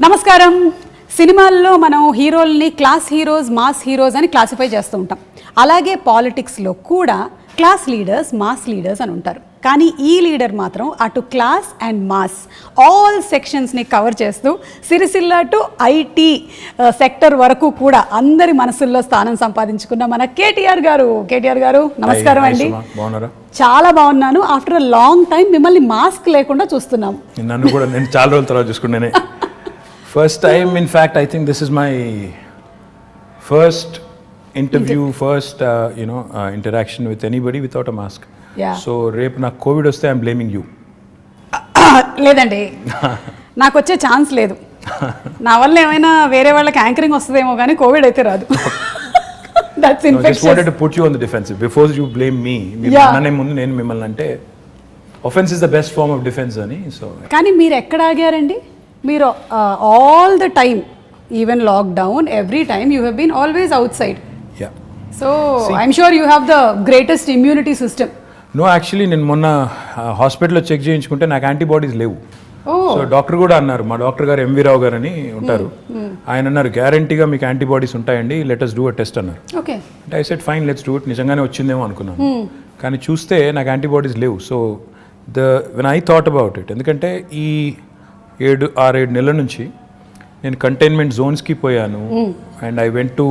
నమస్కారం. సినిమాల్లో మనం హీరోల్ని క్లాస్ హీరోస్, మాస్ హీరోస్ అని క్లాసిఫై చేస్తూ ఉంటాం. అలాగే పాలిటిక్స్లో కూడా క్లాస్ లీడర్స్, మాస్ లీడర్స్ అని ఉంటారు. కానీ ఈ లీడర్ మాత్రం అటు క్లాస్ అండ్ మాస్ ఆల్ సెక్షన్స్ని కవర్ చేస్తూ సిరిసిల్ల టు ఐటీ సెక్టర్ వరకు కూడా అందరి మనసుల్లో స్థానం సంపాదించుకున్న మన కేటీఆర్ గారు నమస్కారం అండి. చాలా బాగున్నాను. ఆఫ్టర్ అ లాంగ్ టైం మిమ్మల్ని మాస్క్ లేకుండా చూస్తున్నాం. నన్ను కూడా నేను చాలా రోజుల తర్వాత చూసుకున్నానే. First time, in fact, I think this is my first interview, interaction with anybody without a mask. Yeah. So, రేపు నాకు కోవిడ్ వస్తే ఐఎమ్ బ్లేమింగ్ యూ. లేదండి, నాకు వచ్చే ఛాన్స్ లేదు. నా వల్ల ఏమైనా వేరే వాళ్ళకి యాంకరింగ్ వస్తుందేమో కానీ కోవిడ్ అయితే రాదు. That's infectious. Just wanted to put you on the defensive before you blame me. నన్నే ముందు నేను మిమ్మల్ని అంటే offense is the best form of defense అని. సో కానీ మీరు ఎక్కడ ఆగారండి? మీరు all the time, even lockdown, every time you have been always outside. So I'm sure you have the greatest immunity system. No, actually నేను మొన్న హాస్పిటల్లో check చేయించుకుంటే నాకు యాంటీబాడీస్ లేవు. సో డాక్టర్ కూడా అన్నారు, మా డాక్టర్ గారు ఎంవి రావు గారు అని ఉంటారు, ఆయన అన్నారు గ్యారంటీగా మీకు యాంటీబాడీస్ ఉంటాయండి, let us do a test అన్నారు. ఓకే అంటే I said fine, let's do it. నిజంగానే వచ్చిందేమో అనుకున్నాను, కానీ చూస్తే నాకు యాంటీబాడీస్ లేవు. So when I thought about it, ఎందుకంటే ఈ 6-7 నెలల నుంచి నేను కంటైన్మెంట్ జోన్స్కి పోయాను. And I went to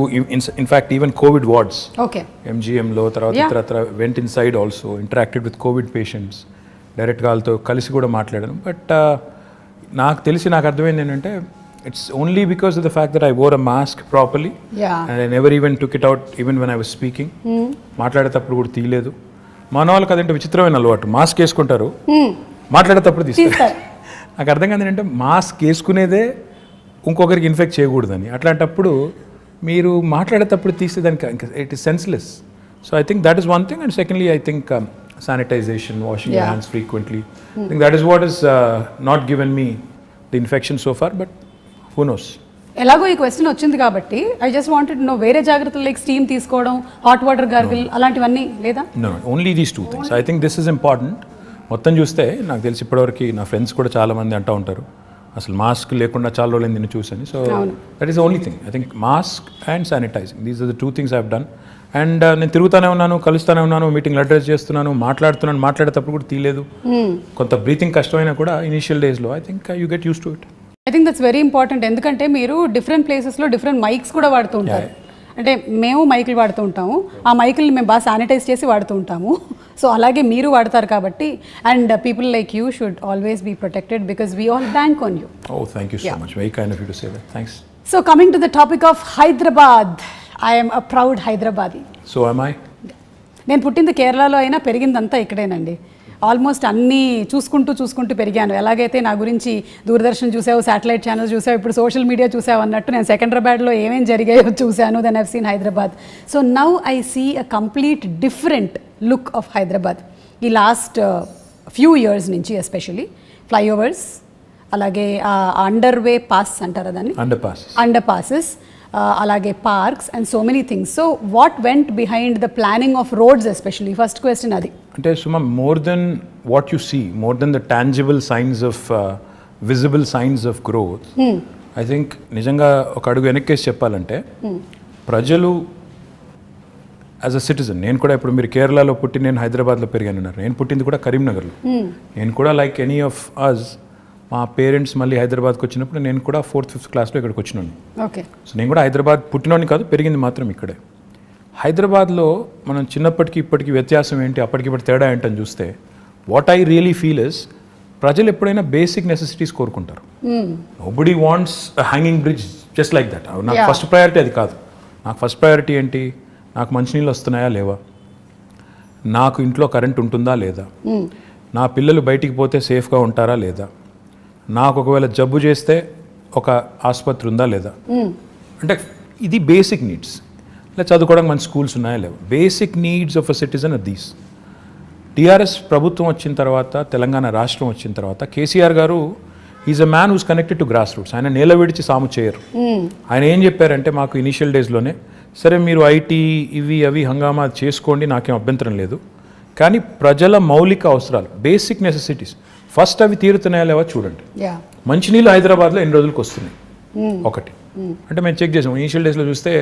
in fact even covid wards, ఎంజిఎంలో, తర్వాత went inside also, interacted with covid patients, డైరెక్ట్గా వాళ్ళతో కలిసి కూడా మాట్లాడాను. బట్ నాకు అర్థమైంది ఏంటంటే it's only because of the fact that I wore a mask properly and I never even took it out even when I was speaking. మాట్లాడేటప్పుడు కూడా తీయలేదు. మన వాళ్ళకి అదంటే విచిత్రమైన అలవాటు, మాస్క్ వేసుకుంటారు, మాట్లాడేటప్పుడు తీస్తారు. నాకు అర్థం కాదు ఏంటంటే మాస్క్ వేసుకునేదే ఇంకొకరికి ఇన్ఫెక్ట్ చేయకూడదని. అట్లాంటప్పుడు మీరు మాట్లాడేటప్పుడు తీస్తే దానికి it is senseless. So I think that is one thing. And secondly I think sanitisation, washing your hands frequently, I think that is what is not given me the infection so far, but who knows. ఎలాగో ఈ question వచ్చింది కాబట్టి I just wanted no, వేరే జాగ్రత్తలు like steam తీసుకోవడం, hot water gargle అలాంటివన్నీ లేదా? No, only these 2 things. I think this is important. మొత్తం చూస్తే నాకు తెలిసి ఇప్పటివరకు నా ఫ్రెండ్స్ కూడా చాలామంది అంటూ ఉంటారు అసలు మాస్క్ లేకుండా చాలా రోజులు నిన్ను చూసాను. So that is only thing. I think mask and sanitising, these are the 2 things I have done. And నేను తిరుగుతూనే ఉన్నాను, కలుస్తూనే ఉన్నాను, మీటింగ్లు అడ్రస్ చేస్తున్నాను, మాట్లాడేటప్పుడు కూడా తీయలేదు. కొంత బ్రీతింగ్ కష్టమైనా కూడా ఇనిషియల్ డేస్లో I think you get use to it. I think that's very important. ఎందుకంటే మీరు డిఫరెంట్ ప్లేసెస్లో డిఫరెంట్ మైక్స్ కూడా వాడుతూ ఉంటారు. అంటే మేము మైకులు వాడుతూ ఉంటాము, ఆ మైకుల్ని మేము బాగా శానిటైజ్ చేసి వాడుతూ ఉంటాము. సో అలాగే మీరు వాడతారు కాబట్టి, and people like you should always be protected because we all bank on you. Oh, thank you so much. Very kind of you to say that. Thanks. So coming to the topic of Hyderabad, I am a proud Hyderabadi. So am I. నేను పుట్టింది కేరళలో అయినా పెరిగిందంతా ఇక్కడేనండి. Almost అన్నీ చూసుకుంటూ పెరిగాను. ఎలాగైతే నా గురించి దూరదర్శన్ చూసావు, శాటిలైట్ ఛానల్స్ చూసావు, ఇప్పుడు సోషల్ మీడియా చూసావు అన్నట్టు నేను సికింద్రాబాద్లో ఏమేమి జరిగాయో చూశాను. Then I've seen Hyderabad. So now I see a complete different look of Hyderabad. ఈ లాస్ట్ ఫ్యూ ఇయర్స్ నుంచి ఎస్పెషలీ ఫ్లైఓవర్స్, అలాగే అండర్వే పాస్ అంటారా దాన్ని, అండర్ పాసెస్, అలాగే parks and so many things. So what went behind the planning of roads especially? First question అది. అంటే Suma, more than what you see, more than the tangible signs of visible signs of growth, I think నిజంగా ఒక అడుగు వెనక్కేసి చెప్పాలంటే ప్రజలు as a citizen, నేను కూడా ఇప్పుడు మీరు కేరళలో పుట్టి నేను హైదరాబాద్లో పెరిగాను, నేను పుట్టింది కూడా కరీంనగర్లో. నేను కూడా లైక్ ఎనీ ఆఫ్ అస్, మా పేరెంట్స్ మళ్ళీ హైదరాబాద్కి వచ్చినప్పుడు నేను కూడా 4th, 5th క్లాస్లో ఇక్కడికి వచ్చినాను. ఓకే. సో నేను కూడా హైదరాబాద్ పుట్టినోని కాదు, పెరిగింది మాత్రం ఇక్కడే. హైదరాబాద్లో మనం చిన్నప్పటికి ఇప్పటికి వ్యత్యాసం ఏంటి, అప్పటికిప్పటి తేడా ఏంటని చూస్తే what I really feel is, ప్రజలు ఎప్పుడైనా బేసిక్ నెసెసిటీస్ కోరుకుంటారు. Nobody wants hanging bridge just like that. నాకు ఫస్ట్ ప్రయారిటీ అది కాదు. నాకు ఫస్ట్ ప్రయారిటీ ఏంటి, నాకు మంచినీళ్ళు వస్తున్నాయా లేవా, నాకు ఇంట్లో కరెంట్ ఉంటుందా లేదా, నా పిల్లలు బయటికి పోతే సేఫ్గా ఉంటారా లేదా, నాకు ఒకవేళ జబ్బు చేస్తే ఒక ఆసుపత్రి ఉందా లేదా. అంటే ఇది బేసిక్ నీడ్స్. ఇలా చదువుకోవడానికి మంచి స్కూల్స్ ఉన్నాయా లేవా, basic needs of a citizen are these. TRS ప్రభుత్వం వచ్చిన తర్వాత, తెలంగాణ రాష్ట్రం వచ్చిన తర్వాత, కేసీఆర్ గారు is a man who's connected to grass roots. ఆయన నేల విడిచి సాము చేయరు. ఆయన ఏం చెప్పారంటే మాకు ఇనిషియల్ డేస్లోనే, సరే మీరు ఐటీ ఇవి అవి హంగామా చేసుకోండి, నాకేం అభ్యంతరం లేదు, కానీ ప్రజల మౌలిక అవసరాలు, బేసిక్ నెసెసిటీస్ ఫస్ట్ అవి తీరుతున్నాయా లేవా చూడండి. మంచినీళ్ళు హైదరాబాద్లో ఎన్ని రోజులకు వస్తున్నాయి ఒకటి. అంటే మేము చెక్ చేసాం ఇనిషియల్ డేస్లో చూస్తే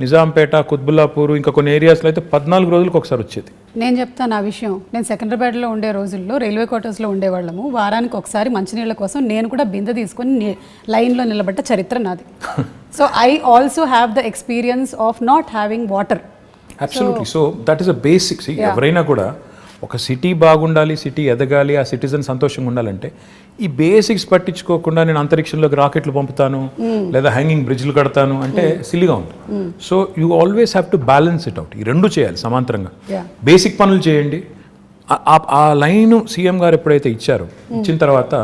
నిజాంపేట, కుత్బుల్లాపూర్ ఇంకా కొన్ని ఏరియాస్లో అయితే 14 రోజులకు ఒకసారి వచ్చేది. నేను చెప్తాను ఆ విషయం. నేను సికింద్రాబాద్లో ఉండే రోజుల్లో రైల్వే క్వార్టర్స్లో ఉండేవాళ్ళము. వారానికి ఒకసారి మంచినీళ్ళ కోసం నేను కూడా బిందె తీసుకొని లైన్లో నిలబడ్డ చరిత్ర నాది. So I also have the experience of not having water. Absolutely. So that is a basics. ఎవరైనా కూడా ఒక సిటీ బాగుండాలి, సిటీ ఎదగాలి, ఆ సిటిజన్ సంతోషంగా ఉండాలంటే ఈ బేసిక్స్ పట్టించుకోకుండా నేను అంతరిక్షంలోకి రాకెట్లు పంపుతాను లేదా హ్యాంగింగ్ బ్రిడ్జ్లు కడతాను అంటే సిల్లీగా ఉంది. So you always have to balance it out. ఈ రెండు చేయాలి సమాంతరంగా. బేసిక్ పనులు చేయండి. ఆ లైన్ సీఎం గారు ఎప్పుడైతే ఇచ్చిన తర్వాత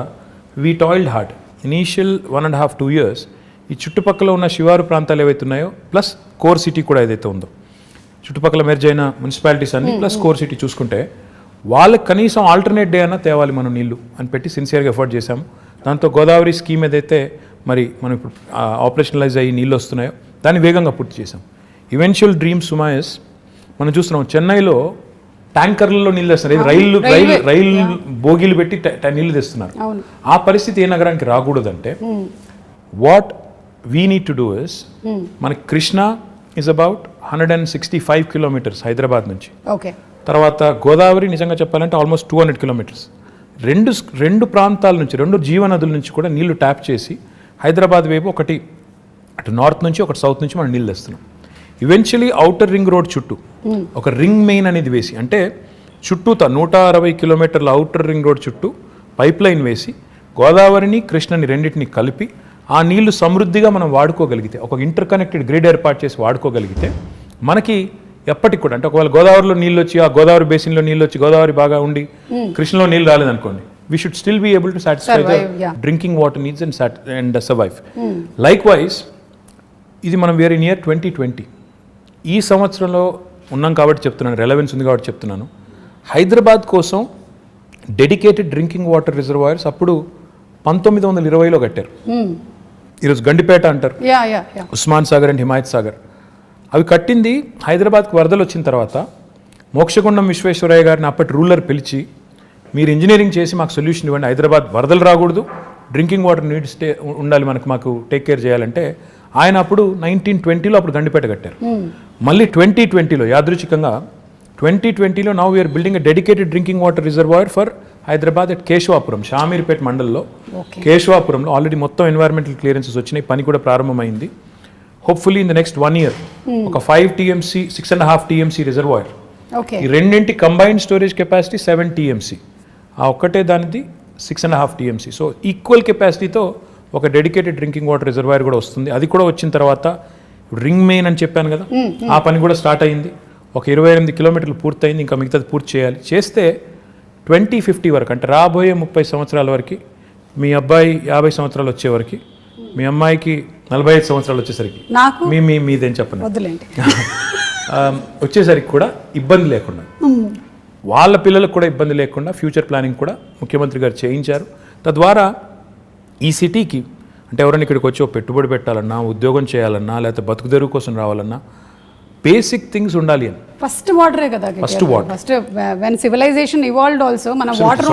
we toiled hard. Initial 1.5 2 years ఈ చుట్టుపక్కల ఉన్న శివారు ప్రాంతాలు ఏవైతే ఉన్నాయో ప్లస్ కోర్ సిటీ కూడా ఏదైతే ఉందో, చుట్టుపక్కల మెర్జ్ అయిన మున్సిపాలిటీస్ అన్ని ప్లస్ కోర్ సిటీ చూసుకుంటే వాళ్ళకి కనీసం ఆల్టర్నేట్ డే అన్నా తేవాలి మనం నీళ్లు అని పెట్టి సిన్సియర్గా ఎఫర్ట్ చేశాము. దాంతో గోదావరి స్కీమ్ ఏదైతే మరి మనం ఇప్పుడు ఆపరేషనలైజ్ అయ్యి నీళ్ళు వస్తున్నాయో దాన్ని వేగంగా పూర్తి చేశాం. ఈవెన్చువల్ డ్రీమ్ సుమా ఇస్ మనం చూస్తున్నాం చెన్నైలో ట్యాంకర్లలో నీళ్ళు తెస్తున్నారు. రైలు బోగీలు పెట్టి నీళ్లు తెస్తున్నారు. ఆ పరిస్థితి ఏ నగరానికి రాకూడదంటే what we need to do is మనకి Krishna is about 165 kilometers Hyderabad నుంచి. ఓకే. తర్వాత గోదావరి నిజంగా చెప్పాలంటే ఆల్మోస్ట్ 200 kilometers. రెండు ప్రాంతాల నుంచి, 2 జీవనదుల నుంచి కూడా నీళ్లు ట్యాప్ చేసి హైదరాబాద్ వైపు ఒకటి అటు నార్త్ నుంచి ఒకటి సౌత్ నుంచి మనం నీళ్ళు తెస్తున్నాం. ఈవెన్చువలీ ఔటర్ రింగ్ రోడ్ చుట్టూ ఒక రింగ్ మెయిన్ అనేది వేసి, అంటే చుట్టూతా 160 kilometers ఔటర్ రింగ్ రోడ్ చుట్టూ పైప్ లైన్ వేసి గోదావరిని కృష్ణని రెండింటిని కలిపి ఆ నీళ్లు సమృద్ధిగా మనం వాడుకోగలిగితే, ఒక ఇంటర్ కనెక్టెడ్ గ్రిడ్ ఏర్పాటు చేసి వాడుకోగలిగితే మనకి ఎప్పటికి కూడా, అంటే ఒకవేళ గోదావరిలో నీళ్ళు వచ్చి ఆ గోదావరి బేసిన్లో నీళ్ళు వచ్చి గోదావరి బాగా ఉండి కృష్ణలో నీళ్ళు రాలేదనుకోండి, we should still be able to satisfy the drinking water needs and survive. Likewise ఇది మనం వేరే నియర్ 2020 ఈ సంవత్సరంలో ఉన్నాం కాబట్టి చెప్తున్నాను, రెలవెన్స్ ఉంది కాబట్టి చెప్తున్నాను. హైదరాబాద్ కోసం డెడికేటెడ్ డ్రింకింగ్ వాటర్ రిజర్వాయర్స్ అప్పుడు 1920లో కట్టారు. ఈరోజు గండిపేట అంటారు, ఉస్మాన్ సాగర్ అండ్ హిమాయత్ సాగర్. అవి కట్టింది హైదరాబాద్కి వరదలు వచ్చిన తర్వాత మోక్షగుండం విశ్వేశ్వరయ్య గారిని అప్పటి రూలర్ పిలిచి మీరు ఇంజనీరింగ్ చేసి మాకు సొల్యూషన్ ఇవ్వండి, హైదరాబాద్ వరదలు రాకూడదు, డ్రింకింగ్ వాటర్ నీడ్స్ ఉండాలి, మాకు టేక్ కేర్ చేయాలంటే ఆయన అప్పుడు 1920లో అప్పుడు గండిపేట కట్టారు. మళ్ళీ 2020లో యాదృచ్ఛికంగా 2020లో now we're building a dedicated drinking water reservoir for Hyderabad at Keshavapuram, Shamirpet మండల్లో కేశవాపురంలో ఆల్రెడీ మొత్తం ఎన్వైరన్మెంటల్ క్లియరెన్సెస్ వచ్చినాయి, పని కూడా ప్రారంభమైంది. Hopefully in the next 1 year ఒక 5 TMC 6.5 TMC రిజర్వాయర్, ఈ రెండింటి కంబైన్డ్ స్టోరేజ్ కెపాసిటీ 7 TMC, ఆ ఒక్కటే దానిది 6.5 TMC. సో ఈక్వల్ కెపాసిటీతో ఒక డెడికేటెడ్ డ్రింకింగ్ వాటర్ రిజర్వాయర్ కూడా వస్తుంది. అది కూడా వచ్చిన తర్వాత రింగ్ మెయిన్ అని చెప్పాను కదా, ఆ పని కూడా స్టార్ట్ అయింది. ఒక 28 kilometers పూర్తయింది, ఇంకా మిగతాది పూర్తి చేయాలి. చేస్తే 2050 వరకు, అంటే రాబోయే 30 సంవత్సరాల వరకు, మీ అబ్బాయి 50 సంవత్సరాలు వచ్చేవరకు, మీ అమ్మాయికి 45 సంవత్సరాలు వచ్చేసరికి మీదేం చెప్పండి వచ్చేసరికి కూడా ఇబ్బంది లేకుండా, వాళ్ళ పిల్లలకు కూడా ఇబ్బంది లేకుండా ఫ్యూచర్ ప్లానింగ్ కూడా ముఖ్యమంత్రి గారు చేయించారు. తద్వారా ఈ సిటీకి, అంటే ఎవరైనా ఇక్కడికి వచ్చి పెట్టుబడి పెట్టాలన్నా, ఉద్యోగం చేయాలన్నా, లేకపోతే బతుకుదెరువు కోసం రావాలన్నా బేసిక్ థింగ్స్ ఉండాలి అని. ఫస్ట్ వాటరే కదా, first water. First when civilisation evolved also మన వాటర్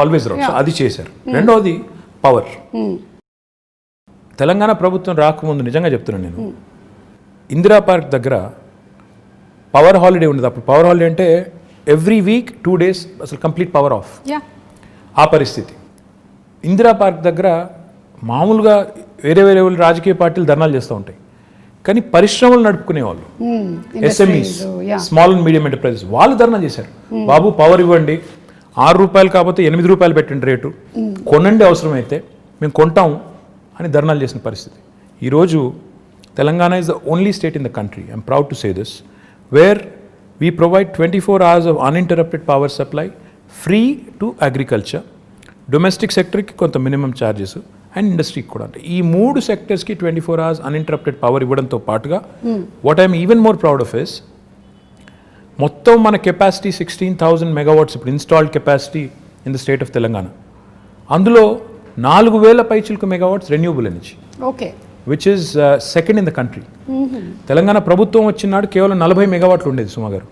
ఆల్వేస్ సో అది చేశారు. రెండోది పవర్. తెలంగాణ ప్రభుత్వం రాకముందు నిజంగా చెప్తున్నాను నేను, ఇందిరా పార్క్ దగ్గర పవర్ హాలిడే ఉండదు. అప్పుడు పవర్ హాలిడే అంటే ఎవ్రీ వీక్ 2 days అసలు కంప్లీట్ పవర్ ఆఫ్. ఆ పరిస్థితి. ఇందిరా పార్క్ దగ్గర మామూలుగా వేరే రాజకీయ పార్టీలు ధర్నాలు చేస్తూ ఉంటాయి, కానీ పరిశ్రమలు నడుపుకునే వాళ్ళు, SMEs, small and medium enterprises, వాళ్ళు ధర్నా చేశారు. బాబు పవర్ ఇవ్వండి, 6 రూపాయలు కాకపోతే 8 రూపాయలు పెట్టండి రేటు, కొనండి అవసరమైతే మేము కొంటాం అని ధర్నాలు చేసిన పరిస్థితి. ఈరోజు Telangana is the only state in the country, I'm proud to say this, where we provide 24 hours of uninterrupted power supply free to agriculture, domestic సెక్టర్కి కొంత మినిమం ఛార్జెస్ అండ్ ఇండస్ట్రీకి కూడా. అంటే ఈ 3 సెక్టర్స్కి 24 hours అన్ఇంటరప్టెడ్ పవర్ ఇవ్వడంతో పాటుగా what I'm even more proud of is, మొత్తం మన కెపాసిటీ 16,000 megawatts ఇప్పుడు installed capacity in the state of Telangana. అందులో 4,000 పైచిలకు megawatts renewable energy, which is second in the country. Telangana ప్రభుత్వం వచ్చినాడు కేవలం 40 megawatts ఉండేది సుమా గారు,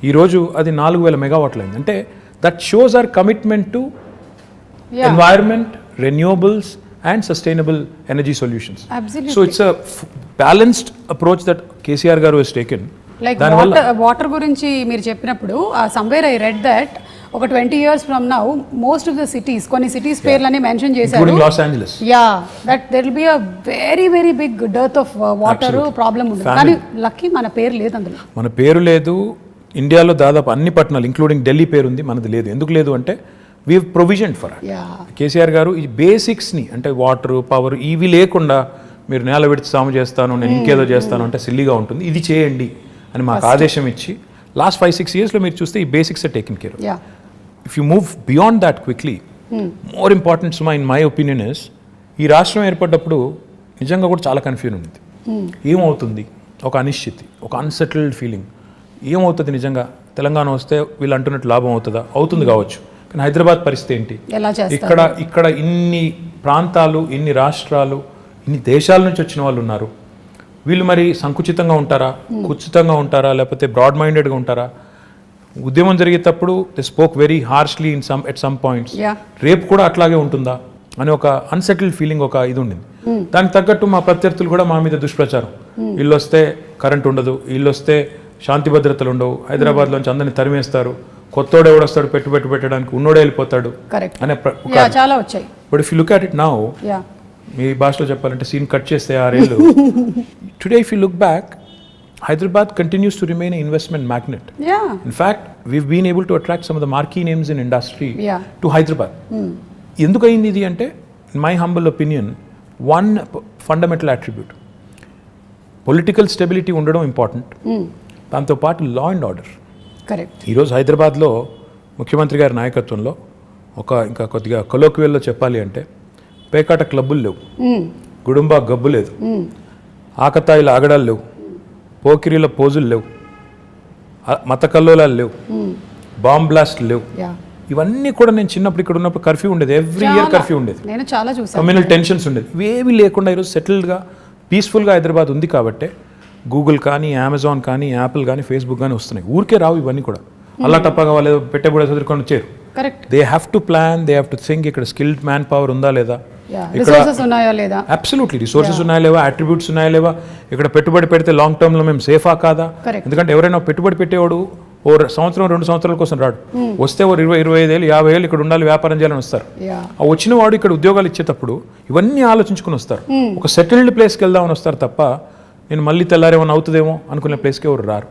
ఈరోజు అది 4,000 megawatts అయింది. అంటే that shows our commitment to environment, renewables and sustainable energy solutions. Absolutely. So it's a balanced approach that KCR garu has taken. Like దానివల్ల వాటర్ గురించి మీరు చెప్పినప్పుడు సమ్వేర్ ఐ రెడ్ దట్ ఒక 20 years from now most of the cities కొన్ని cities పేర్లని mention చేశారు, including Los Angeles. Yeah that there will be a very big dearth of water problem ఉంది. కానీ లక్కీ మన పేరు లేదు అందులో. మన పేరు లేదు. ఇండియాలో దాదాపు అన్ని పట్టణాలు ఇంక్లూడింగ్ ఢిల్లీ పేరు ఉంది, మనది లేదు. ఎందుకు లేదు అంటే we have provision for it. KCR గారు ఈ బేసిక్స్ని అంటే వాటర్ పవర్ ఇవి లేకుండా మీరు నేల విడిచి సాము చేస్తాను, నేను ఇంకేదో చేస్తాను అంటే సిల్లీగా ఉంటుంది, ఇది చేయండి అని మాకు ఆదేశం ఇచ్చి లాస్ట్ 5-6 yearsలో మీరు చూస్తే ఈ basics are taken care. If you move beyond that quickly, more important సుమా ఇన్ మై ఒపీనియన్ ఇస్, ఈ రాష్ట్రం ఏర్పడ్డప్పుడు నిజంగా కూడా చాలా కన్ఫ్యూజన్ ఉంది. ఏమవుతుంది, ఒక అనిశ్చితి, ఒక అన్సెటిల్డ్ ఫీలింగ్, ఏమవుతుంది నిజంగా తెలంగాణ వస్తే వీళ్ళు అంటున్నట్టు లాభం అవుతుందా, అవుతుంది కావచ్చు, కానీ హైదరాబాద్ పరిస్థితి ఏంటి, ఇక్కడ ఇన్ని ప్రాంతాలు, ఇన్ని రాష్ట్రాలు, ఇన్ని దేశాల నుంచి వచ్చిన వాళ్ళు ఉన్నారు, వీళ్ళు మరి సంకుచితంగా ఉంటారా, కుచితంగా ఉంటారా, లేకపోతే బ్రాడ్ మైండెడ్గా ఉంటారా, ఉద్యమం జరిగేటప్పుడు they spoke very harshly at some points, రేపు కూడా అట్లాగే ఉంటుందా అని ఒక అన్సెటిల్డ్ ఫీలింగ్, ఒక ఇది ఉండింది. దానికి తగ్గట్టు మా ప్రత్యర్థులు కూడా మా మీద దుష్ప్రచారం, వీళ్ళు వస్తే కరెంట్ ఉండదు, వీళ్ళు వస్తే శాంతి భద్రతలు ఉండవు, హైదరాబాద్లోంచి అందరిని తరిమేస్తారు, కొత్తోడు ఎవడొస్తాడు పెట్టుబడి పెట్టడానికి, ఉన్నోడే వెళ్ళిపోతాడు అనే చాలా వచ్చాయి. But if you look at it now, మీ భాషలో చెప్పాలంటే సీన్ కట్ చేస్తే 6 ఏళ్ళు, today if you look back, Hyderabad continues to remain an investment magnet. In fact, we've been able to attract some of the marquee names in industry to Hyderabad. ఎందుకు అయింది ఇది అంటే, in my humble opinion, one fundamental attribute, political stability ఉండడం important, దాంతోపాటు law and order. Correct. ఈరోజు హైదరాబాద్లో ముఖ్యమంత్రి గారి నాయకత్వంలో ఇంకా కొద్దిగా కొలోక్వియల్లో చెప్పాలి అంటే, పేకాట క్లబ్బులు లేవు, గుడుంబా గబ్బు లేదు, ఆకతాయిల ఆగడాలు లేవు, పోకిరీల పోజులు లేవు, మత కల్లోలాలు లేవు, బాంబ్ బ్లాస్ట్ లేవు. ఇవన్నీ కూడా నేను చిన్నప్పుడు ఇక్కడ ఉన్నప్పుడు కర్ఫ్యూ ఉండేది, ఎవ్రీ ఇయర్ కర్ఫ్యూ ఉండేది, కమ్యూనల్ టెన్షన్స్ ఉండేది, ఇవేవి లేకుండా ఈరోజు సెటిల్డ్గా పీస్ఫుల్గా హైదరాబాద్ ఉంది. కాబట్టి గూగుల్ కానీ, అమెజాన్ కానీ, యాపిల్ కానీ, ఫేస్బుక్ కానీ వస్తున్నాయి, ఊరికే రావు ఇవన్నీ కూడా. అలా టప్పగా వాళ్ళు పెట్టబడే చదువుకొని వచ్చారు. They have to plan, they have to think, ఇక్కడ స్కిల్డ్ మ్యాన్ పవర్ ఉందా లేదా, అబ్సల్యూట్లీ రిసోర్సెస్ ఉన్నాయా లేవా, అట్రిబ్యూట్స్ ఉన్నాయా లేవా, ఇక్కడ పెట్టుబడి పెడితే లాంగ్ టర్మ్లో మేము సేఫా కాదా. ఎందుకంటే ఎవరైనా పెట్టుబడి పెట్టేవాడు ఓ సంవత్సరం 2 సంవత్సరాల కోసం రాడు, వస్తే ఓ 20-25 ఏళ్ళు 50 ఏళ్ళు ఇక్కడ ఉండాలి, వ్యాపారం చేయాలని వస్తారు. ఆ వచ్చిన వాడు ఇక్కడ ఉద్యోగాలు ఇచ్చేటప్పుడు ఇవన్నీ ఆలోచించుకుని వస్తారు, ఒక సెటిల్డ్ ప్లేస్కి వెళ్దామని వస్తారు తప్ప నేను మళ్ళీ తెల్లారేమో అవుతుందేమో అనుకునే ప్లేస్కి ఎవరు రారు.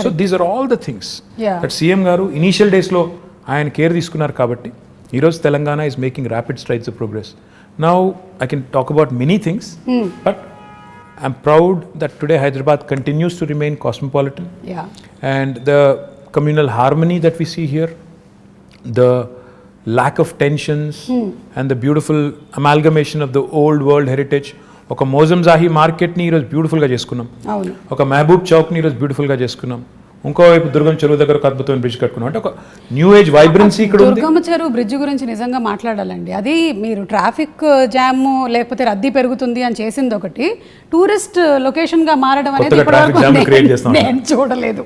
So these are all the things that CM గారు ఇనీషియల్ డేస్లో ఆయన కేర్ తీసుకున్నారు. కాబట్టి ఈరోజు Telangana is making rapid strides of progress. Now I can talk about many things, but I'm proud that today Hyderabad continues to remain cosmopolitan. And the communal harmony that we see here, the lack of tensions, and the beautiful amalgamation of the old world heritage. ఒక మోజంజాహి మార్కెట్ని ఈరోజు బ్యూటిఫుల్గా చేసుకున్నాం, ఒక మహబూబ్ చౌక్ని ఈరోజు బ్యూటిఫుల్గా చేసుకున్నాం, ఇంకోవైపు దుర్గం చెరువు దగ్గర ఒక అద్భుతమైన బ్రిడ్జ్ కట్టుకున్నాం. అంటే ఒక న్యూ ఏజ్ వైబ్రెన్సీ ఇక్కడ ఉంది. దుర్గం చెరువు బ్రిడ్జ్ గురించి నిజంగా మాట్లాడాలండి. అది మీరు ట్రాఫిక్ జామ్ లేకపోతే రద్దీ పెరుగుతుంది అని చేసింది ఒకటి, టూరిస్ట్ లొకేషన్ గా మారడం అనేది నేను చూడలేదు.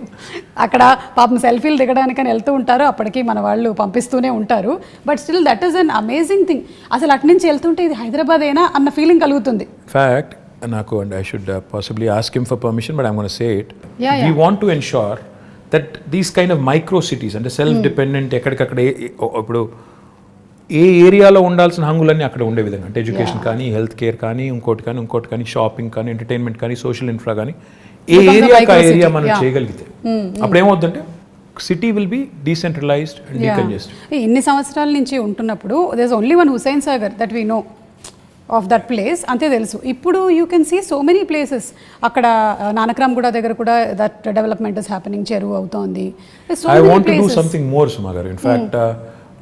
అక్కడ పాపం సెల్ఫీలు దిగడానికని వెళ్తూ ఉంటారు, అప్పటికి మన వాళ్ళు పంపిస్తూనే ఉంటారు. But still that is an amazing thing. అసలు అటు నుంచి వెళ్తుంటే ఇది హైదరాబాద్ అయినా అన్న ఫీలింగ్ కలుగుతుంది. ఫ్యాక్ట్ నాకు, and I should possibly ask him for permission, but I'm going to say it. We want to ensure that these kind of micro cities అంటే సెల్ఫ్ డిపెండెంట్, ఎక్కడికక్కడ ఇప్పుడు ఏ ఏరియాలో ఉండాల్సిన హంగులన్నీ అక్కడ ఉండే విధంగా, అంటే ఎడ్యుకేషన్ కానీ, హెల్త్ కేర్ కానీ, ఇంకోటి కానీ, షాపింగ్ కానీ, ఎంటర్టైన్మెంట్ కానీ, సోషల్ ఇన్ఫ్రా కానీ, ఏ ఏరియా మనం చేయగలిగితే అప్పుడు ఏమవుతుందంటే city will be decentralized and decongested. ఇన్ని సంవత్సరాల నుంచి ఉంటున్నప్పుడు there is only one Hussain Sagar that we know of that place, అంతే తెలుసు. ఇప్పుడు you can see so many places. అక్కడ నానక్రామ్ కూడా దగ్గర కూడా దట్ డెవలప్మెంట్ ఇస్ హ్యాపెనింగ్, చెరువు అవుతోంది. I want to do something more Suma garu. In fact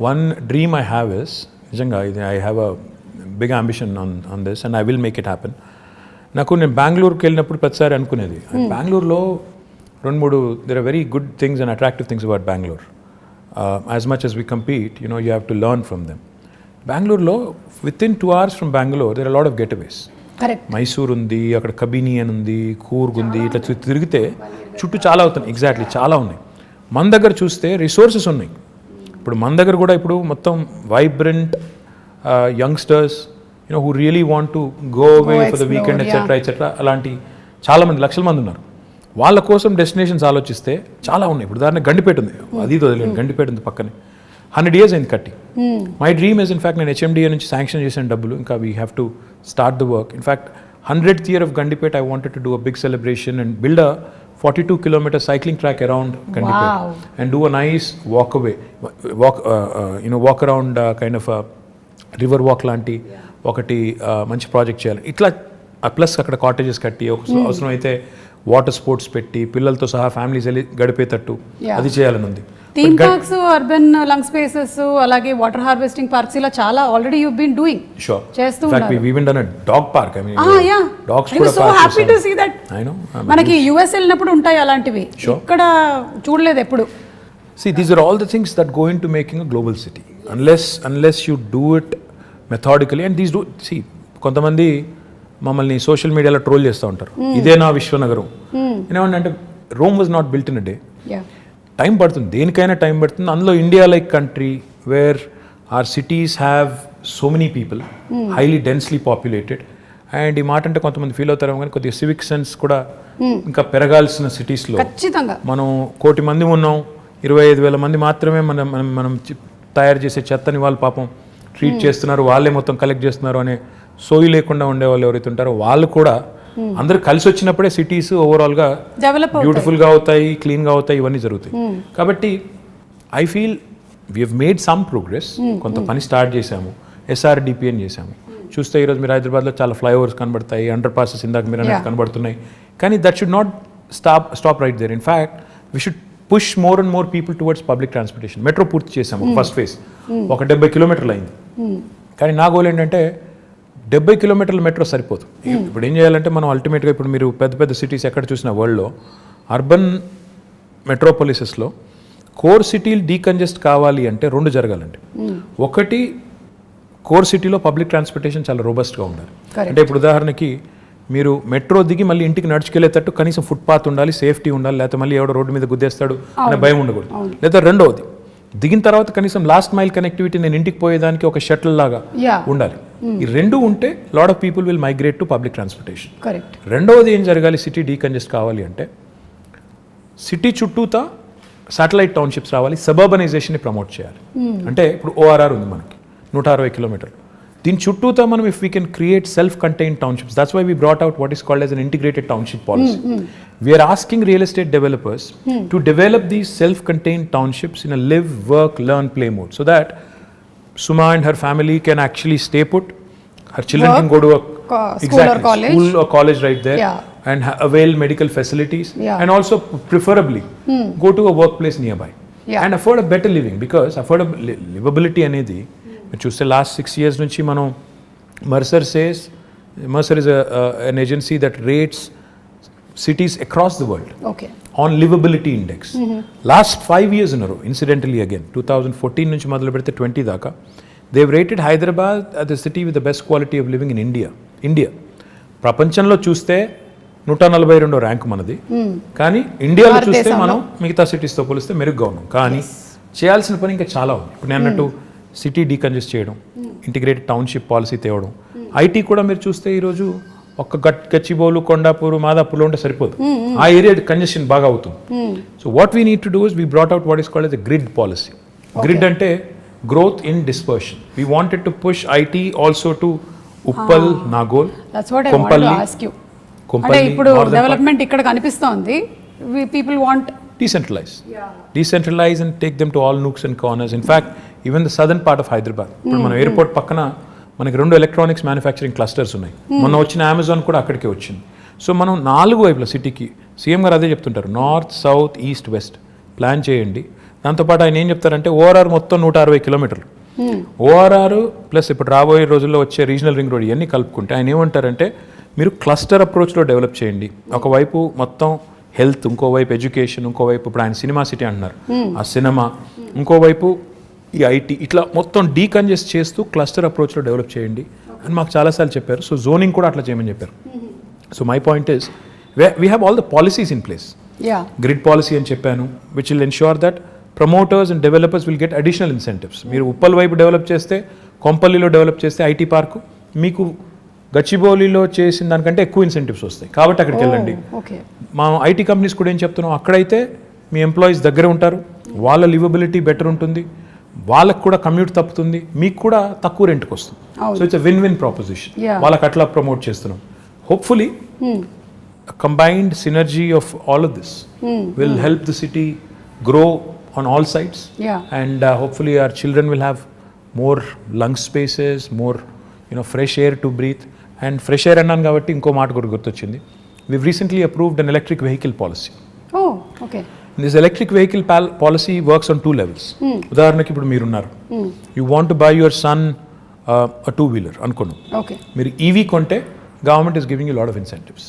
one dream I have is, నిజంగా ఇది I have a big ambition on this and I will make it happen. నేను బెంగళూరుకి వెళ్ళినప్పుడు ప్రతిసారి అనుకునేది, బెంగళూరులో 2-3 there are very good things and attractive things about Bangalore. As much as we compete, you have to learn from them. బెంగళూరులో within 2 hours from Bangalore there are a lot of getaways. Correct. Mysore ఉంది, అక్కడ కబిని అని ఉంది, కూర్గ్ ఉంది, ఇట్లా తిరిగితే చుట్టూ చాలా అవుతున్నాయి. ఎగ్జాక్ట్లీ చాలా ఉన్నాయి. మన దగ్గర చూస్తే రిసోర్సెస్ ఉన్నాయి. ఇప్పుడు మన దగ్గర కూడా ఇప్పుడు మొత్తం vibrant youngsters who really want to go away for the weekend etc. అలాంటి చాలామంది లక్షల మంది ఉన్నారు. వాళ్ళ కోసం డెస్టినేషన్స్ ఆలోచిస్తే చాలా ఉన్నాయి. ఇప్పుడు ఉదాహరణ గండిపేట ఉంది, అది వదిలేదు, గండిపేట ఉంది పక్కనే. 100 years అయింది కట్టి. మై డ్రీమ్ ఇస్ ఇన్ఫాక్ట్ నేను HMDA నుంచి శాంక్షన్ చేసిన డబ్బులు, ఇంకా we have to start the work. In fact 100th year of Gandipet, I wanted to do a big celebration and build a 42-kilometer cycling track around Gandipet. Wow. And do a nice walk around kind of a river walk లాంటి ఒకటి మంచి project చేయాలి. ఇట్లా plus అక్కడ cottages కట్టి అవసరం అయితే water sports పెట్టి పిల్లలతో సహా ఫ్యామిలీస్ వెళ్ళి గడిపేటట్టు అది చేయాలని ఉంది. Theme parks, urban lung spaces, అలాగే వాటర్ హార్వెస్టింగ్ పార్క్స్ ఇలా చాలా already you been doing. Sure. చేస్తూ ఉన్నారు. In fact we even done a dog park. I mean, dogs కూడా so happy to see that. I know. మనకి US వెళ్ళినప్పుడు ఉంటాయి అలాంటివి, ఇక్కడ చూడలేదు ఎప్పుడు. See, these are all the things that go into making a global city. Unless you do it methodically, and these do, see, కొంతమంది మమ్మల్ని సోషల్ మీడియాలో ట్రోల్ చేస్తూ ఉంటారు, ఇదే నా విశ్వనగరం. ఏమంటే Rome was not built in a day. Time పడుతుంది, దేనికైనా టైం పడుతుంది. అందులో India like country where are cities have so many people, highly densely populated. And ఈ మాట అంటే కొంతమంది ఫీల్ అవుతారు, కానీ కొద్దిగా సివిక్ సెన్స్ కూడా ఇంకా పెరగాల్సిన సిటీస్లో. మనం 1 కోటి మంది ఉన్నాం, 25,000 మంది మాత్రమే మనం తయారు చేసే చెత్తని వాళ్ళు పాపం ట్రీట్ చేస్తున్నారు, వాళ్ళే మొత్తం కలెక్ట్ చేస్తున్నారు అనే సోయి లేకుండా ఉండేవాళ్ళు ఎవరైతే ఉంటారో వాళ్ళు కూడా అందరూ కలిసి వచ్చినప్పుడే సిటీస్ ఓవరాల్గా బ్యూటిఫుల్గా అవుతాయి, క్లీన్గా అవుతాయి, ఇవన్నీ జరుగుతాయి. కాబట్టి I feel we have made some progress. కొంత పని స్టార్ట్ చేశాము, SRDP అని చేశాము. చూస్తే ఈరోజు మీరు హైదరాబాద్లో చాలా ఫ్లైఓవర్స్ కనబడతాయి, అండర్ పాసెస్ ఇందాక మీరు అనేది కనబడుతున్నాయి. కానీ that should not stop right there. In fact we should push more and more people towards public transportation. Metro పూర్తి చేసాము, ఫస్ట్ ఫేజ్ ఒక 70 కిలోమీటర్లు అయింది. కానీ నా గోల్ ఏంటంటే 70 కిలోమీటర్ల మెట్రో సరిపోదు. ఇప్పుడు ఏం చేయాలంటే మనం అల్టిమేట్గా ఇప్పుడు మీరు పెద్ద పెద్ద సిటీస్ ఎక్కడ చూసిన వరల్డ్లో అర్బన్ మెట్రోపాలిసెస్లో కోర్ సిటీలు డీకంజెస్ట్ కావాలి అంటే 2 జరగాలండి. ఒకటి, కోర్ సిటీలో పబ్లిక్ ట్రాన్స్పోర్టేషన్ చాలా రోబస్ట్గా ఉండాలి. అంటే ఇప్పుడు ఉదాహరణకి మీరు మెట్రో దిగి మళ్ళీ ఇంటికి నడుచుకెళ్ళేటట్టు కనీసం ఫుట్పాత్ ఉండాలి, సేఫ్టీ ఉండాలి, లేకపోతే మళ్ళీ ఎవడో రోడ్డు మీద గుద్దేస్తాడు అనే భయం ఉండకూడదు. లేదా రెండవది, దిగిన తర్వాత కనీసం లాస్ట్ మైల్ కనెక్టివిటీ, నేను ఇంటికి పోయేదానికి ఒక షటిల్ లాగా ఉండాలి. ఈ 2 ఉంటే lot of people will migrate to public transportation. రెండవది ఏం జరగాలి, సిటీ డీకంజెస్ట్ కావాలి అంటే సిటీ చుట్టూతా శాటిలైట్ టౌన్షిప్స్ రావాలి, సబర్బనైజేషన్ని ప్రమోట్ చేయాలి. అంటే ఇప్పుడు ORR ఉంది మనకి 160 కిలోమీటర్లు, దీని చుట్టూతా మనం if we can create self contained townships, that's why we brought out what is called as an integrated township policy. We are asking real estate developers to develop these self-contained townships in a live, work, learn, play mode, so that Suma and her family can actually stay put. Her children can go to a school or college right there, and avail medical facilities, and also preferably go to a workplace nearby and afford a better living, because livability అనేది మీరు చూస్తే last 6 years నుంచి మనం Mercer is an agency that rates cities across the world on livability index. Last 5 years in a row, incidentally again 2014 నుంచి మొదలు పెడితే 20 దాకా, they've rated Hyderabad as the city with the best quality of living in India. ప్రపంచంలో చూస్తే 142వ rank మనది, కానీ ఇండియాలో చూస్తే మనం మిగతా సిటీస్తో పోలిస్తే మెరుగ్గా ఉన్నాం. కానీ చేయాల్సిన పని ఇంకా చాలా ఉంది. ఇప్పుడు నేను అన్నట్టు సిటీ డీకంజెస్ట్ చేయడం, ఇంటిగ్రేటెడ్ టౌన్షిప్ పాలసీ తేవడం, ఐటీ కూడా మీరు చూస్తే ఈరోజు ఒక్క గచ్చిబౌలు, కొండాపూర్, మాదాపూర్లో ఉంటే సరిపోదు, ఆ ఏరియా కంజెషన్ బాగా అవుతుంది. So what we need to do is we brought out what is called as a grid policy. Grid అంటే growth in dispersion. We wanted to push IT also to Uppal, Nagole, Kompally. ఇప్పుడు డెవలప్మెంట్ ఇక్కడ కనిపిస్తోంది, people want decentralize and take them to all nooks and corners. In fact, even the southern part of Hyderabad, ఇప్పుడు మన airport పక్కన మనకి 2 electronics manufacturing clusters ఉన్నాయి. మొన్న వచ్చిన అమెజాన్ కూడా అక్కడికే వచ్చింది. సో మనం 4 వైపుల సిటీకి, సీఎం గారు అదే చెప్తుంటారు, north, south, east, west plan చేయండి. దాంతోపాటు ఆయన ఏం చెప్తారంటే ORR మొత్తం 160 కిలోమీటర్లు, ORR ప్లస్ ఇప్పుడు రాబోయే రోజుల్లో వచ్చే రీజనల్ రింగ్ రోడ్ ఇవన్నీ కలుపుకుంటే ఆయన ఏమంటారంటే మీరు క్లస్టర్ అప్రోచ్లో డెవలప్ చేయండి. ఒకవైపు మొత్తం హెల్త్, ఇంకోవైపు ఎడ్యుకేషన్, ఇంకోవైపు ఇప్పుడు ఆయన సినిమా సిటీ అంటున్నారు, ఆ సినిమా, ఇంకోవైపు ఈ ఐటీ, ఇట్లా మొత్తం డీకంజెస్ట్ చేస్తూ క్లస్టర్ అప్రోచ్లో డెవలప్ చేయండి అని మాకు చాలాసార్లు చెప్పారు. సో జోనింగ్ కూడా అట్లా చేయమని చెప్పారు. So my point is we have all the policies in place. Grid policy అని చెప్పాను, which will ensure that promoters and developers will get additional incentives. మీరు ఉప్పల్ వైపు డెవలప్ చేస్తే, కొంపల్లిలో డెవలప్ చేస్తే ఐటీ పార్కు, మీకు గచ్చిబౌలిలో చేసిన దానికంటే ఎక్కువ ఇన్సెంటివ్స్ వస్తాయి. కాబట్టి అక్కడికి వెళ్ళండి. మా ఐటీ కంపెనీస్ కూడా ఏం చెప్తున్నాం, అక్కడైతే మీ ఎంప్లాయీస్ దగ్గర ఉంటారు, వాళ్ళ లివబిలిటీ బెటర్ ఉంటుంది, వాళ్ళకు కూడా కమ్యూట్ తప్పుతుంది, మీకు కూడా తక్కువ రెంట్కి వస్తుంది. So it's win win proposition. వాళ్ళకి అట్లా ప్రమోట్ చేస్తున్నాం. Hopefully combined synergy of all of this will help the city grow on all sides. And hopefully our children will have more lung spaces, more fresh air to breathe. And fresh air annan kabatti inko maat kuda gurtochindi. We've recently approved an electric vehicle policy. Oh, okay. This electric vehicle policy works on two levels. ఉదాహరణకి ఇప్పుడు మీరు ఉన్నారు, you want to buy your son a two-wheeler అనుకున్నాం. Okay. మీరు EV కొంటే government is giving you a lot of incentives.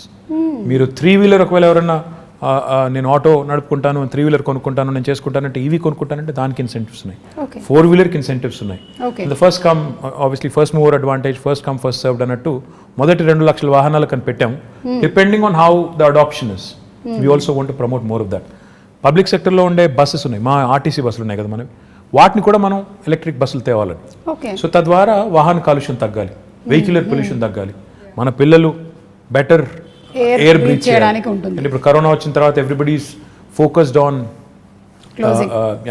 మీరు 3-wheeler ఒకవేళ ఎవరన్నా నేను ఆటో నడుపుకుంటాను, 3-wheeler కొనుక్కుంటాను, నేను చేసుకుంటానంటే, ఈవీ కొనుక్కుంటానంటే దానికి ఇన్సెంటివ్స్ ఉన్నాయి. 4-wheelerకి ఇన్సెంటివ్స్ ఉన్నాయి. The first come obviously first mover advantage, first come first served అన్నట్టు మొదటి 2 లక్షల వాహనాలకు అని పెట్టాము. Depending on how the adoption is, we also want to promote more of that. Public సెక్టర్లో ఉండే బస్సెస్ ఉన్నాయి, మా ఆర్టీసీ బస్సులు ఉన్నాయి కదా మనవి, వాటిని కూడా మనం ఎలక్ట్రిక్ బస్సులు తేవాలని. సో తద్వారా వాహన కాలుష్యం తగ్గాలి, వెహిక్యులర్ పొల్యూషన్ తగ్గాలి, మన పిల్లలు బెటర్ ఎయిర్ బ్రీత్ చేయడానికి ఉంటుంది. అండ్ ఇప్పుడు కరోనా వచ్చిన తర్వాత everybody's focused on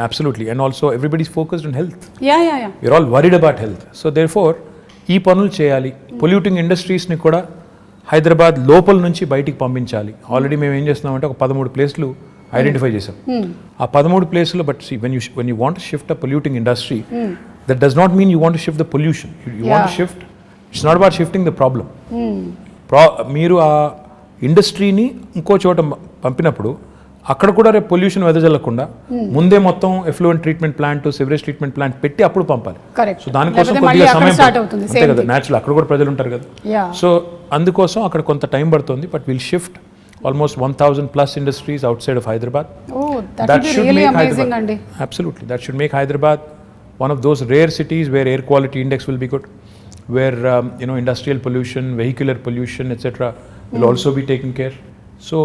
absolutely, and also everybody's focused on health. We're all worried about health. So therefore ఈ పనులు చేయాలి. పొల్యూటింగ్ ఇండస్ట్రీస్ని కూడా హైదరాబాద్ లోపల నుంచి బయటికి పంపించాలి. ఆల్రెడీ మేము ఏం చేస్తున్నామంటే ఒక 13 ప్లేస్లు ఐడెంటిఫై చేసాం. ఆ 13 ప్లేస్లో but when you want to shift a polluting industry, that does not mean you want to shift the pollution. You want to shift, it's not about shifting the problem. మీరు ఆ ఇండస్ట్రీని ఇంకో చోట పంపినప్పుడు అక్కడ కూడా రేపు పొల్యూషన్ వెదజల్లకుండా ముందే మొత్తం effluent treatment plant, sewerage treatment plant పెట్టి అప్పుడు పంపాలి. సో దానికోసం కొద్దిగా సమయం అంతే కదా, న్యాచురల్ అక్కడ కూడా ప్రజలు ఉంటారు కదా. సో అందుకోసం అక్కడ కొంత టైం పడుతుంది. But will shift almost 1,000+ industries outside of Hyderabad. That should really make amazing, Hyderabad, absolutely, that should make Hyderabad one of those rare cities where air quality index will be good, where industrial pollution, vehicular pollution, etc. will also be taken care. So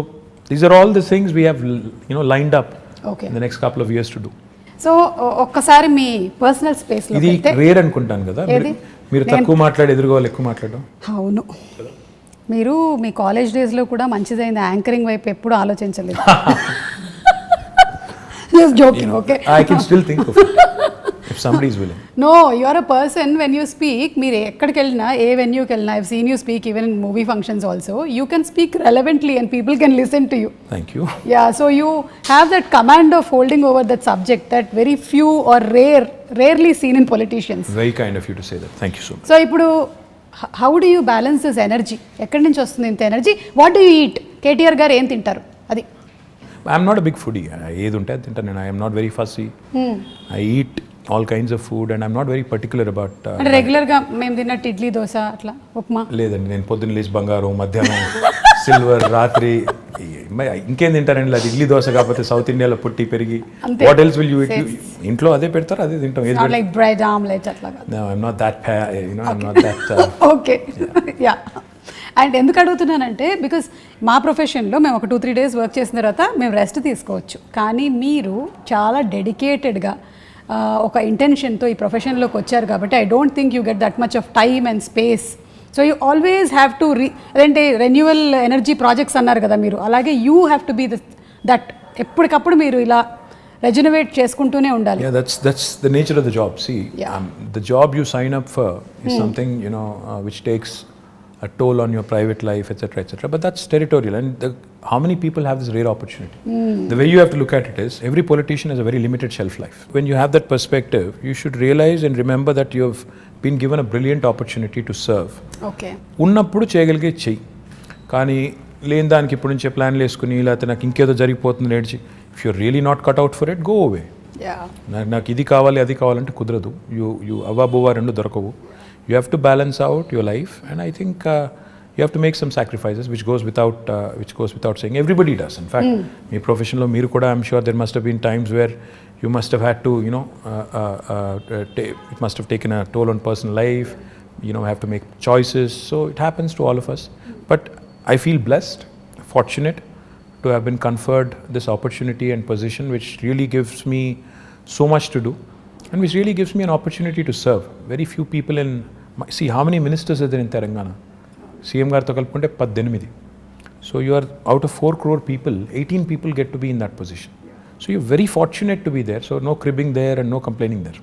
these are all the things we have lined up in the next couple of years to do. So ఒక్కసారి మీ personal space లో ఇది rare అనుకుంటాను కదా, మీరు తక్కువ మాట్లాడి ఎదురుగా ఎక్కువ మాట్లాడడం. అవును, మీరు మీ కాలేజ్ డేస్లో కూడా మంచిదైంది, యాంకరింగ్ వైపు ఎప్పుడు ఆలోచించలేదు. Just joking, okay? I can still think of it if somebody is willing. No, you are a person when you speak, మీరు ఎక్కడికి వెళ్ళినా, ఏ వెన్యూకి వెళ్ళినా, I've seen you speak even in movie functions also, you can speak relevantly and people can listen to you. Thank you. Yeah, so you have that command of holding over that subject that very few or rarely seen in politicians. Very kind of you to say that. Thank you so much. So ఇప్పుడు how do you balance this energy? ఎక్కడి నుంచి వస్తుంది ఇంత energy? What do you eat? KTR garu ఏం తింటారు? అది I'm not a big foodie. ఏది ఉంటే అది తింటాను నేను. I'm not very fussy. I eat all kinds of food and I'm not very particular about. అంటే రెగ్యులర్గా మేము తిన్నట్టు ఇడ్లీ, దోశ, అట్లా ఉప్మా లేదండి. నేను పొద్దున్న లేచి బంగారం, మధ్యాహ్నం సిల్వర్, రాత్రి ఇంకేం తింటారండి? అది ఇడ్లీ దోశ కాకపోతే సౌత్ ఇండియాలో పుట్టి పెరిగి what else will you eat? ఇంట్లో అదే పెడతారు, అదే తింటాం. ఏది లైక్ బ్రెడ్ ఆమ్లెట్ అట్లా? No, I'm not that, I'm not that. Okay, yeah. And ఎందుకు అడుగుతున్నానంటే బికాస్ మా ప్రొఫెషన్లో మేము ఒక 2-3 days వర్క్ చేసిన తర్వాత మేము రెస్ట్ తీసుకోవచ్చు, కానీ మీరు చాలా డెడికేటెడ్గా ఒక ఇంటెన్షన్తో ఈ ప్రొఫెషన్లోకి వచ్చారు కాబట్టి I don't think you get that much of time and space. So you always have to అదేంటే రెన్యువల్ ఎనర్జీ ప్రాజెక్ట్స్ అన్నారు కదా మీరు, అలాగే you have to be that ఎప్పటికప్పుడు మీరు ఇలా రెజనరేట్ చేసుకుంటూనే ఉండాలి. Yeah, that's the nature of the job. See, the job you sign up for is something which takes a toll on your private life, etc. But that's territorial, and how many people have this rare opportunity? The way you have to look at it is, every politician has a very limited shelf life. When you have that perspective, you should realize and remember that you have been given a brilliant opportunity to serve. Okay. ఉన్నప్పుడు చేయగలిగే చెయ్యి, కానీ లేని దానికి ఇప్పుడు నుంచే ప్లాన్లు వేసుకుని లేకపోతే నాకు ఇంకేదో జరిగిపోతుంది నేర్చి, if you're really not cut out for it, go away. నాకు ఇది కావాలి అది కావాలంటే కుదరదు. యూ అవ్వబోవా రెండు దొరకవు. You have to balance out your life, and I think you have to make some sacrifices, which goes without saying. Everybody does. In fact, my profession lo meeru kuda, I'm sure there must have been times where you must have had to, it must have taken a toll on personal life. Have to make choices. So it happens to all of us. But I feel blessed, fortunate to have been conferred this opportunity and position, which really gives me so much to do, and which really gives me an opportunity to serve. Very few people in, see how many ministers are there in Telangana? CM గారితో కలుపుకుంటే 18. So you are out of 4 crore people, 18 people get to be in that position. So you're very fortunate to be there. So no cribbing there and no complaining there.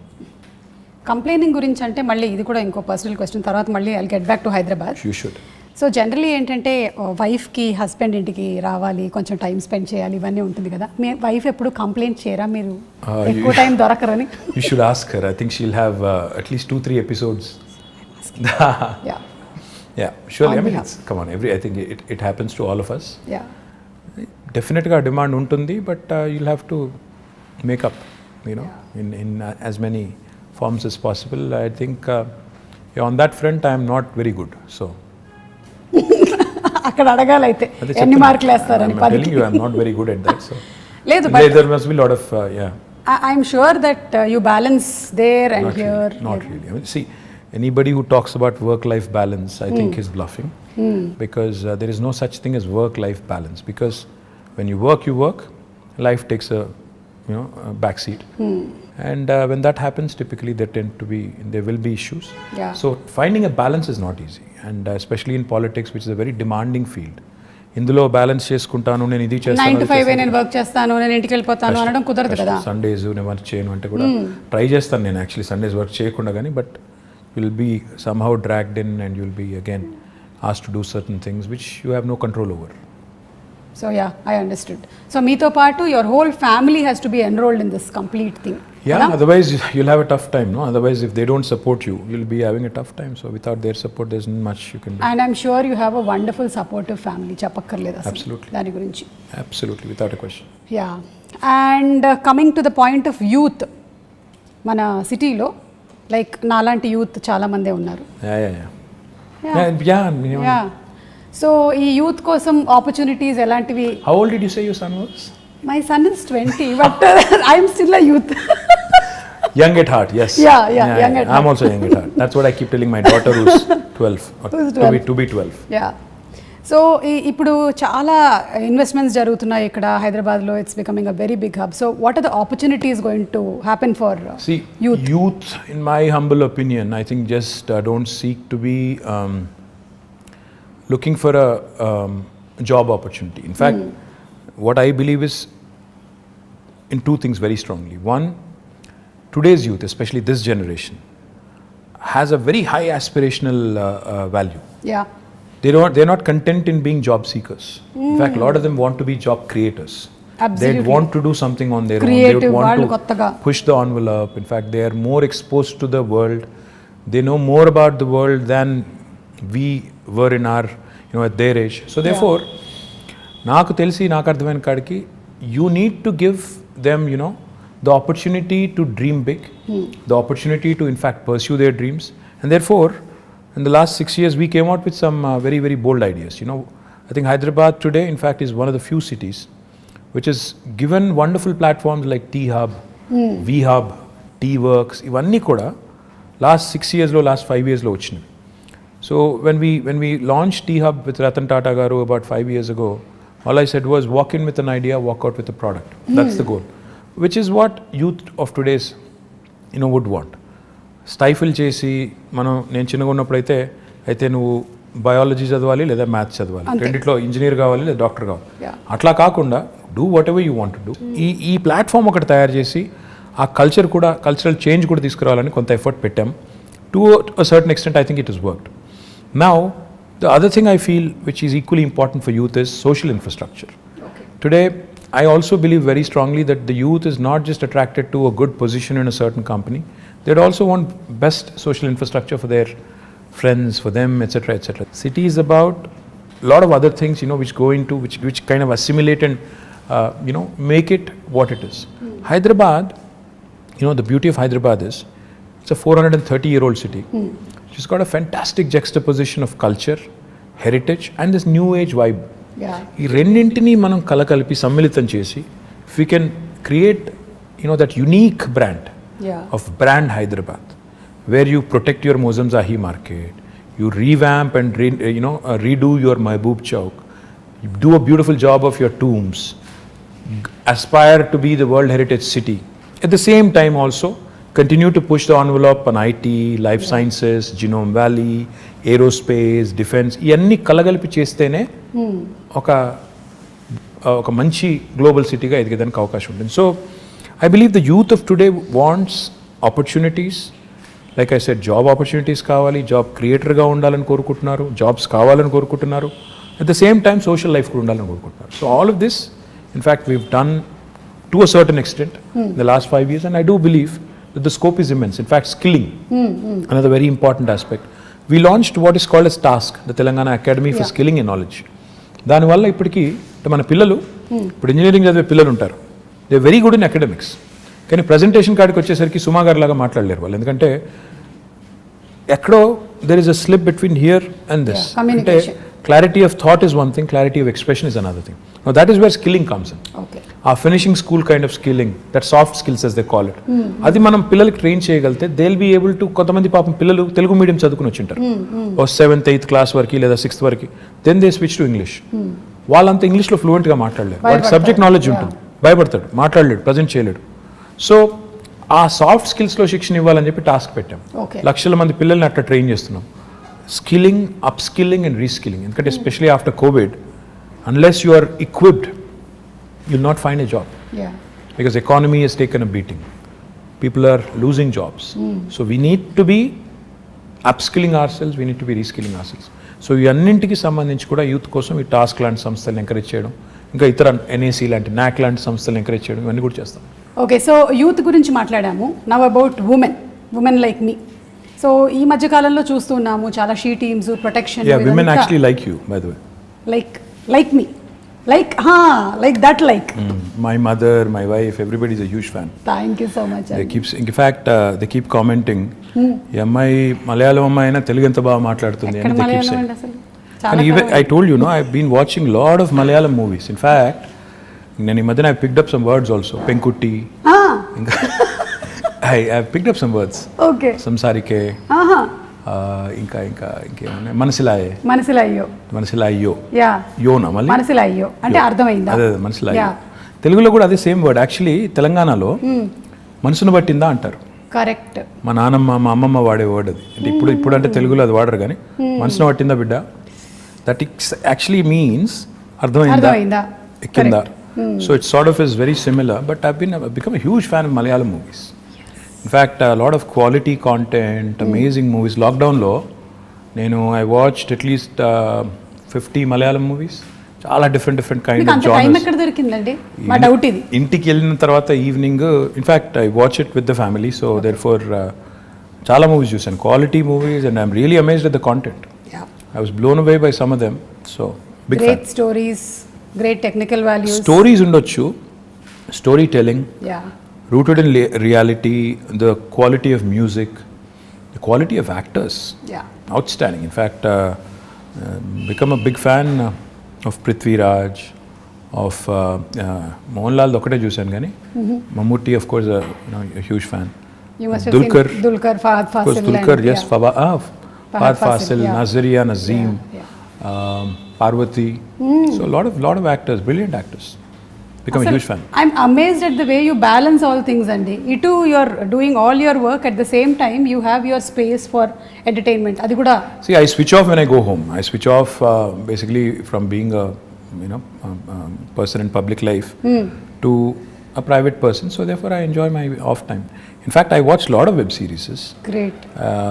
Complaining గురించి అంటే మళ్ళీ ఇది కూడా ఇంకో personal question, తర్వాత మళ్ళీ I'll get back to Hyderabad. You should. So generally ఏంటంటే వైఫ్కి హస్బెండ్ ఇంటికి రావాలి, కొంచెం టైం స్పెండ్ చేయాలి, ఇవన్నీ ఉంటుంది కదా. మీ వైఫ్ ఎప్పుడు కంప్లైంట్ చేయరా మీరు ఎక్కువ time దొరకరని? You should ask her. I think she'll have at least 2-3 episodes. Yeah, surely. I mean, come on, I think it happens to all of us. Yeah. Definitely a demand untundi, but you'll have to make up, in as many forms as possible. I think on that front I am not very good. So అక్కడ అడగాలైతే ఎన్ని మార్కులు వేస్తారని? I'm telling you, I'm not very good at that. So లేదు, but there must be a lot of I'm sure that you balance there and not here. really, not really. I mean, see, anybody who talks about work-life balance, I think is bluffing, because there is no such thing as work-life balance. Because when you work, life takes a back seat, and when that happens, typically there will be issues. Yeah. So finding a balance is not easy, and especially in politics, which is a very demanding field. ఇందులో balance చేసుకుంటాను, నేను ఇది 9 to 5 నేను work చేస్తాను, నేను ఇంటికి వెళ్ళిపోతాను అనడం కుదరదు కదా. సండేస్ నేను వర్క్ చేయను అంటే కూడా ట్రై చేస్తాను నేను యాక్చువల్లీ సండేస్ వర్క్ చేయకుండా, కానీ but will be somehow dragged in and will be again asked to do certain things which you have no control over. So yeah, I understood. So మీతో పాటు your whole family has to be enrolled in this complete thing. Yeah, otherwise you'll have a tough time, no? Otherwise if they don't support you, you'll be having a tough time. So without their support, there's not much you can do. And I'm sure you have a wonderful supportive family. చెప్పక్కర్లేదు అసలు Absolutely. దాని గురించి. Absolutely, without a question. Yeah. And coming to the point of youth, మన సిటీలో like నాలాంటి youth చాలా మందే ఉన్నారు. Yeah. సో ఈ యూత్ కోసం ఆపర్చునిటీస్ ఎలాంటివి? How old did you say your son was? My son is 20, but I'm still a youth. Young at heart, yes. Yeah, young at heart. I'm also young at heart. That's what I keep telling my daughter who's 12. Who's 12? To be 12. Yeah. So ఇప్పుడు చాలా investments జరుగుతున్నాయి ఇక్కడ హైదరాబాద్లో. It's becoming a very big hub. So what are the opportunities going to happen for youth? In my humble opinion, I think just don't seek to be looking for a job opportunity. In fact, what I believe is in two things very strongly. One, today's youth, especially this generation, has a very high aspirational value. Yeah. They're not content in being job seekers. In fact, a lot of them want to be job creators. Absolutely. They want to do something on their Creative, own. They want to kottaga push the envelope. In fact, they are more exposed to the world. They know more about the world than we were in our, at their age. So therefore, నాకు తెలిసి నాకు అర్థమైన కాడికి you need to give them, the opportunity to dream big, the opportunity to in fact pursue their dreams. And therefore, in the last 6 years, we came out with some very, very bold ideas. I think Hyderabad today, in fact, is one of the few cities which has given wonderful platforms like T-Hub, V-Hub, T-Works, ivanni kuda last 6 years lo, last 5 years lo vachinayi. So when we launched T-Hub with Ratan Tata garu about 5 years ago, all I said was walk in with an idea, walk out with a product. That's the goal, which is what youth of today's would want. స్టైఫిల్ చేసి నేను చిన్నగా ఉన్నప్పుడు అయితే నువ్వు biology చదవాలి లేదా maths చదవాలి, రెండిట్లో ఇంజనీర్ కావాలి లేదా డాక్టర్ కావాలి, అట్లా కాకుండా do what ever you want to do. ఈ ప్లాట్ఫామ్ ఒకటి తయారు చేసి ఆ కల్చరల్ చేంజ్ కూడా తీసుకురావాలని కొంత ఎఫర్ట్ పెట్టాం. To a certain extent I think it is worked. Now the other thing I feel which is equally important for youth is social infrastructure. Today I also believe very strongly that the youth is not just attracted to a good position in a certain company. They'd also want best social infrastructure for their friends, for them, etc., etc. City is about a lot of other things, which go into which kind of assimilate and make it what it is. Hyderabad, the beauty of Hyderabad is it's a 430-year-old city. It's got a fantastic juxtaposition of culture, heritage, and this new age vibe. ఈ రెండింటినీ మనం కలకలిపి సమ్మిళితం చేసి if we can create that unique brand of brand Hyderabad, where you protect your Mozamjahi market, you revamp and redo your Mahbub Chowk, you do a beautiful job of your tombs, aspire to be the World Heritage City, at the same time also continue to push the envelope on IT, life sciences, Genome Valley, aerospace, defense, ఇవన్నీ కలగలిపి చేస్తేనే ఒక మంచి global సిటీగా ఎదిగేదానికి అవకాశం ఉంటుంది. So I believe the youth of today wants opportunities. Like I said, job opportunities కావాలి, job క్రియేటర్గా ఉండాలని కోరుకుంటున్నారు, జాబ్స్ కావాలని కోరుకుంటున్నారు, at the same time social life కూడా ఉండాలని కోరుకుంటున్నారు. So all of this in fact weave done to a certain extent in the last 5 years, and I do believe that the scope is immense. In fact, skilling, another very important aspect. We launched what is called as TASK, the Telangana Academy for Skilling and Knowledge. దానివల్ల ఇప్పటికీ మన పిల్లలు, ఇప్పుడు engineering చదివే పిల్లలు ఉంటారు, they very good in academics, కానీ presentation కాడికి వచ్చేసరికి సుమా గారి లాగా మాట్లాడలేరు వాళ్ళు. ఎందుకంటే ఎక్కడో there is a slip between here and this. అంటే clarity of thought is one thing, clarity of expression is another thing. Now that is where skilling comes in. ఆ finishing school kind of skilling, that soft skills as they call it, అది మనం పిల్లలకి train చేయగలిగితే they will be able to. కొంతమంది పాపం పిల్లలు Telugu medium చదువుకుని వచ్చింటారు ఓ 7th 8th class వరకు లేదా 6th వరకు, then they switch to English. వాళ్ళంతా ఇంగ్లీష్లో ఫ్లూయెంట్గా మాట్లాడలేరు, వాడికి సబ్జెక్ట్ నాలెడ్జ్ ఉంటుంది, భయపడతాడు, మాట్లాడలేడు, ప్రజెంట్ చేయలేడు. సో ఆ సాఫ్ట్ స్కిల్స్లో శిక్షణ ఇవ్వాలని చెప్పి టాస్క్ పెట్టాం. లక్షల మంది పిల్లల్ని అట్లా ట్రైన్ చేస్తున్నాం. Skilling, up skilling and reskilling. ఎందుకంటే especially after COVID, unless you are equipped, you'll not find a job. Because economy has taken a beating, people are losing jobs. So we need to be upskilling ourselves, we need to be reskilling ourselves. So ఈ అన్నింటికి సంబంధించి కూడా youth కోసం ఈ task లాంటి సంస్థలను encourage చేయడం, ఇంకా ఇతర NAC లాంటి NAC లాంటి సంస్థలను ఎంకరేజ్ చేయడం, ఇవన్నీ కూడా చేస్తాం. ఓకే, సో యూత్ గురించి మాట్లాడాము. Now about women like me. So ఈ మధ్య కాలంలో చూస్తున్నాము చాలా she teams, protection. Women actually like you, by the way. Like me, like that, like my mother, my wife, everybody is a huge fan. Thank you so much. In fact, they keep commenting, ఈ అమ్మాయి మలయాళం అమ్మాయి అయినా తెలుగు ఎంత బాగా మాట్లాడుతుంది అని they keep saying. And even I told you, I've been watching lot of Malayalam movies. In fact, నేను ఈ మధ్యన I picked up some words also. Penkutti. I picked up some words. Okay. సంసారికే. ఇంకేమన్నా మనసిలాయో యోనా మళ్ళీ మనసిలాయో అంటే అర్థమైందా? అదే మనసిలాయో. తెలుగులో కూడా అదే సేమ్ వర్డ్. యాక్చువల్లీ తెలంగాణలో మనసును పట్టిందా అంటారు. కరెక్ట్. మా నాన్నమ్మ, మా అమ్మమ్మ వాడే వర్డ్ అది. అంటే ఇప్పుడు అంటే తెలుగులో అది వాడరు, కానీ మనసును పట్టిందా బిడ్డ, దట్ ఇట్స్ యాక్చువల్లీ మీన్స్ అర్థమైందా, ఎక్కిందా. So it's sort of is very similar. But I become a huge fan of Malayalam movies. In fact, a lot of quality content, amazing movies. Lockdown lo I watched at least 50 Malayalam movies. Chaala different kind of genres. Time ekkada dorikindandi? Ma doubt idi. Intiki ellina tarvata evening, in fact I watch it with the family, so therefore chaala movies chusanu, quality movies, and I'm really amazed at the content. I was blown away by some of them. So big fan. Great stories, great technical values. Stories undochu, storytelling. Rooted in reality, the quality of music, the quality of actors, outstanding. In fact, become a big fan of Prithvi Raj, of Mohanlal ఒకటే చూశాను కానీ Mammootty, of course, a huge fan. You must have seen Dulquer, Fahad Fasil. Of course, Dulquer, yes, Fahad Fasil, Nazaria, Nazeem, Parvati. So a lot of actors, brilliant actors. Become a huge fan. I'm amazed at the way you balance all things, Andy. You're doing all your work at the same time. You have your space for entertainment. Adi kuda. See, I switch off when I go home. I switch off basically from being a person in public life to a private person. So therefore, I enjoy my off time. In fact, I watch a lot of web series. Great.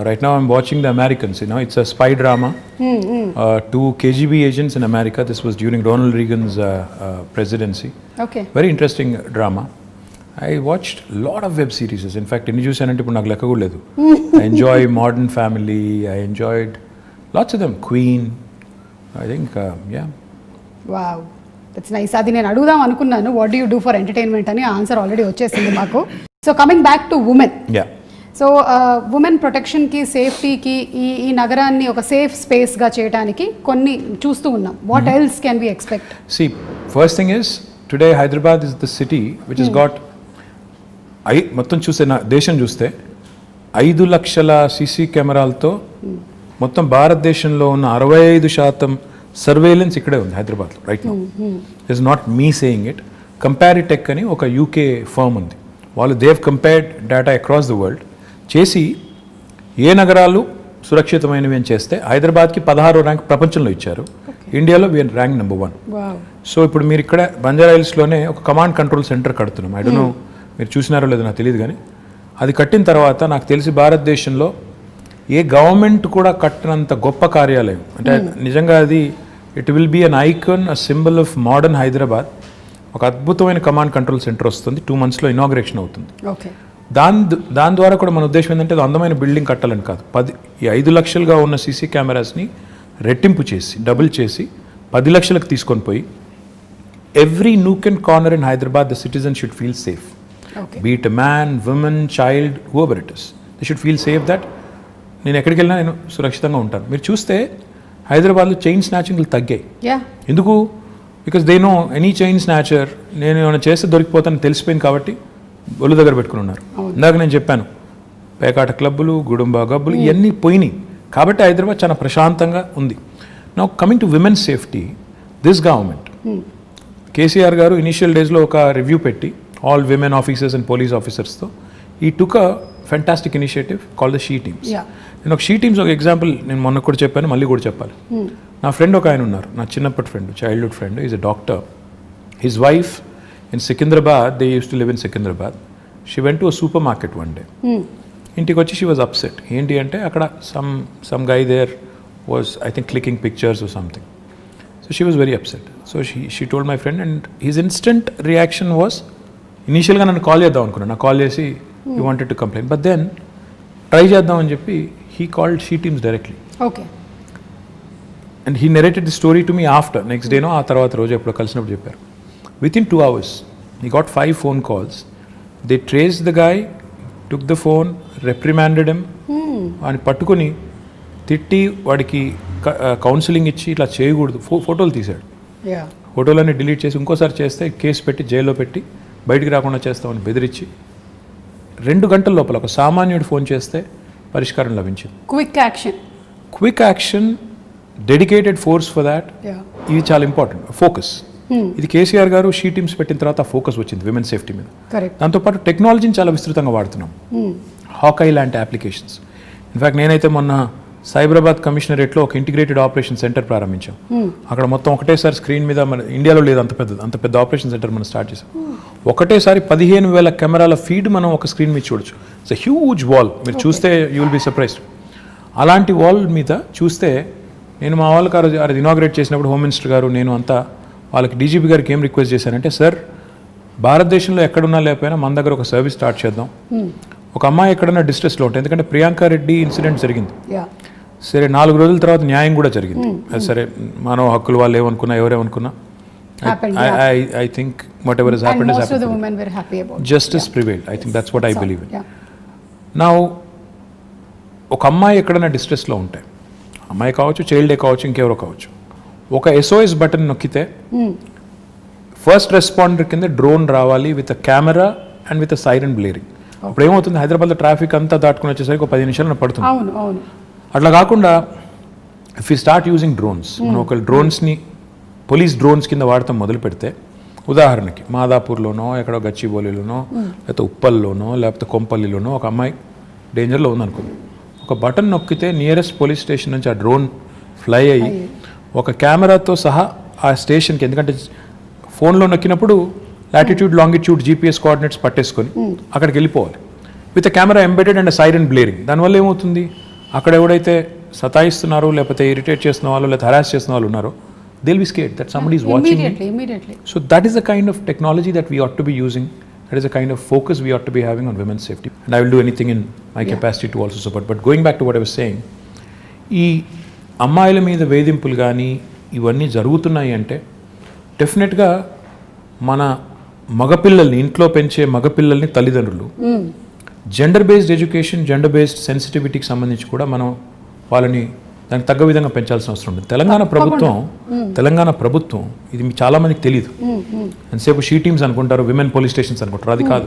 Right now, I'm watching The Americans. It's a spy drama. 2 KGB agents in America. This was during Ronald Reagan's presidency. Okay. Very interesting drama. I watched a lot of web series. In fact, inni chusanante ippudu naaku lekka kuda ledu. I enjoy Modern Family. I enjoyed lots of them. Queen. I think, yeah. Wow. That's nice. Adi nenu adugudam anukunnanu. What do you do for entertainment ani answer already vachesindi maaku. So coming back to women. Yeah. So women ప్రొటెక్షన్కి, సేఫ్టీకి, ఈ నగరాన్ని ఒక safe స్పేస్గా చేయడానికి కొన్ని చూస్తూ ఉన్నాం. What else can we expect? See, first thing is, today Hyderabad is the city which has got మొత్తం చూస్తే దేశం చూస్తే 5 లక్షల సీసీ కెమెరాలతో మొత్తం భారతదేశంలో ఉన్న 65% సర్వేలెన్స్ ఇక్కడే ఉంది హైదరాబాద్లో right now. It's not me saying it. Comparitech అని ఒక UK ఫర్మ్ ఉంది, వాళ్ళు they've compared data across the world చేసి ఏ నగరాలు సురక్షితమైనవి అని చేస్తే హైదరాబాద్కి 16వ ర్యాంక్ ప్రపంచంలో ఇచ్చారు. ఇండియాలో వీఆర్ ర్యాంక్ నెంబర్ 1. సో ఇప్పుడు మీరు ఇక్కడ బంజారా హిల్స్లోనే ఒక కమాండ్ కంట్రోల్ సెంటర్ కడుతున్నాం. ఐ డోంట్ నో మీరు చూసినారో లేదో నాకు తెలియదు, కానీ అది కట్టిన తర్వాత నాకు తెలిసి భారతదేశంలో ఏ గవర్నమెంట్ కూడా కట్టినంత గొప్ప కార్యాలయం. అంటే నిజంగా అది it will be an icon, a symbol of modern Hyderabad. ఒక అద్భుతమైన కమాండ్ కంట్రోల్ సెంటర్ వస్తుంది. 2 monthsలో ఇనాగ్రేషన్ అవుతుంది. దాని ద్వారా కూడా మన ఉద్దేశం ఏంటంటే అది అందమైన బిల్డింగ్ కట్టాలని కాదు, 5 లక్షలుగా ఉన్న సీసీ కెమెరాస్ని రెట్టింపు చేసి డబుల్ చేసి 10 లక్షలకు తీసుకొని పోయి every nook and corner in Hyderabad the citizen should feel safe. Be it man, woman, child, whoever it is, they should feel safe that నేను ఎక్కడికి వెళ్ళినా నేను సురక్షితంగా ఉంటాను. మీరు చూస్తే హైదరాబాద్లో చైన్ స్నాచింగ్లు తగ్గాయి. ఎందుకు? Because they know any chain snatcher నేను ఏమైనా చేస్తే దొరికిపోతాను తెలిసిపోయింది కాబట్టి ఒళ్ళు దగ్గర పెట్టుకుని ఉన్నారు. ఇందాక నేను చెప్పాను పేకాట క్లబ్బులు, గుడుంబ గబ్బులు ఇవన్నీ పోయినాయి కాబట్టి హైదరాబాద్ చాలా ప్రశాంతంగా ఉంది. Now coming to women safety, this government KCR garu initial డేస్లో ఒక రివ్యూ పెట్టి all women officers and police ఆఫీసర్స్తో ఈ took a fantastic initiative call the she teams. నేను ఒక షీ టీమ్స్ ఒక ఎగ్జాంపుల్ నేను మొన్న కూడా చెప్పాను, మళ్ళీ కూడా చెప్పాలి. నా ఫ్రెండ్ ఒక ఆయన ఉన్నారు, నా చిన్నప్పటి friend, childhood friend, is a doctor. His wife in Secunderabad, they use to live in Secunderabad. She went to a supermarket one day. ఇంటికి వచ్చి షీ వాజ్ అప్సెట్. ఏంటి అంటే అక్కడ some guy there was I think clicking pictures or something. So she was very upset. So she told my friend and his instant reaction was, ఇనీషియల్గా నన్ను call చేద్దాం అనుకున్నాను, నాకు కాల్ చేసి you wanted to complaint, but then try చేద్దామని చెప్పి he called she teams directly. Okay. And he narrated the story to me after, next డేనో ఆ తర్వాత రోజు ఎప్పుడో కలిసినప్పుడు చెప్పారు. Within 2 hours he got 5 phone calls. They traced the guy, took the phone, reprimanded him, అని పట్టుకుని తిట్టి వాడికి కౌన్సిలింగ్ ఇచ్చి ఇట్లా చేయకూడదు, ఫోటోలు తీశాడు. ఫోటోలన్నీ డిలీట్ చేసి ఇంకోసారి చేస్తే కేసు పెట్టి జైల్లో పెట్టి బయటికి రాకుండా చేస్తామని బెదిరించి 2 గంటల లోపల ఒక సామాన్యుడు ఫోన్ చేస్తే పరిష్కారం లభించింది. Quick action, dedicated force for that. ఇది చాలా ఇంపార్టెంట్. ఫోకస్, ఇది కేసీఆర్ గారు షీ టీమ్స్ పెట్టిన తర్వాత ఫోకస్ వచ్చింది విమెన్ సేఫ్టీ మీద. దాంతోపాటు టెక్నాలజీని చాలా విస్తృతంగా వాడుతున్నాం. హాకై లాంటి అప్లికేషన్స్. ఇన్ఫ్యాక్ట్ నేనైతే మొన్న సైబరాబాద్ కమిషనరేట్లో ఒక ఇంటిగ్రేటెడ్ ఆపరేషన్ సెంటర్ ప్రారంభించాం. అక్కడ మొత్తం ఒకటేసారి స్క్రీన్ మీద, మన ఇండియాలో లేదు అంత పెద్ద ఆపరేషన్ సెంటర్ మనం స్టార్ట్ చేసాం. ఒకటేసారి 15,000 కెమెరాల ఫీడ్ మనం ఒక స్క్రీన్ మీద చూడొచ్చు. It's a huge wall. మీరు చూస్తే యూ విల్ బి సర్ప్రైజ్డ్. అలాంటి వాల్ మీద చూస్తే నేను మా వాళ్ళకి అది ఇనాగ్రేట్ చేసినప్పుడు హోమ్ మినిస్టర్ గారు నేను అంతా వాళ్ళకి డీజీపీ గారికి ఏం రిక్వెస్ట్ చేశానంటే, సార్ భారతదేశంలో ఎక్కడున్నా లేకపోయినా మన దగ్గర ఒక సర్వీస్ స్టార్ట్ చేద్దాం. ఒక అమ్మాయి ఎక్కడన్నా డిస్ట్రెస్లో ఉంటుంది, ఎందుకంటే ప్రియాంక రెడ్డి ఇన్సిడెంట్ జరిగింది. సరే 4 రోజుల తర్వాత న్యాయం కూడా జరిగింది. సరే మానవ హక్కులు వాళ్ళు ఏమనుకున్నా ఎవరేమనుకున్నా I think whatever has happened has happened. Most of the women were happy about it. Justice prevailed. I think that's what I believe in. Now ఒక అమ్మాయి ఎక్కడైనా డిస్ట్రెస్లో ఉంటే, అమ్మాయి కావచ్చు, చైల్డే కావచ్చు, ఇంకెవరో కావచ్చు, ఒక SOS బటన్ నొక్కితే ఫస్ట్ రెస్పాండర్ కింద డ్రోన్ రావాలి with a camera and with a siren blaring. అప్పుడు ఏమవుతుంది, హైదరాబాద్లో ట్రాఫిక్ అంతా దాటుకుని వచ్చేసరికి ఒక 10 నిమిషాలు పడుతుంది. అట్లా కాకుండా if you start using drones, మనం ఒక డ్రోన్స్ని పోలీస్ డ్రోన్స్ కింద వాడటం మొదలు పెడితే, ఉదాహరణకి మాదాపూర్లోనో ఎక్కడో గచ్చిబౌలిలోనో లేకపోతే ఉప్పల్లోనో లేకపోతే కొంపల్లిలోనో ఒక అమ్మాయి డేంజర్లో ఉందనుకోండి, ఒక బటన్ నొక్కితే నియరెస్ట్ పోలీస్ స్టేషన్ నుంచి ఆ డ్రోన్ ఫ్లై అయ్యి ఒక కెమెరాతో సహా ఆ స్టేషన్కి, ఎందుకంటే ఫోన్లో నొక్కినప్పుడు లాటిట్యూడ్ లాంగిట్యూడ్ GPS కోఆర్డినేట్స్ పట్టేసుకొని అక్కడికి వెళ్ళిపోవాలి with a camera embedded and siren blaring. దానివల్ల ఏమవుతుంది, అక్కడ ఎవడైతే సతాయిస్తున్నారో లేకపోతే ఇరిటేట్ చేస్తున్న వాళ్ళు లేకపోతే హరాస్ చేస్తున్న వాళ్ళు ఉన్నారో, they'll be scared that somebody is watching immediately. So that is the kind of technology that we ought to be using. That is the kind of focus we ought to be having on women's safety. And I will do anything in my capacity to also support. But going back to what I was saying, ఈ అమ్మాయిల మీద వేధింపులు కానీ ఇవన్నీ జరుగుతున్నాయి అంటే డెఫినెట్గా మన మగపిల్లల్ని, ఇంట్లో పెంచే మగపిల్లల్ని తల్లిదండ్రులు gender based education, gender based సెన్సిటివిటీకి సంబంధించి కూడా మనం వాళ్ళని దానికి తగ్గ విధంగా పెంచాల్సిన అవసరం ఉంది. తెలంగాణ ప్రభుత్వం ఇది చాలా మందికి తెలియదు. ఎంతసేపు షీ టీమ్స్ అనుకుంటారు, విమెన్ పోలీస్ స్టేషన్స్ అనుకుంటారు. అది కాదు.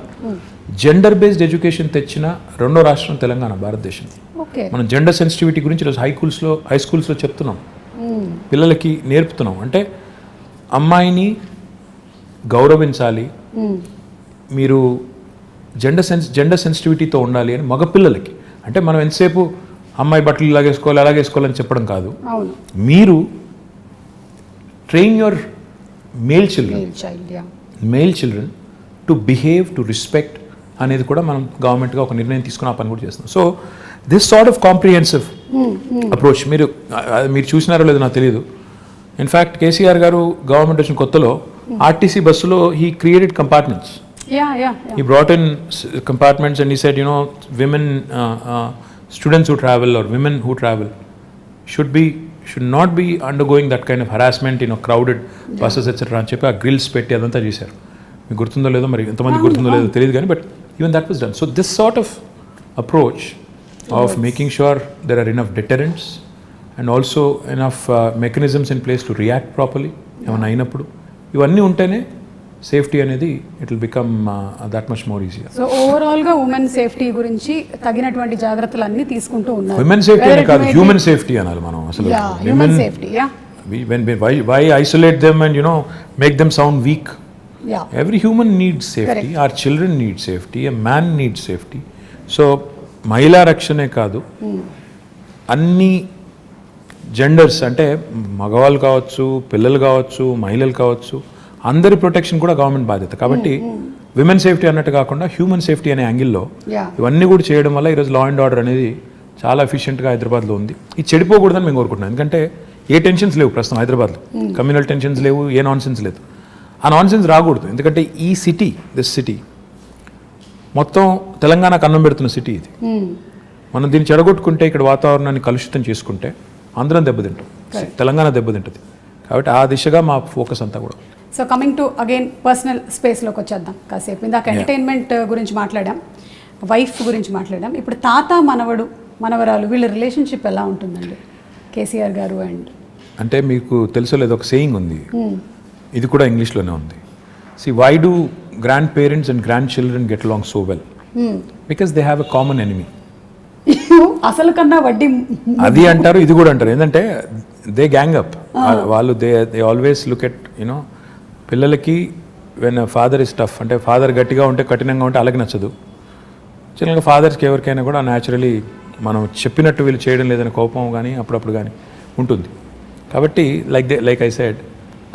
జెండర్ బేస్డ్ ఎడ్యుకేషన్ తెచ్చిన 2వ రాష్ట్రం తెలంగాణ, భారతదేశం. మనం జెండర్ సెన్సిటివిటీ గురించి ఈరోజు హై స్కూల్స్లో చెప్తున్నాం, పిల్లలకి నేర్పుతున్నాం. అంటే అమ్మాయిని గౌరవించాలి, మీరు జెండర్ సెన్సిటివిటీతో ఉండాలి అని మగపిల్లలకి. అంటే మనం ఎంతసేపు అమ్మాయి బట్టలు ఇలాగేసుకోవాలి అలాగేసుకోవాలని చెప్పడం కాదు. మీరు train your male children to behave, to respect అనేది కూడా మనం గవర్నమెంట్గా ఒక నిర్ణయం తీసుకుని ఆ పని కూడా చేస్తున్నాం. So this sort of comprehensive approach మీరు చూసినారో లేదో నాకు తెలియదు. ఇన్ఫ్యాక్ట్ కేసీఆర్ గారు గవర్నమెంట్ వచ్చిన కొత్తలో ఆర్టీసీ బస్సులో he created compartments. He brought in compartments and he said, women, students who travel or women who travel should not be undergoing that kind of harassment, crowded buses, etc. అని చెప్పి ఆ grills పెట్టి అదంతా చేశారు. మీకు గుర్తుందో లేదో, మరి ఎంతమంది గుర్తుందో లేదో తెలియదు కానీ, but even that was done. So this sort of approach of making sure there are enough deterrents and also enough mechanisms in place to react properly ఏమైనా అయినప్పుడు, ఇవన్నీ ఉంటేనే సేఫ్టీ అనేది it will become that much more easier. So overall గా women safety గురించి తగినటువంటి జాగ్రత్తలు అన్ని తీసుకుంటూ ఉన్నారు. ఉమెన్ సేఫ్టీ అని కాదు, హ్యూమన్ సేఫ్టీ అనాలి మనం. అసలు human safety, why isolate them and make them sound weak? Every human needs safety. Our children need safety, a man needs safety. So మహిళా రక్షణే కాదు, అన్ని జెండర్స్ అంటే మగవాళ్ళు కావచ్చు, పిల్లలు కావచ్చు, మహిళలు కావచ్చు, అందరి ప్రొటెక్షన్ కూడా గవర్నమెంట్ బాధ్యత. కాబట్టి విమెన్ సేఫ్టీ అన్నట్టు కాకుండా హ్యూమన్ సేఫ్టీ అనే యాంగిల్లో ఇవన్నీ కూడా చేయడం వల్ల ఈరోజు లా అండ్ ఆర్డర్ అనేది చాలా ఎఫిషియెంట్గా హైదరాబాద్లో ఉంది. ఇది చెడిపోకూడదని మేము కోరుకుంటున్నాం. ఎందుకంటే ఏ టెన్షన్స్ లేవు ప్రస్తుతం హైదరాబాద్లో, కమ్యూనల్ టెన్షన్స్ లేవు, ఏ నాన్సెన్స్ లేదు. ఆ నాన్సెన్స్ రాకూడదు. ఎందుకంటే ఈ సిటీ, దిస్ సిటీ మొత్తం తెలంగాణకు అన్నం పెడుతున్న సిటీ ఇది. మనం దీన్ని చెడగొట్టుకుంటే, ఇక్కడ వాతావరణాన్ని కలుషితం చేసుకుంటే అందరం దెబ్బతింటాం, తెలంగాణ దెబ్బతింటుంది. కాబట్టి ఆ దిశగా మా ఫోకస్ అంతా కూడా. So coming to again personal స్పేస్లోకి వచ్చేద్దాం కాసేపు. ఇందాక ఎంటర్టైన్మెంట్ గురించి మాట్లాడాం, వైఫ్ గురించి మాట్లాడాం. ఇప్పుడు తాత మనవడు మనవరాలు వీళ్ళ రిలేషన్షిప్ ఎలా ఉంటుందండి కేసీఆర్ గారు అండ్? అంటే మీకు తెలుసో లేదో ఒక సేయింగ్ ఉంది, ఇది కూడా ఇంగ్లీష్లోనే ఉంది. Why do grandparents and grandchildren get along so well? Because they have a common enemy. అసలు కన్నా వడ్డీ అది అంటారు, ఇది కూడా అంటారు. ఏంటంటే దే గ్యాంగ్ అప్. వాళ్ళు దే ఆల్వేస్ లుక్ ఎట్ పిల్లలకి వెన్ ఫాదర్ ఇస్ టఫ్, అంటే ఫాదర్ గట్టిగా ఉంటే కఠినంగా ఉంటే అలాగే నచ్చదు. చిన్నగా ఫాదర్స్కి ఎవరికైనా కూడా న్యాచురలీ మనం చెప్పినట్టు వీళ్ళు చేయడం లేదని కోపం కానీ అప్పుడప్పుడు కానీ ఉంటుంది. కాబట్టి like I said,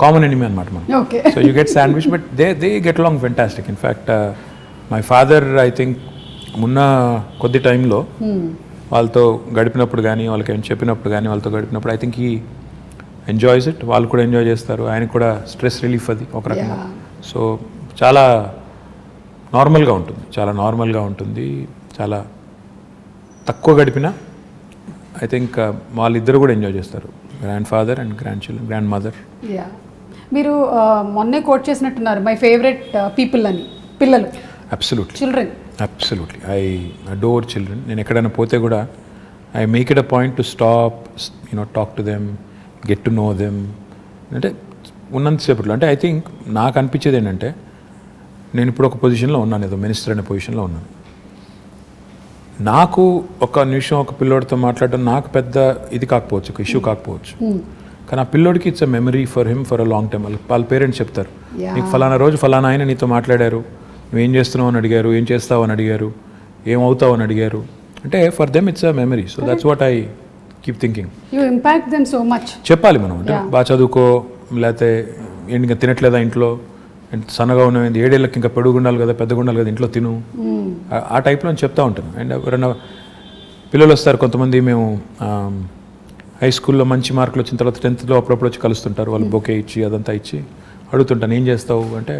common enemy అనమాట మనం. So you get sandwich, but they get along fantastic. In fact my father I think మొన్న కొద్ది టైంలో వాళ్ళతో గడిపినప్పుడు కానీ, వాళ్ళకి ఏమైనా చెప్పినప్పుడు కానీ, వాళ్ళతో గడిపినప్పుడు I think he enjoys it. వాళ్ళు కూడా ఎంజాయ్ చేస్తారు, ఆయనకు కూడా స్ట్రెస్ రిలీఫ్ అది ఒక రకంగా. సో చాలా నార్మల్గా ఉంటుంది, చాలా నార్మల్గా ఉంటుంది. చాలా తక్కువ గడిపినా ఐ థింక్ వాళ్ళిద్దరు కూడా ఎంజాయ్ చేస్తారు, grand father and grand children, grand mother. మీరు మొన్నే కోట్ చేసినట్టున్నారు మై ఫేవరెట్ పీపుల్ అని, పిల్లలు. Absolutely, children. Absolutely, I adore children. నేను ఎక్కడైనా పోతే కూడా I make it a point to stop, talk to them, get to know them. అంటే ఉన్నంతసేపట్లో అంటే ఐ థింక్ నాకు అనిపించేది ఏంటంటే, నేను ఇప్పుడు ఒక పొజిషన్లో ఉన్నాను, ఏదో మినిస్టర్ అనే పొజిషన్లో ఉన్నాను. నాకు ఒక నిమిషం ఒక పిల్లోడితో మాట్లాడడం నాకు పెద్ద ఇది కాకపోవచ్చు, ఒక ఇష్యూ కాకపోవచ్చు. కానీ ఆ పిల్లోడికి it's a memory for him for a long time. వాళ్ళ పేరెంట్స్ చెప్తారు, నీకు ఫలానా రోజు ఫలానా ఆయన నీతో మాట్లాడారు, నువ్వేం చేస్తున్నావు అని అడిగారు, ఏం చేస్తావు అని అడిగారు, ఏమవుతావు అని అడిగారు. అంటే for them it's a memory. So that's what I keep thinking. You impact them so much. చెప్పాలి మనం, అంటే బాగా చదువుకో, లేకపోతే ఏంటి ఇంకా తినట్లేదా ఇంట్లో, సన్నగా ఉన్నది, 7 ఏళ్ళకి ఇంకా పెరుగుండాలి కదా, పెద్దగుండాలి కదా, ఇంట్లో తిను, ఆ టైప్లో చెప్తూ ఉంటాను. అండ్ ఎవరైనా పిల్లలు వస్తారు కొంతమంది, మేము హై స్కూల్లో మంచి మార్కులు వచ్చిన తర్వాత 10th అప్పుడప్పుడు వచ్చి కలుస్తుంటారు. వాళ్ళు బొకే ఇచ్చి అదంతా ఇచ్చి అడుగుతుంటాను, ఏం చేస్తావు అంటే,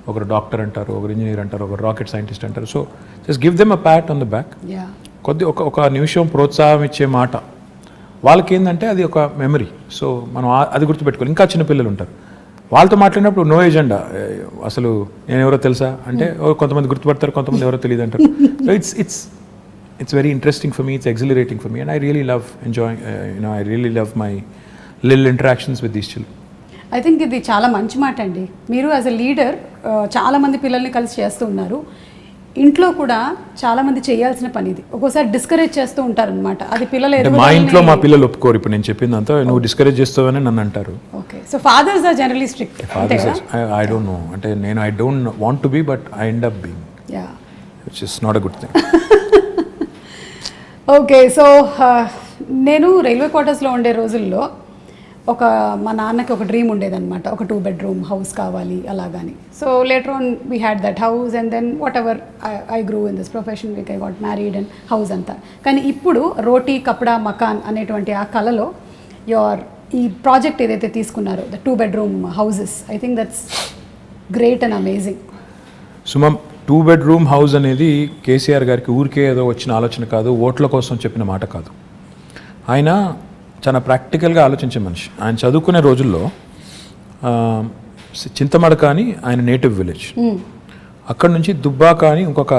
ఒకరు డాక్టర్ అంటారు, ఒకరు ఇంజనీర్ అంటారు, ఒకరు రాకెట్ సైంటిస్ట్ అంటారు. So just give them a Pat on the back. ఒక నిమిషం ప్రోత్సాహం ఇచ్చే మాట వాళ్ళకి ఏంటంటే అది ఒక మెమరీ. సో మనం అది గుర్తుపెట్టుకోవాలి. ఇంకా చిన్నపిల్లలు ఉంటారు, వాళ్ళతో మాట్లాడినప్పుడు నో ఎజెండా, అసలు నేను ఎవరో తెలుసా అంటే కొంతమంది గుర్తుపడతారు, కొంతమంది ఎవరో తెలియదు అంటారు. So it's very interesting for me, it's exhilarating for me, and I really love enjoying, I really love my little interactions with these children. I think ఇది చాలా మంచి మాట అండి. మీరు యాజ్ ఎ లీడర్ చాలామంది పిల్లల్ని కలిసి చేస్తూ ఉన్నారు. ఇంట్లో కూడా చాలా మంది చేయాల్సిన పని ఇది. ఒక్కోసారి డిస్కరేజ్ చేస్తూ ఉంటారు అనమాట. అది పిల్లలు మా ఇంట్లో మా పిల్లలు ఒప్పుకోరు. ఇప్పుడు నేను చెప్పిందంతా నువ్వు డిస్కరేజ్ చేస్తావని నన్ను అంటారు. Okay, so fathers are generally strict. Fathers I don't know, అంటే నేను I don't want to be, but I end up being. Which is not a good thing. Okay, so నేను రైల్వే క్వార్టర్స్లో ఉండే రోజుల్లో మా నాన్నకి ఒక డ్రీమ్ ఉండేదన్నమాట, ఒక 2 bedroom హౌస్ కావాలి అలాగని. So later on we had that house and then whatever I grew in this profession, I got married and house అంతా. కానీ ఇప్పుడు రోటీ కపడా మకాన్ అనేటువంటి ఆ కళలో ఈ ప్రాజెక్ట్ ఏదైతే తీసుకున్నారో the 2 bedroom houses, I think that's great and amazing. Suma, 2 bedroom house అనేది కేసీఆర్ గారికి ఊరికే ఏదో వచ్చిన ఆలోచన కాదు, ఓట్ల కోసం చెప్పిన మాట కాదు. ఆయన చాలా ప్రాక్టికల్గా ఆలోచించే మనిషి. ఆయన చదువుకునే రోజుల్లో చింతమడక అని ఆయన నేటివ్ విలేజ్, అక్కడ నుంచి దుబ్బాక అని ఇంకొక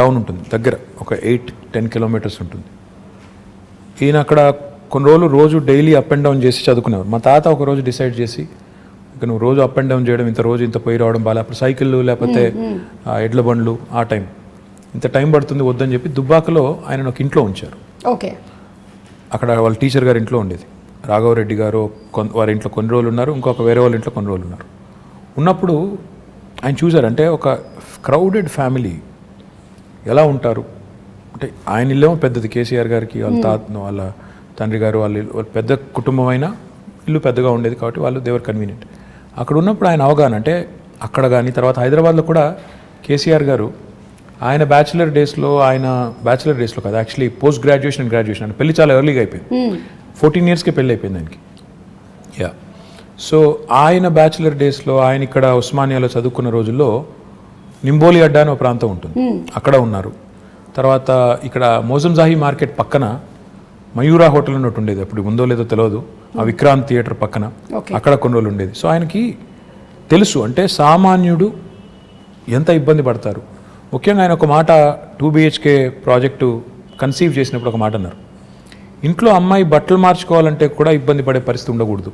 టౌన్ ఉంటుంది దగ్గర, ఒక 8-10 kilometers ఉంటుంది. ఈయన అక్కడ కొన్ని రోజులు రోజు డైలీ అప్ అండ్ డౌన్ చేసి చదువుకునేవారు. మా తాత ఒక రోజు డిసైడ్ చేసి, ఇక నువ్వు రోజు అప్ అండ్ డౌన్ చేయడం, ఇంత పోయి రావడం బాగా, అప్పుడు సైకిళ్ళు లేకపోతే ఎడ్ల బండ్లు, ఆ టైం ఇంత టైం పడుతుంది వద్దని చెప్పి దుబ్బాకలో ఆయన ఒక ఇంట్లో ఉంచారు. ఓకే, అక్కడ వాళ్ళ టీచర్ గారి ఇంట్లో ఉండేది. రాఘవరెడ్డి గారు వారి ఇంట్లో కొన్ని రోజులు ఉన్నారు, ఇంకొక వేరే వాళ్ళ ఇంట్లో కొన్ని రోజులు ఉన్నారు. ఉన్నప్పుడు ఆయన చూసారంటే ఒక క్రౌడెడ్ ఫ్యామిలీ ఎలా ఉంటారు అంటే, ఆయన ఇల్లేమో పెద్దది, కేసీఆర్ గారికి వాళ్ళ తండ్రి గారు వాళ్ళ పెద్ద కుటుంబం అయినా ఇల్లు పెద్దగా ఉండేది కాబట్టి వాళ్ళు దేవర్ కన్వీనియంట్. అక్కడ ఉన్నప్పుడు ఆయన అవగాహన అంటే, అక్కడ కానీ తర్వాత హైదరాబాద్లో కూడా కేసీఆర్ గారు ఆయన బ్యాచిలర్ డేస్లో కాదు, actually post graduation and graduation అంటే పెళ్లి చాలా ఎర్లీగా అయిపోయింది. 14 yearsకి పెళ్ళి అయిపోయింది ఆయనకి. సో ఆయన బ్యాచిలర్ డేస్లో ఆయన ఇక్కడ ఉస్మానియాలో చదువుకున్న రోజుల్లో నింబోలి అడ్డా అని ఒక ప్రాంతం ఉంటుంది, అక్కడ ఉన్నారు. తర్వాత ఇక్కడ మోజంజాహి మార్కెట్ పక్కన మయూరా హోటల్ అని ఒకటి ఉండేది, అప్పుడు ఉందో లేదో తెలియదు, ఆ విక్రాంత్ థియేటర్ పక్కన, అక్కడ కొన్ని రోజులు ఉండేది. సో ఆయనకి తెలుసు అంటే సామాన్యుడు ఎంత ఇబ్బంది పడతారు. ముఖ్యంగా ఆయన ఒక మాట 2 BHK ప్రాజెక్టు కన్సీవ్ చేసినప్పుడు ఒక మాట అన్నారు, ఇంట్లో అమ్మాయి బట్టలు మార్చుకోవాలంటే కూడా ఇబ్బంది పడే పరిస్థితి ఉండకూడదు,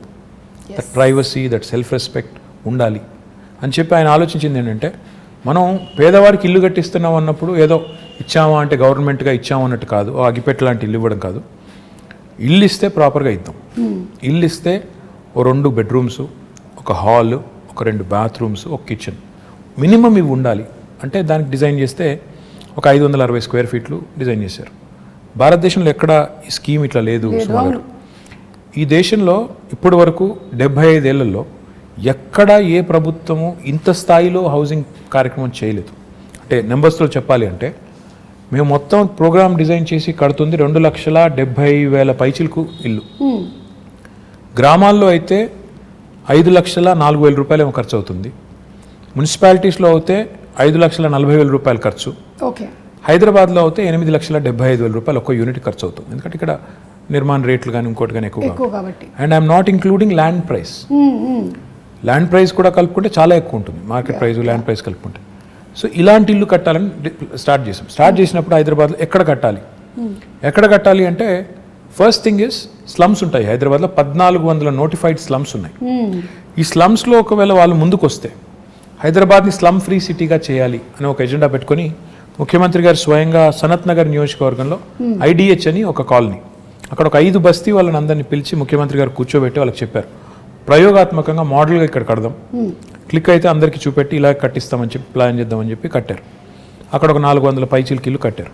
that privacy, that self respect ఉండాలి అని చెప్పి ఆయన ఆలోచించింది ఏంటంటే, మనం పేదవాడికి ఇల్లు కట్టిస్తున్నాం అన్నప్పుడు ఏదో ఇచ్చామా అంటే గవర్నమెంట్గా ఇచ్చాము అన్నట్టు కాదు, అగిపెట్ట లాంటి ఇల్లు ఇవ్వడం కాదు, ఇల్లు ఇస్తే ప్రాపర్గా ఇద్దాం. ఇల్లు ఇస్తే ఓ 2 bedrooms, ఒక హాల్, ఒక 2 bathrooms, ఒక కిచెన్ మినిమం ఇవి ఉండాలి అంటే దానికి డిజైన్ చేస్తే ఒక 560 square feet డిజైన్ చేశారు. భారతదేశంలో ఎక్కడ ఈ స్కీమ్ ఇట్లా లేదు సుమారు. ఈ దేశంలో ఇప్పటి వరకు 75 ఏళ్లలో ఎక్కడ ఏ ప్రభుత్వము ఇంత స్థాయిలో హౌసింగ్ కార్యక్రమం చేయలేదు. అంటే నెంబర్స్లో చెప్పాలి అంటే, మేము మొత్తం ప్రోగ్రామ్ డిజైన్ చేసి కడుతుంది 2,70,000 పైచిలకు ఇల్లు. గ్రామాల్లో అయితే 5,04,000 రూపాయలు ఏమో ఖర్చు అవుతుంది. మున్సిపాలిటీస్లో అయితే 5,40,000 రూపాయలు ఖర్చు. హైదరాబాద్లో అయితే 8,75,000 రూపాయలు ఒక్క యూనిట్ ఖర్చు అవుతుంది. ఎందుకంటే ఇక్కడ నిర్మాణ రేట్లు కానీ ఇంకోటి కానీ ఎక్కువ కాబట్టి. And I'm not including land price. Land price కూడా కలుపుకుంటే చాలా ఎక్కువ ఉంటుంది, మార్కెట్ ప్రైస్ ల్యాండ్ ప్రైస్ కలుపుకుంటే. సో ఇలాంటి ఇల్లు కట్టాలని స్టార్ట్ చేసినప్పుడు హైదరాబాద్లో ఎక్కడ కట్టాలి అంటే, ఫస్ట్ థింగ్ ఇస్ స్లమ్స్ ఉంటాయి హైదరాబాద్లో. 1400 నోటిఫైడ్ స్లమ్స్ ఉన్నాయి. ఈ స్లమ్స్లో ఒకవేళ వాళ్ళు ముందుకు వస్తే హైదరాబాద్ని స్లమ్ ఫ్రీ సిటీగా చేయాలి అని ఒక ఎజెండా పెట్టుకొని ముఖ్యమంత్రి గారు స్వయంగా సనత్ నగర్ నియోజకవర్గంలో IDH అని ఒక కాలనీ, అక్కడ ఒక 5 బస్తీ వాళ్ళని అందరినీ పిలిచి ముఖ్యమంత్రి గారు కూర్చోబెట్టి వాళ్ళకి చెప్పారు, ప్రయోగాత్మకంగా మోడల్గా ఇక్కడ కడదాం, క్లిక్ అయితే అందరికీ చూపెట్టి ఇలా కట్టిస్తామని చెప్పి ప్లాన్ చేద్దామని చెప్పి కట్టారు. అక్కడ ఒక 400 పైచీలకి ఇల్లు కట్టారు.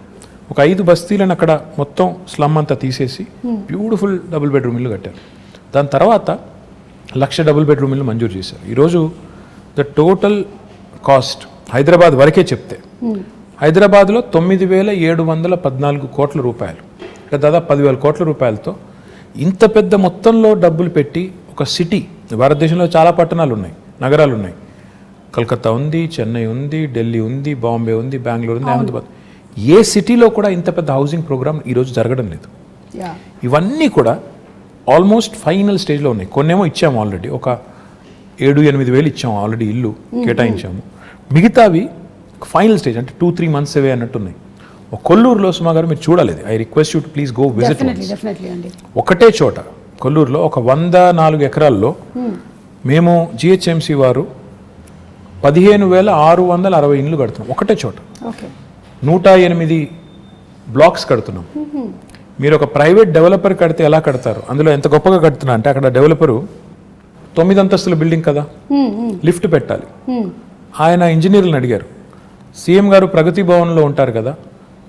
ఒక 5 బస్తీలను అక్కడ మొత్తం స్లమ్ అంతా తీసేసి బ్యూటిఫుల్ డబుల్ బెడ్రూమ్ ఇల్లు కట్టారు. దాని తర్వాత 1,00,000 డబుల్ బెడ్రూమ్ ఇల్లు మంజూరు చేశారు. ఈరోజు ద టోటల్ కాస్ట్ హైదరాబాద్ వరకే చెప్తే హైదరాబాద్లో 9,714 కోట్ల రూపాయలు, అంటే దాదాపు 10,000 కోట్ల రూపాయలతో ఇంత పెద్ద మొత్తంలో డబ్బులు పెట్టి ఒక సిటీ, భారతదేశంలో చాలా పట్టణాలు ఉన్నాయి, నగరాలు ఉన్నాయి, కలకత్తా ఉంది, చెన్నై ఉంది, ఢిల్లీ ఉంది, బాంబే ఉంది, బెంగళూరు ఉంది, అహ్మదాబాద్, ఏ సిటీలో కూడా ఇంత పెద్ద హౌసింగ్ ప్రోగ్రామ్ ఈరోజు జరగడం లేదు. ఇవన్నీ కూడా ఆల్మోస్ట్ ఫైనల్ స్టేజ్లో ఉన్నాయి. కొన్నేమో ఇచ్చాము ఆల్రెడీ, ఒక 7-8 వేలు ఇచ్చాము ఆల్రెడీ, ఇల్లు కేటాయించాము. మిగతావి ఫైనల్ స్టేజ్ అంటే 2-3 months అవే అన్నట్టున్నాయి. కొల్లూరులో సుమా గారు మీరు చూడాలి, I request you to please go visit. ఒకటే చోట కొల్లూరులో ఒక 104 ఎకరాల్లో మేము GHMC వారు 15,660 ఇండ్లు కడుతున్నాం. ఒకటే చోట 108 బ్లాక్స్ కడుతున్నాం. మీరు ఒక ప్రైవేట్ డెవలపర్ కడితే ఎలా కడతారు, అందులో ఎంత గొప్పగా కడుతున్నా అంటే, అక్కడ డెవలపరు 9 అంతస్తుల బిల్డింగ్ కదా, లిఫ్ట్ పెట్టాలి. ఆయన ఇంజనీర్లను అడిగారు, సీఎం గారు ప్రగతి భవన్లో ఉంటారు కదా,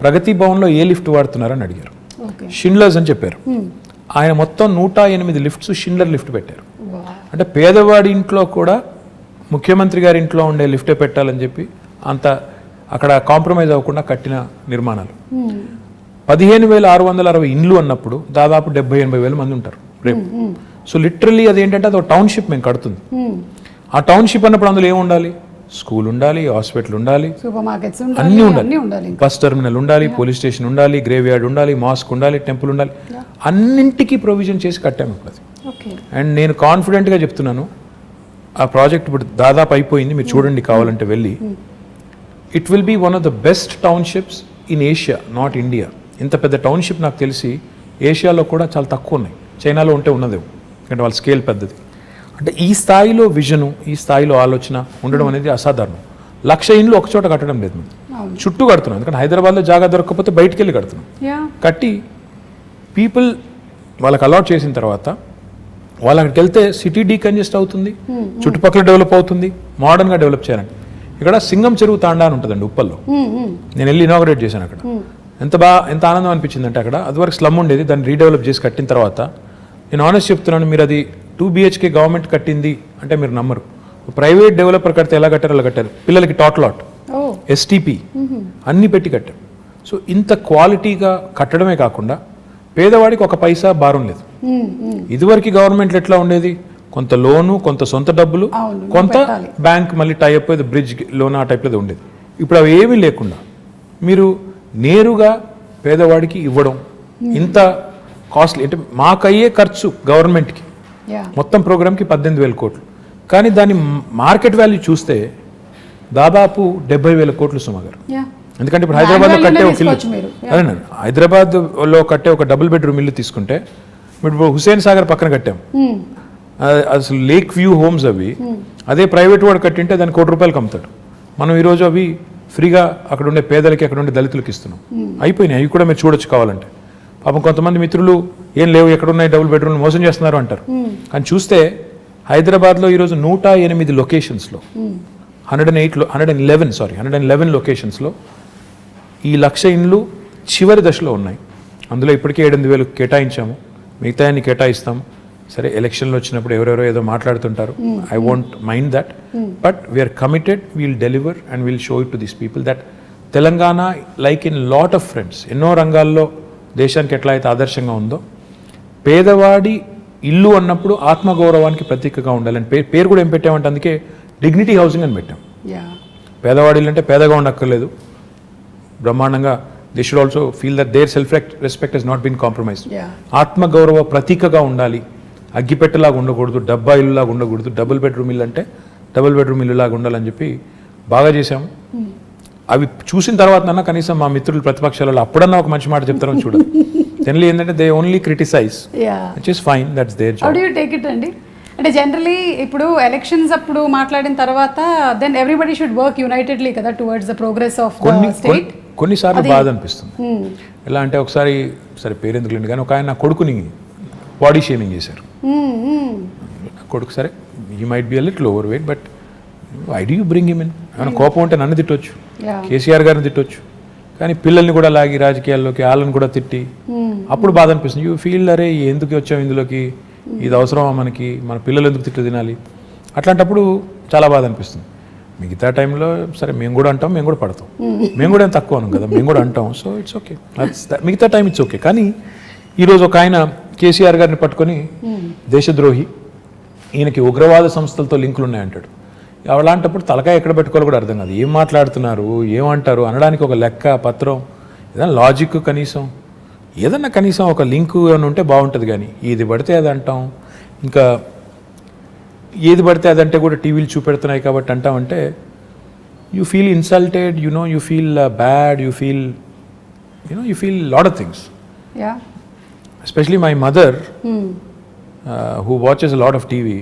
ప్రగతి భవన్లో ఏ లిఫ్ట్ వాడుతున్నారని అడిగారు. ఓకే. షిండ్లర్స్ అని చెప్పారు. ఆయన మొత్తం 108 లిఫ్ట్స్ షిండ్లర్ లిఫ్ట్ పెట్టారు. అంటే పేదవాడి ఇంట్లో కూడా ముఖ్యమంత్రి గారి ఇంట్లో ఉండే లిఫ్టే పెట్టాలని చెప్పి అంత అక్కడ కాంప్రమైజ్ అవ్వకుండా కట్టిన నిర్మాణాలు. 15,660 ఇండ్లు అన్నప్పుడు దాదాపు 70-80 వేల మంది ఉంటారు రేపు. సో లిటరల్లీ అది ఏంటంటే అది ఒక టౌన్షిప్ మేము కడుతుంది. ఆ టౌన్షిప్ అన్నప్పుడు అందులో ఏముండాలి? స్కూల్ ఉండాలి, హాస్పిటల్ ఉండాలి, సూపర్ మార్కెట్స్ అన్నీ ఉండాలి, బస్ టెర్మినల్ ఉండాలి, పోలీస్ స్టేషన్ ఉండాలి, గ్రేవ్ యార్డ్ ఉండాలి, మాస్క్ ఉండాలి, టెంపుల్ ఉండాలి, అన్నింటికీ ప్రొవిజన్ చేసి కట్టాము ఇప్పుడు అది. అండ్ నేను కాన్ఫిడెంట్గా చెప్తున్నాను, ఆ ప్రాజెక్ట్ ఇప్పుడు దాదాపు అయిపోయింది, మీరు చూడండి కావాలంటే వెళ్ళి. It will be one of the best townships in Asia, not India. ఇంత పెద్ద టౌన్షిప్ నాకు తెలిసి ఏషియాలో కూడా చాలా తక్కువ ఉన్నాయి. చైనాలో ఉంటే ఉన్నదేమో, ఎందుకంటే వాళ్ళ స్కేల్ పెద్దది. అంటే ఈ స్థాయిలో విజను, ఈ స్థాయిలో ఆలోచన ఉండడం అనేది అసాధారణం. 1,00,000 ఇండ్లు ఒక చోట కట్టడం లేదు, మేము చుట్టూ కడుతున్నాం. ఎందుకంటే హైదరాబాద్లో జాగా దొరకకపోతే బయటికి వెళ్ళి కడుతున్నాం. కట్టి పీపుల్ వాళ్ళకి అలాట్ చేసిన తర్వాత వాళ్ళు అక్కడికి వెళ్తే సిటీ డీకంజెస్ట్ అవుతుంది, చుట్టుపక్కల డెవలప్ అవుతుంది, మోడర్న్గా డెవలప్ చేయాలండి. ఇక్కడ సింగం చెరువు తాండా అని ఉంటుందండి ఉప్పల్లో. నేను వెళ్ళి ఇనాగరేట్ చేశాను అక్కడ. ఎంత ఆనందం అనిపించింది అంటే, అక్కడ అదివరకు స్లమ్ ఉండేది, దాన్ని రీడెవలప్ చేసి కట్టిన తర్వాత నేను ఆనెస్ట్ చెప్తున్నాను, మీరు అది 2 BHK గవర్నమెంట్ కట్టింది అంటే మీరు నమ్మరు. ప్రైవేట్ డెవలపర్ కడితే ఎలా కట్టారో అలా కట్టారు. పిల్లలకి టాట్లాట్, STP అన్నీ పెట్టి కట్టారు. సో ఇంత క్వాలిటీగా కట్టడమే కాకుండా పేదవాడికి ఒక పైసా భారం లేదు. ఇదివరకు గవర్నమెంట్లు ఎట్లా ఉండేది? కొంత లోను, కొంత సొంత డబ్బులు, కొంత బ్యాంక్ మళ్ళీ టైప్ బ్రిడ్జ్ లోన్ ఆ టైప్లో ఉండేది. ఇప్పుడు అవి ఏమీ లేకుండా మీరు నేరుగా పేదవాడికి ఇవ్వడం, ఇంత కాస్ట్లీ అంటే మాకయ్యే ఖర్చు గవర్నమెంట్కి మొత్తం ప్రోగ్రామ్కి 18,000 కోట్లు. కానీ దాని మార్కెట్ వాల్యూ చూస్తే దాదాపు 70,000 కోట్లు సుమా గారు. ఎందుకంటే ఇప్పుడు హైదరాబాద్లో కట్టే ఒక ఇల్లు, అదేనండి, హైదరాబాద్లో కట్టే ఒక డబుల్ బెడ్రూమ్ ఇల్లు తీసుకుంటే ఇప్పుడు హుస్సేన్ సాగర్ పక్కన కట్టాం, అసలు లేక్ వ్యూ హోమ్స్ అవి. అదే ప్రైవేట్ వాడు కట్టింటే దాన్ని ₹1,00,00,000 అమ్ముతాడు. మనం ఈరోజు అవి ఫ్రీగా అక్కడ ఉండే పేదలకి, అక్కడ ఉండే దళితులకి ఇస్తున్నాం. అయిపోయినాయి, అవి కూడా మీరు చూడొచ్చు కావాలంటే. పాపం కొంతమంది మిత్రులు ఏం లేవు, ఎక్కడున్నాయి డబుల్ బెడ్రూమ్లు, మోసం చేస్తున్నారు అంటారు. కానీ చూస్తే హైదరాబాద్లో ఈరోజు 108 లొకేషన్స్లో 111 లొకేషన్స్లో ఈ 1,00,000 ఇండ్లు చివరి దశలో ఉన్నాయి. అందులో ఇప్పటికే 7,000 కేటాయించాము, మిగతా అన్ని కేటాయిస్తాము. సరే, ఎలక్షన్లు వచ్చినప్పుడు ఎవరెవరో ఏదో మాట్లాడుతుంటారు, I won't mind that, but we're committed, we'll deliver and we'll show it to these people that Telangana like in lot of fronts, ఎన్నో రంగాల్లో దేశానికి ఎట్లా అయితే ఆదర్శంగా ఉందో, పేదవాడి ఇల్లు అన్నప్పుడు ఆత్మగౌరవానికి ప్రతీకగా ఉండాలని పేరు కూడా ఏం పెట్టామంటే, అందుకే డిగ్నిటీ హౌసింగ్ అని పెట్టాం. పేదవాడి ఇల్లు అంటే పేదగా ఉండక్కర్లేదు, బ్రహ్మాండంగా they should also feel that their self respect has not been compromised. ఆత్మగౌరవ ప్రతీకగా ఉండాలి, అగ్గిపెట్టలాగా ఉండకూడదు, డబ్బా ఇల్లులాగా ఉండకూడదు, డబుల్ బెడ్రూమ్ ఇల్లు అంటే డబుల్ బెడ్రూమ్ ఇల్లులాగా ఉండాలని చెప్పి బాగా చేశాము. అవి చూసిన తర్వాత కనీసం మా మిత్రులు ప్రతిపక్షాలలో అప్పుడన్నా ఒక మంచి మాట చెప్తారని చూడాలి. జనరల్లీ ఏంటంటే they only criticize, which is fine, that's their job. How do you take it అండి? అంటే జనరలీ ఇప్పుడు ఎలక్షన్స్ అప్పుడు మాట్లాడిన తర్వాత then everybody should work unitedly కదా towards the progress of the state. కొన్నిసార్లు బాధ అనిపిస్తుంది. ఎలా అంటే ఒకసారి, సరే పేరెందుకు లేండి, కానీ ఒక ఆయన నా కొడుకుని బాడీ షేమింగ్ చేశారు. కొడుకు సరే, he might be a little overweight, but why do you bring him in? ఏమైనా కోపం ఉంటే నన్ను తిట్టొచ్చు, కేసీఆర్ గారిని తిట్టొచ్చు, కానీ పిల్లల్ని కూడా లాగి రాజకీయాల్లోకి, వాళ్ళని కూడా తిట్టి అప్పుడు బాధ అనిపిస్తుంది. యూ ఫీల్ అరే ఎందుకు వచ్చాం ఇందులోకి, ఇది అవసరమా మనకి, మన పిల్లలు ఎందుకు తిట్లు తినాలి, అట్లాంటప్పుడు చాలా బాధ అనిపిస్తుంది. మిగతా టైంలో సరే మేము కూడా అంటాం, మేము కూడా పడతాం, మేము కూడా ఏం తక్కువ అనం కదా, మేము కూడా అంటాం, సో ఇట్స్ ఓకే, మిగతా టైం ఇట్స్ ఓకే. కానీ ఈరోజు ఒక ఆయన కేసీఆర్ గారిని పట్టుకొని దేశద్రోహి, ఈయనకి ఉగ్రవాద సంస్థలతో లింకులు ఉన్నాయంటాడు. అలాంటప్పుడు తలకాయ ఎక్కడ పెట్టుకోవాలో కూడా అర్థం కాదు. ఏం మాట్లాడుతున్నారు, ఏమంటారు అనడానికి ఒక లెక్క పత్రం, ఏదైనా లాజిక్ కనీసం, ఏదన్నా కనీసం ఒక లింకు అని ఉంటే బాగుంటుంది. కానీ ఏది పడితే అది అంటాం, ఇంకా ఏది పడితే అదంటే కూడా టీవీలు చూపెడుతున్నాయి కాబట్టి అంటామంటే you feel insulted, you feel bad, you feel lot of things. Especially my mother who watches a lot of TV,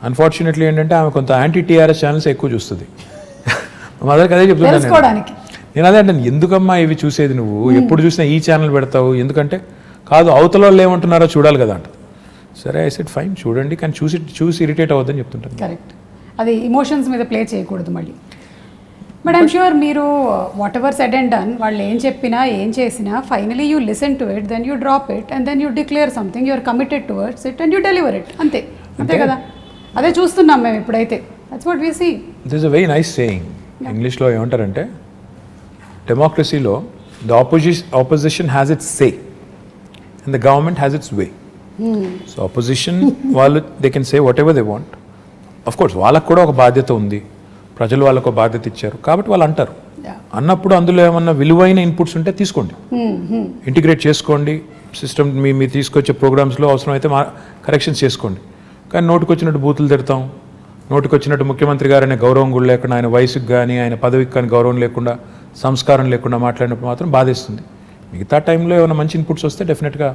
unfortunately ఏంటంటే ఆమె కొంత యాంటీ TRS ఛానల్స్ ఎక్కువ చూస్తుంది. మా మదర్కి అదే చెప్తున్నాను నేను, అదే అంటే ఎందుకమ్మా ఇవి చూసేది నువ్వు, ఎప్పుడు చూసినా ఈ ఛానల్ పెడతావు, ఎందుకంటే కాదు అవతల వాళ్ళు ఏమంటున్నారో చూడాలి కదా అంట. సరే ఐ సెడ్ ఫైన్, చూడండి, కానీ చూసి ఇరిటేట్ అవ్వద్దని చెప్తుంటాను. కరెక్ట్, అది ఇమోషన్స్ మీద ప్లే చేయకూడదు. మళ్ళీ బట్ ఐమ్ షూర్ మీరు whatever said and done వాళ్ళు ఏం చెప్పినా ఏం చేసినా finally you listen to it, then you drop it and then you declare something, you're committed towards it and you deliver it. అంతే కదా, అదే చూస్తున్నాం మేము ఇప్పుడైతే. That's what we see. This is a very nice saying. ఇంగ్లీష్లో ఏమంటారంటే డెమోక్రసీలో the opposition has its say and the government has its way. So opposition వాళ్ళు they can say what ever they want. Of course వాళ్ళకు కూడా ఒక బాధ్యత ఉంది, ప్రజలు వాళ్ళకు ఒక బాధ్యత ఇచ్చారు కాబట్టి వాళ్ళు అంటారు. అన్నప్పుడు అందులో ఏమన్నా విలువైన ఇన్పుట్స్ ఉంటే తీసుకోండి, ఇంటిగ్రేట్ చేసుకోండి, సిస్టమ్ మీరు తీసుకొచ్చే ప్రోగ్రామ్స్లో అవసరమైతే కరెక్షన్స్ చేసుకోండి. కానీ నోటికొచ్చినట్టు బూతులు తిడతాం, నోటికొచ్చినట్టు ముఖ్యమంత్రి గారనే గౌరవం కూడా లేకుండా, ఆయన వయసుకు కానీ ఆయన పదవికి కానీ గౌరవం లేకుండా, సంస్కారం లేకుండా మాట్లాడినప్పుడు మాత్రం బాధేస్తుంది. మిగతా టైంలో ఏమైనా మంచి ఇన్పుట్స్ వస్తే డెఫినెట్గా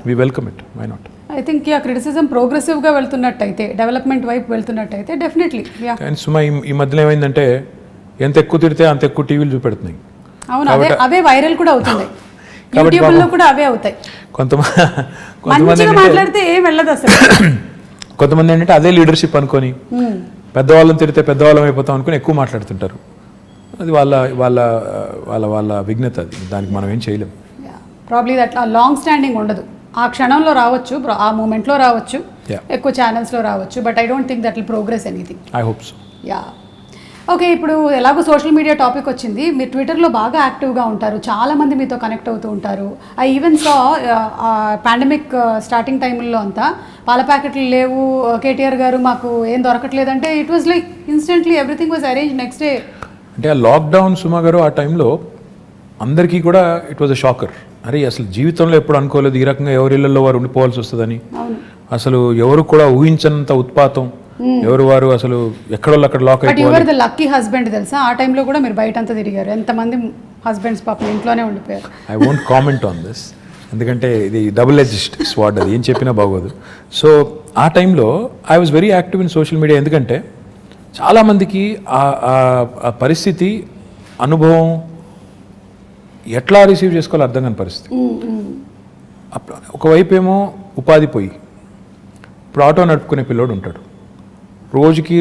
we welcome it, why not. I think criticism ప్రోగ్రెసివ్గా వెళ్తున్నట్టయితే, డెవలప్మెంట్ వైపు వెళ్తున్నట్టయితే డెఫినెట్లీ. కానీ సుమా ఈ మధ్యలో ఏమైందంటే ఎంత ఎక్కువ తిడితే అంత ఎక్కువ టీవీలు చూపెడుతున్నాయి. అవును, అవే వైరల్ కూడా అవుతున్నాయి, యూట్యూబ్లో కూడా అవే అవుతాయి. కొంతమంది మాట్లాడితే ఏం వెళ్ళదు అసలు. కొంతమంది ఏంటంటే అదే లీడర్షిప్ అనుకొని పెద్దవాళ్ళని తిడితే పెద్దవాళ్ళం అయిపోతాం అనుకుని ఎక్కువ మాట్లాడుతుంటారు. అది వాళ్ళ వాళ్ళ వాళ్ళ వాళ్ళ విఘ్నత, అది దానికి మనం ఏం చేయలేం. ప్రాబ్లీ అట్లా లాంగ్ స్టాండింగ్ ఉండదు. ఆ క్షణంలో రావచ్చు, ఆ మూమెంట్లో రావచ్చు, ఎక్కువ ఛానల్స్లో రావచ్చు, but I don't think that will progress anything. I hope so. Yeah okay. ఇప్పుడు ఎలాగో సోషల్ మీడియా టాపిక్ వచ్చింది, మీరు ట్విట్టర్లో బాగా యాక్టివ్గా ఉంటారు, చాలామంది మీతో కనెక్ట్ అవుతూ ఉంటారు. I even saw pandemic starting టైంలో అంతా పాల ప్యాకెట్లు లేవు, కేటీఆర్ గారు మాకు ఏం దొరకట్లేదంటే it was like instantly everything was arrange next day. అంటే ఆ లాక్డౌన్ సుమా గారు ఆ టైంలో అందరికీ కూడా ఇట్ వాజ్ అ షాకర్. అరే అసలు జీవితంలో ఎప్పుడు అనుకోలేదు ఈ రకంగా ఎవరి ఇళ్లలో వారు ఉండిపోవాల్సి వస్తుందని. అసలు ఎవరు కూడా ఊహించనంత ఉత్పాతం, ఎవరు వారు అసలు ఎక్కడో అక్కడ లాక్ అయిపోయారు. లక్కీ హస్బెండ్ తెలుసా, ఆ టైంలో కూడా మీరు బయట అంతా తిరిగారు, ఎంతమంది హస్బెండ్స్ పాపం ఇంట్లోనే ఉండిపోయారు. I won't comment on this, ఎందుకంటే ఇది డబుల్ ఎడ్జ్డ్ స్వార్డ్, అది ఏం చెప్పినా బాగోదు. సో ఆ టైంలో I was very active in social media. ఎందుకంటే చాలామందికి ఆ పరిస్థితి, అనుభవం ఎట్లా రిసీవ్ చేసుకోవాలో అర్థం కాని పరిస్థితి. ఒకవైపు ఏమో ఉపాధి పోయి, ఇప్పుడు ఆటో నడుపుకునే పిల్లోడు ఉంటాడు, రోజుకి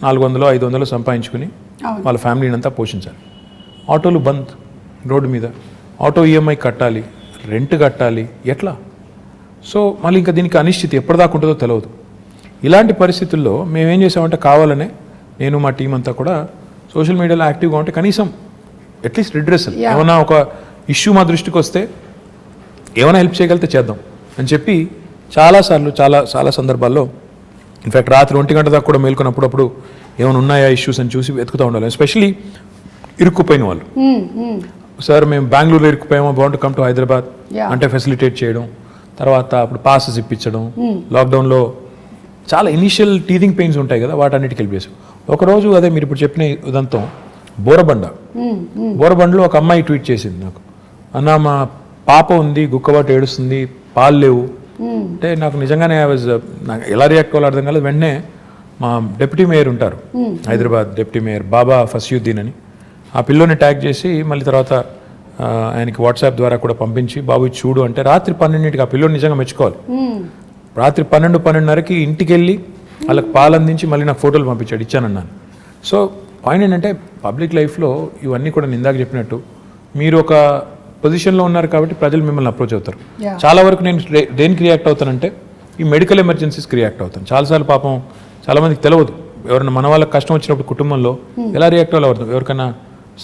400-500 సంపాదించుకుని వాళ్ళ ఫ్యామిలీని అంతా పోషించాలి. ఆటోలు బంద్ రోడ్డు మీద, ఆటో ఈఎంఐ కట్టాలి, రెంట్ కట్టాలి, ఎట్లా? సో మళ్ళీ ఇంకా దీనికి అనిశ్చితి ఎప్పటిదాకా ఉంటుందో తెలియదు. ఇలాంటి పరిస్థితుల్లో మేమేం చేసామంటే కావాలనే నేను మా టీం అంతా కూడా సోషల్ మీడియాలో యాక్టివ్గా ఉంటే కనీసం అట్లీస్ట్ రిడ్రెసల్, ఏమైనా ఒక ఇష్యూ మా దృష్టికి వస్తే ఏమైనా హెల్ప్ చేయగలిగితే చేద్దాం అని చెప్పి చాలాసార్లు చాలా సందర్భాల్లో, ఇన్ఫ్యాక్ట్ రాత్రి 1 గంట దాకా కూడా మేల్కొన్నప్పుడు ఏమైనా ఉన్నాయా ఇష్యూస్ అని చూసి వెతుకుతూ ఉండాలి. ఎస్పెషలీ ఇరుక్కుపోయిన వాళ్ళు, సార్ మేము బెంగళూరులో ఇరుక్కుపోయామో, బాగుంటు కమ్ టు హైదరాబాద్ అంటే ఫెసిలిటేట్ చేయడం, తర్వాత అప్పుడు పాసెస్ ఇప్పించడం, లాక్డౌన్లో చాలా ఇనీషియల్ టీథింగ్ పెయిన్స్ ఉంటాయి కదా, వాటన్నిటికి హెల్ప్ చేసాం. ఒకరోజు అదే మీరు ఇప్పుడు చెప్పిన ఉదంతం, బోరబండలో ఒక అమ్మాయి ట్వీట్ చేసింది నాకు, అన్న మా పాప ఉంది, గుక్కబాటు ఏడుస్తుంది, పాలు లేవు అంటే నాకు నిజంగానే నాకు ఎలా రియాక్ట్ అవ్వాలో అర్థం కాలేదు. వెంటనే మా డిప్యూటీ మేయర్ ఉంటారు హైదరాబాద్, డిప్యూటీ మేయర్ బాబా ఫస్యుద్దీన్ అని, ఆ పిల్లోని ట్యాగ్ చేసి మళ్ళీ తర్వాత ఆయనకి వాట్సాప్ ద్వారా కూడా పంపించి బాబు ఇది చూడు అంటే రాత్రి 12ంటికి ఆ పిల్లోని నిజంగా మెచ్చుకోవాలి. రాత్రి 12-12:30కి ఇంటికి వెళ్ళి వాళ్ళకి పాలు అందించి మళ్ళీ నాకు ఫోటోలు పంపించాడు, ఇచ్చానన్నాను. సో పాయింట్ ఏంటంటే పబ్లిక్ లైఫ్లో ఇవన్నీ కూడా ఇందాక చెప్పినట్టు మీరు ఒక పొజిషన్లో ఉన్నారు కాబట్టి ప్రజలు మిమ్మల్ని అప్రోచ్ అవుతారు. చాలా వరకు నేను దేనికి రియాక్ట్ అవుతానంటే ఈ మెడికల్ ఎమర్జెన్సీస్కి రియాక్ట్ అవుతాను. చాలాసార్లు పాపం చాలామందికి తెలియదు, ఎవరైనా మన వాళ్ళకి కష్టం వచ్చినప్పుడు కుటుంబంలో ఎలా రియాక్ట్ అవ్వాలి. ఎవరికైనా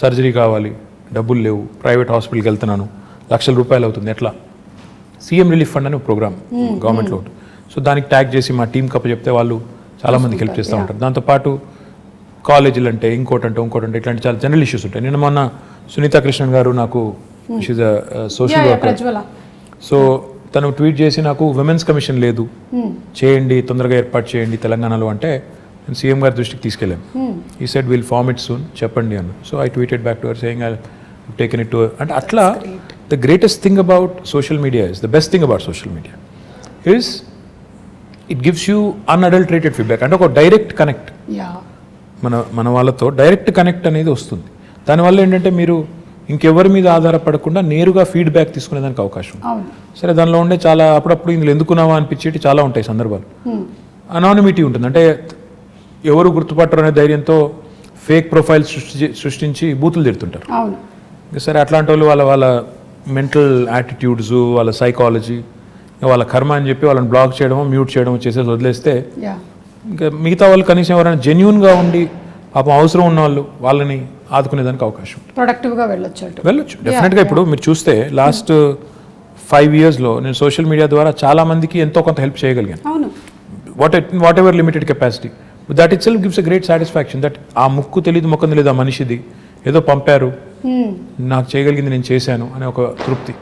సర్జరీ కావాలి, డబ్బులు లేవు, ప్రైవేట్ హాస్పిటల్కి వెళ్తున్నాను, లక్షల రూపాయలు అవుతుంది, ఎట్లా? సీఎం రిలీఫ్ ఫండ్ అనే ప్రోగ్రామ్ గవర్నమెంట్లో ఉంటుంది. సో దానికి ట్యాగ్ చేసి మా టీం కప్ప చెప్తే వాళ్ళు చాలామందికి హెల్ప్ చేస్తూ ఉంటారు. దాంతోపాటు కాలేజీలు అంటే ఇంకోటంటే ఇట్లాంటి చాలా జనరల్ ఇష్యూస్ ఉంటాయి. నిన్న మొన్న సునీతా కృష్ణన్ గారు నాకు, she's a social worker, so తను ట్వీట్ చేసి నాకు విమెన్స్ కమిషన్ లేదు, చేయండి, తొందరగా ఏర్పాటు చేయండి తెలంగాణలో అంటే నేను సీఎం గారి దృష్టికి తీసుకెళ్ళాను. ఈ said will form it soon, చెప్పండి అన్న. So I tweeted back to her saying I taken it to her. అంటే అట్లా the greatest thing about social media is, the best thing about social media is it gives you unadulterated feedback. అంటే ఒక direct connect, మన వాళ్ళతో direct connect అనేది వస్తుంది. దానివల్ల ఏంటంటే మీరు ఇంకెవరి మీద ఆధారపడకుండా నేరుగా ఫీడ్బ్యాక్ తీసుకునేదానికి అవకాశం. సరే దానిలో ఉండే చాలా అప్పుడప్పుడు ఇందులో ఎందుకున్నావా అనిపించేటి చాలా ఉంటాయి సందర్భాలు. అనానిమిటీ ఉంటుంది, అంటే ఎవరు గుర్తుపట్టరు అనే ధైర్యంతో ఫేక్ ప్రొఫైల్స్ సృష్టించి బూతులు తిడుతుంటారు. అవును. సరే అట్లాంటి వాళ్ళు వాళ్ళ మెంటల్ యాటిట్యూడ్స్, వాళ్ళ సైకాలజీ, వాళ్ళ కర్మ అని చెప్పి వాళ్ళని బ్లాక్ చేయడమో మ్యూట్ చేయడమో చేసేసి వదిలేస్తే ఇంకా మిగతా వాళ్ళు కనీసం ఎవరైనా జెన్యూన్గా ఉండి పాపం అవసరం ఉన్న వాళ్ళని ఆదుకునేదానికి అవకాశం ప్రొడక్టివ్గా వెళ్ళొచ్చు డెఫినెట్గా. ఇప్పుడు మీరు చూస్తే లాస్ట్ 5 yearsలో నేను సోషల్ మీడియా ద్వారా చాలా మందికి ఎంతో కొంత హెల్ప్ చేయగలిగాను. అవును. What ever limited capacity, that it self gives a great satisfaction. That ఆ ముక్కు తెలియదు మొక్కం తెలియదు ఆ మనిషిది ఏదో పంపారు, నాకు చేయగలిగింది నేను చేశాను అనే ఒక తృప్తి.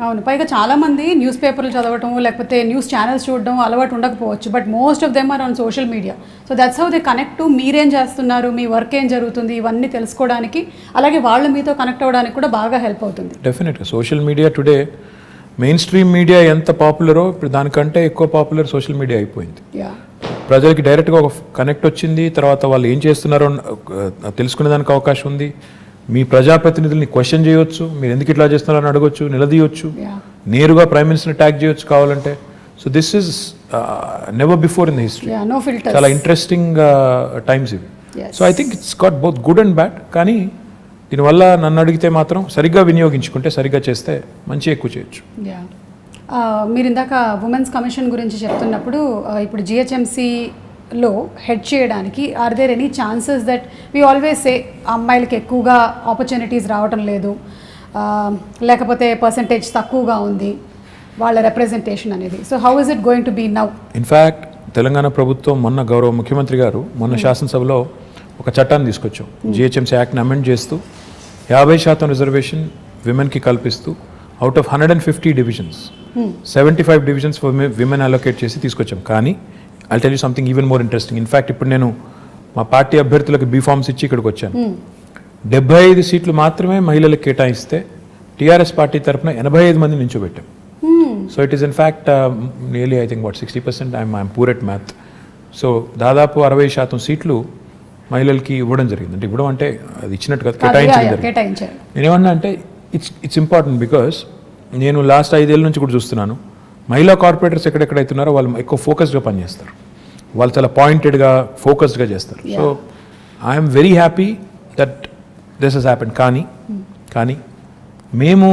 అవును. పైగా చాలామంది న్యూస్ పేపర్లు చదవటం లేకపోతే న్యూస్ ఛానల్స్ చూడడం అలవాటు ఉండకపోవచ్చు, but most of them are on social media. So that's how they connect to మీరేం చేస్తున్నారు, మీ వర్క్ ఏం జరుగుతుంది, ఇవన్నీ తెలుసుకోవడానికి, అలాగే వాళ్ళు మీతో కనెక్ట్ అవ్వడానికి కూడా బాగా హెల్ప్ అవుతుంది. డెఫినెట్గా social media today main stream media ఎంత పాపులరో ఇప్పుడు దానికంటే ఎక్కువ పాపులర్ సోషల్ మీడియా అయిపోయింది. ప్రజలకి డైరెక్ట్గా ఒక కనెక్ట్ వచ్చింది, తర్వాత వాళ్ళు ఏం చేస్తున్నారో తెలుసుకునేదానికి అవకాశం ఉంది. మీ ప్రజాప్రతినిధుల్ని క్వశ్చన్ చేయొచ్చు, మీరు ఎందుకు ఇట్లా చేస్తున్నారని అడగొచ్చు, నిలదీయొచ్చు, నేరుగా ప్రైమ్ మినిస్టర్ని ట్యాగ్ చేయొచ్చు కావాలంటే. So this is never before in the history. చాలా ఇంట్రెస్టింగ్ టైమ్స్ ఇవి. So I think it's got both good and bad. కానీ దీనివల్ల నన్ను అడిగితే మాత్రం సరిగ్గా వినియోగించుకుంటే, సరిగ్గా చేస్తే మంచి ఎక్కువ చేయొచ్చు. మీరు ఇందాక ఉమెన్స్ కమిషన్ గురించి చెప్తున్నప్పుడు ఇప్పుడు GHMCలో హెడ్ చేయడానికి are there any chances that we always say అమ్మాయిలకి ఎక్కువగా ఆపర్చునిటీస్ రావటం లేదు, లేకపోతే పర్సంటేజ్ తక్కువగా ఉంది వాళ్ళ రిప్రజెంటేషన్ అనేది. So how is it going to be now? In fact Telangana ప్రభుత్వం మొన్న గౌరవ ముఖ్యమంత్రి గారు మొన్న శాసనసభలో ఒక చట్టాన్ని తీసుకొచ్చాం. GHMC యాక్ట్ని అమెండ్ చేస్తూ 50% రిజర్వేషన్ విమెన్కి కల్పిస్తూ out of 150 divisions 75 divisions for women allocate చేసి తీసుకొచ్చాం. కానీ I'll tell you something even more interesting. In fact ఇప్పుడు నేను మా పార్టీ అభ్యర్థులకు బీఫామ్స్ ఇచ్చి ఇక్కడికి వచ్చాను. 75 సీట్లు మాత్రమే మహిళలకు కేటాయిస్తే TRS పార్టీ తరఫున 85 మంది నించోబెట్టాం. So it is in fact nearly I think 60%. I'm poor at math. So దాదాపు 60% సీట్లు మహిళలకి ఇవ్వడం జరిగింది. అంటే ఇవ్వడం అంటే అది ఇచ్చినట్టు కదా, కేటాయించారు. నేనేమన్నా అంటే ఇట్స్ ఇంపార్టెంట్ బికాస్ నేను లాస్ట్ 5 ఏళ్ళ నుంచి కూడా చూస్తున్నాను మహిళా కార్పొరేటర్స్ ఎక్కడెక్కడైతున్నారో వాళ్ళు ఎక్కువ ఫోకస్డ్గా పనిచేస్తారు, వాళ్ళు చాలా పాయింటెడ్గా ఫోకస్డ్గా చేస్తారు. So I'm very happy that this has happened. కానీ మేము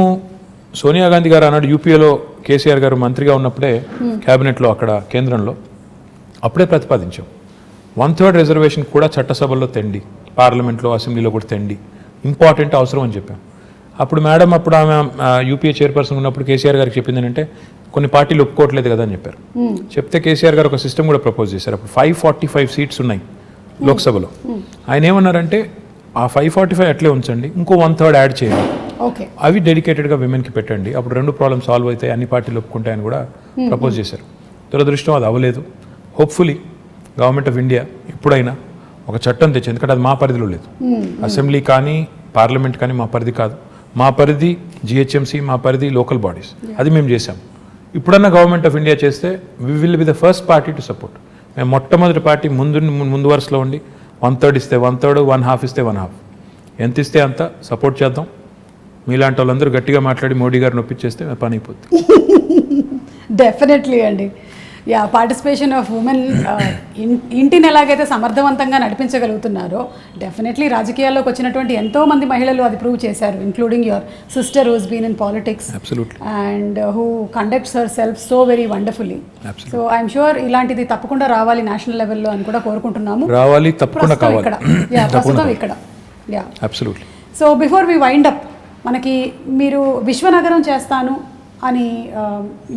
సోనియా గాంధీ గారు అన్నాడు యూపీఏలో కేసీఆర్ గారు మంత్రిగా ఉన్నప్పుడే క్యాబినెట్లో అక్కడ కేంద్రంలో అప్పుడే ప్రతిపాదించాం 1/3 రిజర్వేషన్ కూడా చట్టసభల్లో తెండి, పార్లమెంట్లో అసెంబ్లీలో కూడా తెండి, ఇంపార్టెంట్ అవసరం అని చెప్పాం. అప్పుడు మేడం ఆమె యూపీఏ చైర్పర్సన్ ఉన్నప్పుడు కేసీఆర్ గారికి చెప్పింది ఏంటంటే కొన్ని పార్టీలు ఒప్పుకోవట్లేదు కదా అని చెప్పారు. చెప్తే కేసీఆర్ గారు ఒక సిస్టమ్ కూడా ప్రపోజ్ చేశారు. అప్పుడు 545 సీట్స్ ఉన్నాయి లోక్సభలో. ఆయన ఏమన్నారంటే ఆ 545 అట్లే ఉంచండి, ఇంకో 1/3 యాడ్ చేయండి, అవి డెడికేటెడ్గా విమెన్కి పెట్టండి, అప్పుడు 2 ప్రాబ్లమ్ సాల్వ్ అవుతాయి, అన్ని పార్టీలు ఒప్పుకుంటాయని కూడా ప్రపోజ్ చేశారు. దురదృష్టం అది అవ్వలేదు. హోప్ఫుల్లీ గవర్నమెంట్ ఆఫ్ ఇండియా ఎప్పుడైనా ఒక చట్టం తెచ్చి, ఎందుకంటే అది మా పరిధిలో లేదు, అసెంబ్లీ కానీ పార్లమెంట్ కానీ మా పరిధి కాదు, మా పరిధి GHMC, మా పరిధి లోకల్ బాడీస్, అది మేము చేసాం. ఇప్పుడన్నా గవర్నమెంట్ ఆఫ్ ఇండియా చేస్తే we will be the first party to support. మేము మొట్టమొదటి పార్టీ ముందు వరుసలో ఉండి 1/3 ఇస్తే 1/3, 1/2 ఇస్తే 1/2, ఎంత ఇస్తే అంత సపోర్ట్ చేద్దాం. మీలాంటి వాళ్ళందరూ గట్టిగా మాట్లాడి మోడీ గారిని ఒప్పించేస్తే పని అయిపోతుంది. డెఫినెట్లీ అండి. పార్టిసిపేషన్ ఆఫ్ ఉమెన్ ఇంటిని ఎలాగైతే సమర్థవంతంగా నడిపించగలుగుతున్నారో డెఫినెట్లీ రాజకీయాల్లోకి వచ్చినటువంటి ఎంతో మంది మహిళలు అది ప్రూవ్ చేశారు, including your sister who's been in politics and who conducts herself so very wonderfully. So I'm sure ఇలాంటిది తప్పకుండా రావాలి నేషనల్ లెవెల్లో అని కూడా కోరుకుంటున్నాము. రావాలి, తప్పకుండా కావాలి. ప్రస్తుతం ఇక్కడ. So before we wind up, మనకి మీరు విశ్వనగరం చేస్తాను అని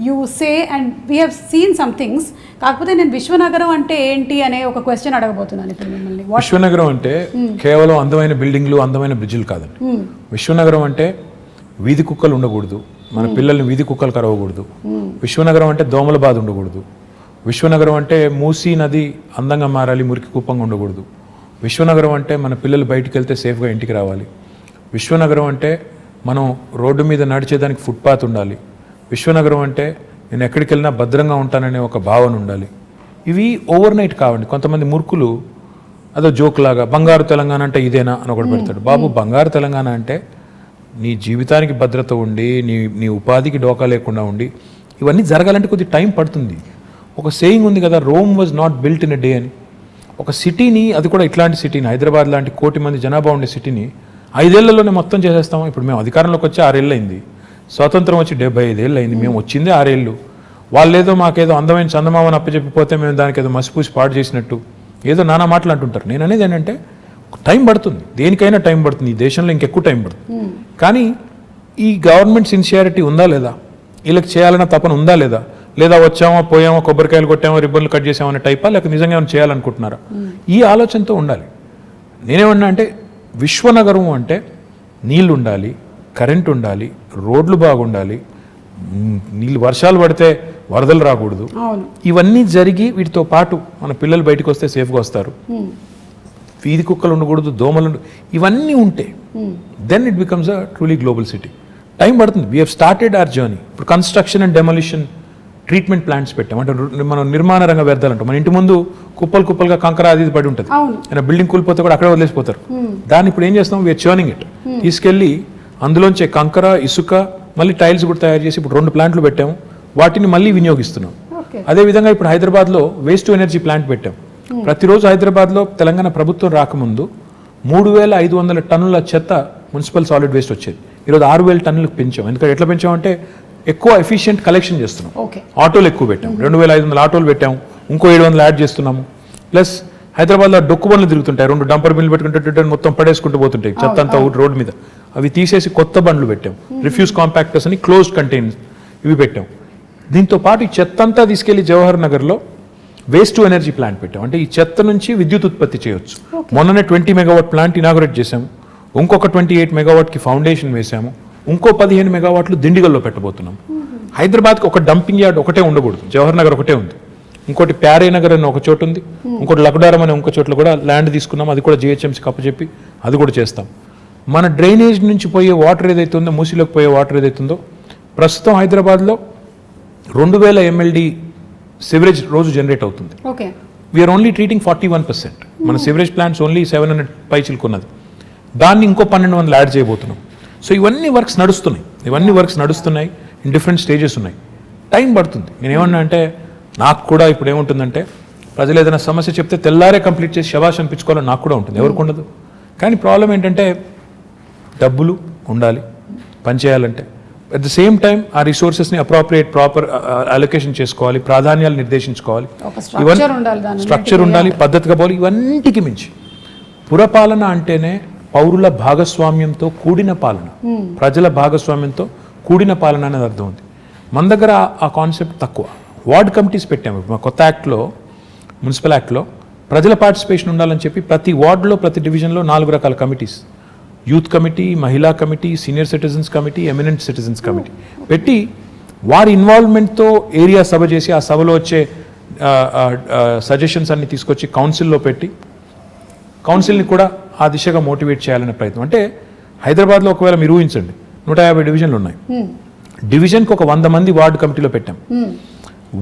you say and we have seen some things. కాకపోతే నేను విశ్వనగరం అంటే ఏంటి అనే ఒక క్వశ్చన్ అడగబోతున్నాను ఇప్పుడు మిమ్మల్ని. విశ్వనగరం అంటే కేవలం అందమైన బిల్డింగ్లు, అందమైన బ్రిడ్జిలు కాదండి. విశ్వనగరం అంటే వీధి కుక్కలు ఉండకూడదు, మన పిల్లల్ని వీధి కుక్కలు కరవకూడదు. విశ్వనగరం అంటే దోమల బాధ ఉండకూడదు. విశ్వనగరం అంటే మూసీ నది అందంగా మారాలి, మురికి కుప్పంగా ఉండకూడదు. విశ్వనగరం అంటే మన పిల్లలు బయటికి వెళ్తే సేఫ్గా ఇంటికి రావాలి. విశ్వనగరం అంటే మనం రోడ్డు మీద నడిచేదానికి ఫుట్పాత్ ఉండాలి. విశ్వనగరం అంటే నేను ఎక్కడికి వెళ్ళినా భద్రంగా ఉంటాననే ఒక భావన ఉండాలి. ఇవి ఓవర్ నైట్ కావండి. కొంతమంది మూర్ఖులు అదో జోక్ లాగా బంగారు తెలంగాణ అంటే ఇదేనా అని ఒకటి పెడతాడు. బాబు, బంగారు తెలంగాణ అంటే నీ జీవితానికి భద్రత ఉండి, నీ ఉపాధికి డోకా లేకుండా ఉండి, ఇవన్నీ జరగాలంటే కొద్ది టైం పడుతుంది. ఒక సేయింగ్ ఉంది కదా, Rome was not built in a day అని. ఒక సిటీని, అది కూడా ఇట్లాంటి సిటీని, హైదరాబాద్ లాంటి 1 కోటి మంది జనాభా ఉండే సిటీని 5 ఏళ్లలోనే మొత్తం చేసేస్తాం. ఇప్పుడు మేము అధికారంలోకి వచ్చి 6 ఏళ్ళు అయింది, స్వాతంత్రం వచ్చి 75 ఏళ్ళు అయింది, మేము వచ్చిందే 6 ఏళ్ళు. వాళ్ళేదో మాకేదో అందమైన చందమామని అప్పచెప్పిపోతే మేము దానికి ఏదో మసిపూసి పాడు చేసినట్టు ఏదో నానా మాటలు అంటుంటారు. నేను అనేది ఏంటంటే టైం పడుతుంది, దేనికైనా టైం పడుతుంది, ఈ దేశంలో ఇంకెక్కువ టైం పడుతుంది. కానీ ఈ గవర్నమెంట్ సిన్సియారిటీ ఉందా లేదా, వీళ్ళకి చేయాలన్న తపన ఉందా లేదా, లేదా వచ్చామో పోయామో కొబ్బరికాయలు కొట్టామో రిబ్బన్లు కట్ చేసామో అనే టైపా, లేక నిజంగా ఏమైనా చేయాలనుకుంటున్నారా, ఈ ఆలోచనతో ఉండాలి. నేనేమన్నా అంటే విశ్వనగరం అంటే నీళ్ళు ఉండాలి, కరెంట్ ఉండాలి, రోడ్లు బాగుండాలి, నీళ్ళు వర్షాలు పడితే వరదలు రాకూడదు, ఇవన్నీ జరిగి వీటితో పాటు మన పిల్లలు బయటకు వస్తే సేఫ్గా వస్తారు, వీధి కుక్కలు ఉండకూడదు, దోమలు ఇవన్నీ ఉంటే then it becomes a truly global city. Time పడుతుంది. We have started our journey. ఇప్పుడు construction and demolition treatment plants పెట్టాం. అంటే మనం నిర్మాణ రంగ వ్యర్థాలు అంటాం. మన ఇంటి ముందు కుప్పలుగా కంకర అది పడి ఉంటుంది, అయినా బిల్డింగ్ కూలిపోతే కూడా అక్కడే వదిలేసిపోతారు. దాన్ని ఇప్పుడు ఏం చేస్తాం, వీఆర్ చర్నింగ్ ఇట్, తీసుకెళ్ళి అందులోంచే కంకర, ఇసుక, మళ్ళీ టైల్స్ కూడా తయారు చేసి ఇప్పుడు 2 ప్లాంట్లు పెట్టాము, వాటిని మళ్ళీ వినియోగిస్తున్నాం. అదేవిధంగా ఇప్పుడు హైదరాబాద్లో వేస్ట్ టు ఎనర్జీ ప్లాంట్ పెట్టాం. ప్రతిరోజు హైదరాబాద్లో తెలంగాణ ప్రభుత్వం రాకముందు 3500 టన్నుల చెత్త మున్సిపల్ సాలిడ్ వేస్ట్ వచ్చేది. ఈరోజు 6000 టన్నులకు పెంచాం. ఎందుకంటే ఎట్లా పెంచామంటే ఎక్కువ ఎఫిషియెంట్ కలెక్షన్ చేస్తున్నాం. ఆటోలు ఎక్కువ పెట్టాం, 2500 ఆటోలు పెట్టాము, ఇంకో 700 యాడ్ చేస్తున్నాము. ప్లస్ హైదరాబాద్లో డొక్కు బండ్లు తిరుగుతుంటాయి, 2 డంపర్ బిల్లు పెట్టుకుంటే మొత్తం పడేసుకుంటూ పోతుంటాయి చెత్త అంతా రోడ్డు మీద. అవి తీసేసి కొత్త బండ్లు పెట్టాం, రిఫ్యూజ్ కాంపాక్టర్స్ అని క్లోజ్డ్ కంటైనర్స్ ఇవి పెట్టాం. దీంతో పాటు ఈ చెత్త అంతా తీసుకెళ్లి జవహర్ నగర్లో వేస్ట్ టు ఎనర్జీ ప్లాంట్ పెట్టాం. అంటే ఈ చెత్త నుంచి విద్యుత్ ఉత్పత్తి చేయొచ్చు. మొన్ననే 20 మెగావాట్ ప్లాంట్ ఇనాగరేట్ చేశాము, ఇంకొక 28 మెగావాట్కి ఫౌండేషన్ వేసాము, ఇంకో 15 మెగావాట్లు దిండిగల్లో పెట్టబోతున్నాం. హైదరాబాద్కి ఒక డంపింగ్ యార్డ్ ఒకటే ఉండకూడదు, జవహర్ నగర్ ఒకటే ఉంది, ఇంకోటి ప్యారే నగర్ అని ఒక చోటు ఉంది, ఇంకోటి లక్డారం అనే ఇంకో చోట్ల కూడా ల్యాండ్ తీసుకున్నాం, అది కూడా GHMC కప్పచెప్పి అది కూడా చేస్తాం. మన డ్రైనేజ్ నుంచి పోయే వాటర్ ఏదైతే ఉందో, మూసీలోకి పోయే వాటర్ ఏదైతుందో, ప్రస్తుతం హైదరాబాద్లో 2000 MLD సివరేజ్ రోజు జనరేట్ అవుతుంది. We're only treating 41%. మన సివరేజ్ ప్లాంట్స్ ఓన్లీ 700 పైచిలకు ఉన్నది, దాన్ని ఇంకో 1200 యాడ్ చేయబోతున్నాం. సో ఇవన్నీ వర్క్స్ నడుస్తున్నాయి, ఇన్ డిఫరెంట్ స్టేజెస్ ఉన్నాయి. టైం పడుతుంది. నేనేమన్నా అంటే నాకు కూడా ఇప్పుడు ఏముంటుందంటే ప్రజలు ఏదైనా సమస్య చెప్తే తెల్లారే కంప్లీట్ చేసి శబాష్ అనిపించుకోవాలని నాకు కూడా ఉంటుంది, ఎవరికి ఉండదు. కానీ ప్రాబ్లం ఏంటంటే డబ్బులు ఉండాలి పనిచేయాలంటే. అట్ ద సేమ్ టైం ఆ రిసోర్సెస్ని ప్రాపర్ అలొకేషన్ చేసుకోవాలి, ప్రాధాన్యాలు నిర్దేశించుకోవాలి, స్ట్రక్చర్ ఉండాలి, పద్ధతిగా పోవాలి. ఇవన్నిటికి మించి పురపాలన అంటేనే పౌరుల భాగస్వామ్యంతో కూడిన పాలన, ప్రజల భాగస్వామ్యంతో కూడిన పాలన అనేది అర్థం ఉంది. మన దగ్గర ఆ కాన్సెప్ట్ తక్కువ. వార్డ్ కమిటీస్ పెట్టాము. మా కొత్త యాక్ట్లో, మున్సిపల్ యాక్ట్లో ప్రజల పార్టిసిపేషన్ ఉండాలని చెప్పి ప్రతి వార్డులో, ప్రతి డివిజన్లో 4 రకాల కమిటీస్, యూత్ కమిటీ, మహిళా committee, senior citizens committee, eminent citizens committee పెట్టి వారి ఇన్వాల్వ్మెంట్తో ఏరియా సభ చేసి ఆ సభలో వచ్చే సజెషన్స్ అన్ని తీసుకొచ్చి కౌన్సిల్లో పెట్టి కౌన్సిల్ని కూడా ఆ దిశగా మోటివేట్ చేయాలనే ప్రయత్నం. అంటే హైదరాబాద్లో ఒకవేళ మీరు ఊహించండి 150 డివిజన్లు ఉన్నాయి, డివిజన్కి ఒక 100 మంది వార్డు కమిటీలో పెట్టాం.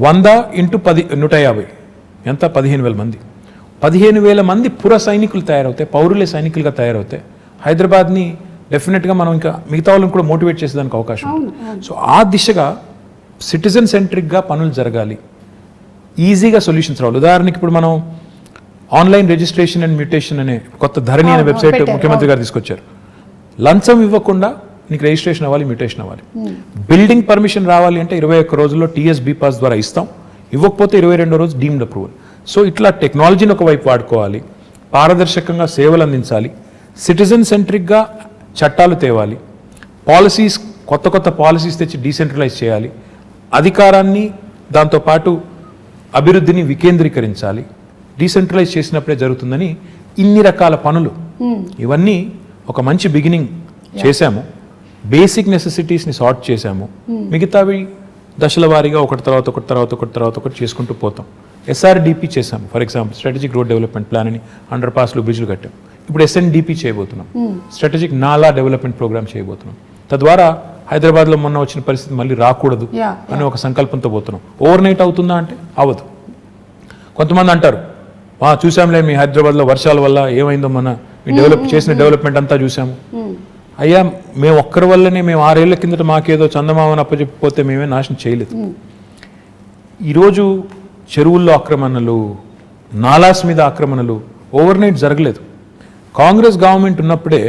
100 × 10 150 ఎంత, 15,000 మంది. 15,000 మంది పుర సైనికులు తయారవుతాయి, పౌరులే సైనికులుగా తయారవుతాయి. హైదరాబాద్ని డెఫినెట్గా మనం ఇంకా మిగతా వాళ్ళని కూడా మోటివేట్ చేసేదానికి అవకాశం ఉంది. సో ఆ దిశగా సిటిజన్ సెంట్రిక్గా పనులు జరగాలి, ఈజీగా సొల్యూషన్స్ రావాలి. ఉదాహరణకి ఇప్పుడు మనం ఆన్లైన్ రిజిస్ట్రేషన్ అండ్ మ్యూటేషన్ అనే కొత్త ధరణి అనే వెబ్సైట్ ముఖ్యమంత్రి గారు తీసుకొచ్చారు. లంచం ఇవ్వకుండా నీకు రిజిస్ట్రేషన్ అవ్వాలి, మ్యూటేషన్ అవ్వాలి. బిల్డింగ్ పర్మిషన్ రావాలి అంటే 21 రోజుల్లో TSB పాస్ ద్వారా ఇస్తాం, ఇవ్వకపోతే 22వ రోజు డీమ్డ్ అప్రూవల్. సో ఇట్లా టెక్నాలజీని ఒకవైపు వాడుకోవాలి, పారదర్శకంగా సేవలు అందించాలి, సిటిజన్ సెంట్రిక్గా చట్టాలు తేవాలి, పాలసీస్ కొత్త పాలసీస్ తెచ్చి డీసెంట్రలైజ్ చేయాలి, అధికారాన్ని దాంతోపాటు అభివృద్ధిని వికేంద్రీకరించాలి. డీసెంట్రలైజ్ చేసినప్పుడే జరుగుతుందని ఇన్ని రకాల పనులు, ఇవన్నీ ఒక మంచి బిగినింగ్ చేశాము. బేసిక్ నెసెసిటీస్ని సార్ట్ చేశాము, మిగతావి దశల వారీగా ఒకటి తర్వాత ఒకటి చేసుకుంటూ పోతాం. SRDP చేశాము, for example strategic road development plan అని, అండర్ పాస్లు, బ్రిడ్జ్లు కట్టాం. ఇప్పుడు SNDP చేయబోతున్నాం, స్ట్రాటజిక్ నాలా డెవలప్మెంట్ ప్రోగ్రామ్ చేయబోతున్నాం. తద్వారా హైదరాబాద్లో మొన్న వచ్చిన పరిస్థితి మళ్ళీ రాకూడదు అనే ఒక సంకల్పంతో పోతున్నాం. ఓవర్ నైట్ అవుతుందా అంటే అవ్వదు. కొంతమంది అంటారు చూసాంలే మీ హైదరాబాద్లో వర్షాల వల్ల ఏమైందో, మన మీ చేసిన డెవలప్మెంట్ అంతా చూసాము. అయ్యా మేము ఒక్కరి వల్లనే, మేము 6 ఏళ్ల కిందట మాకేదో చందమామని అప్పచెప్పిపోతే మేమే నాశనం చేయలేదు. ఈరోజు చెరువుల్లో ఆక్రమణలు, నాలాస్ మీద ఆక్రమణలు ఓవర్ నైట్ జరగలేదు. కాంగ్రెస్ గవర్నమెంట్ ఉన్నప్పుడే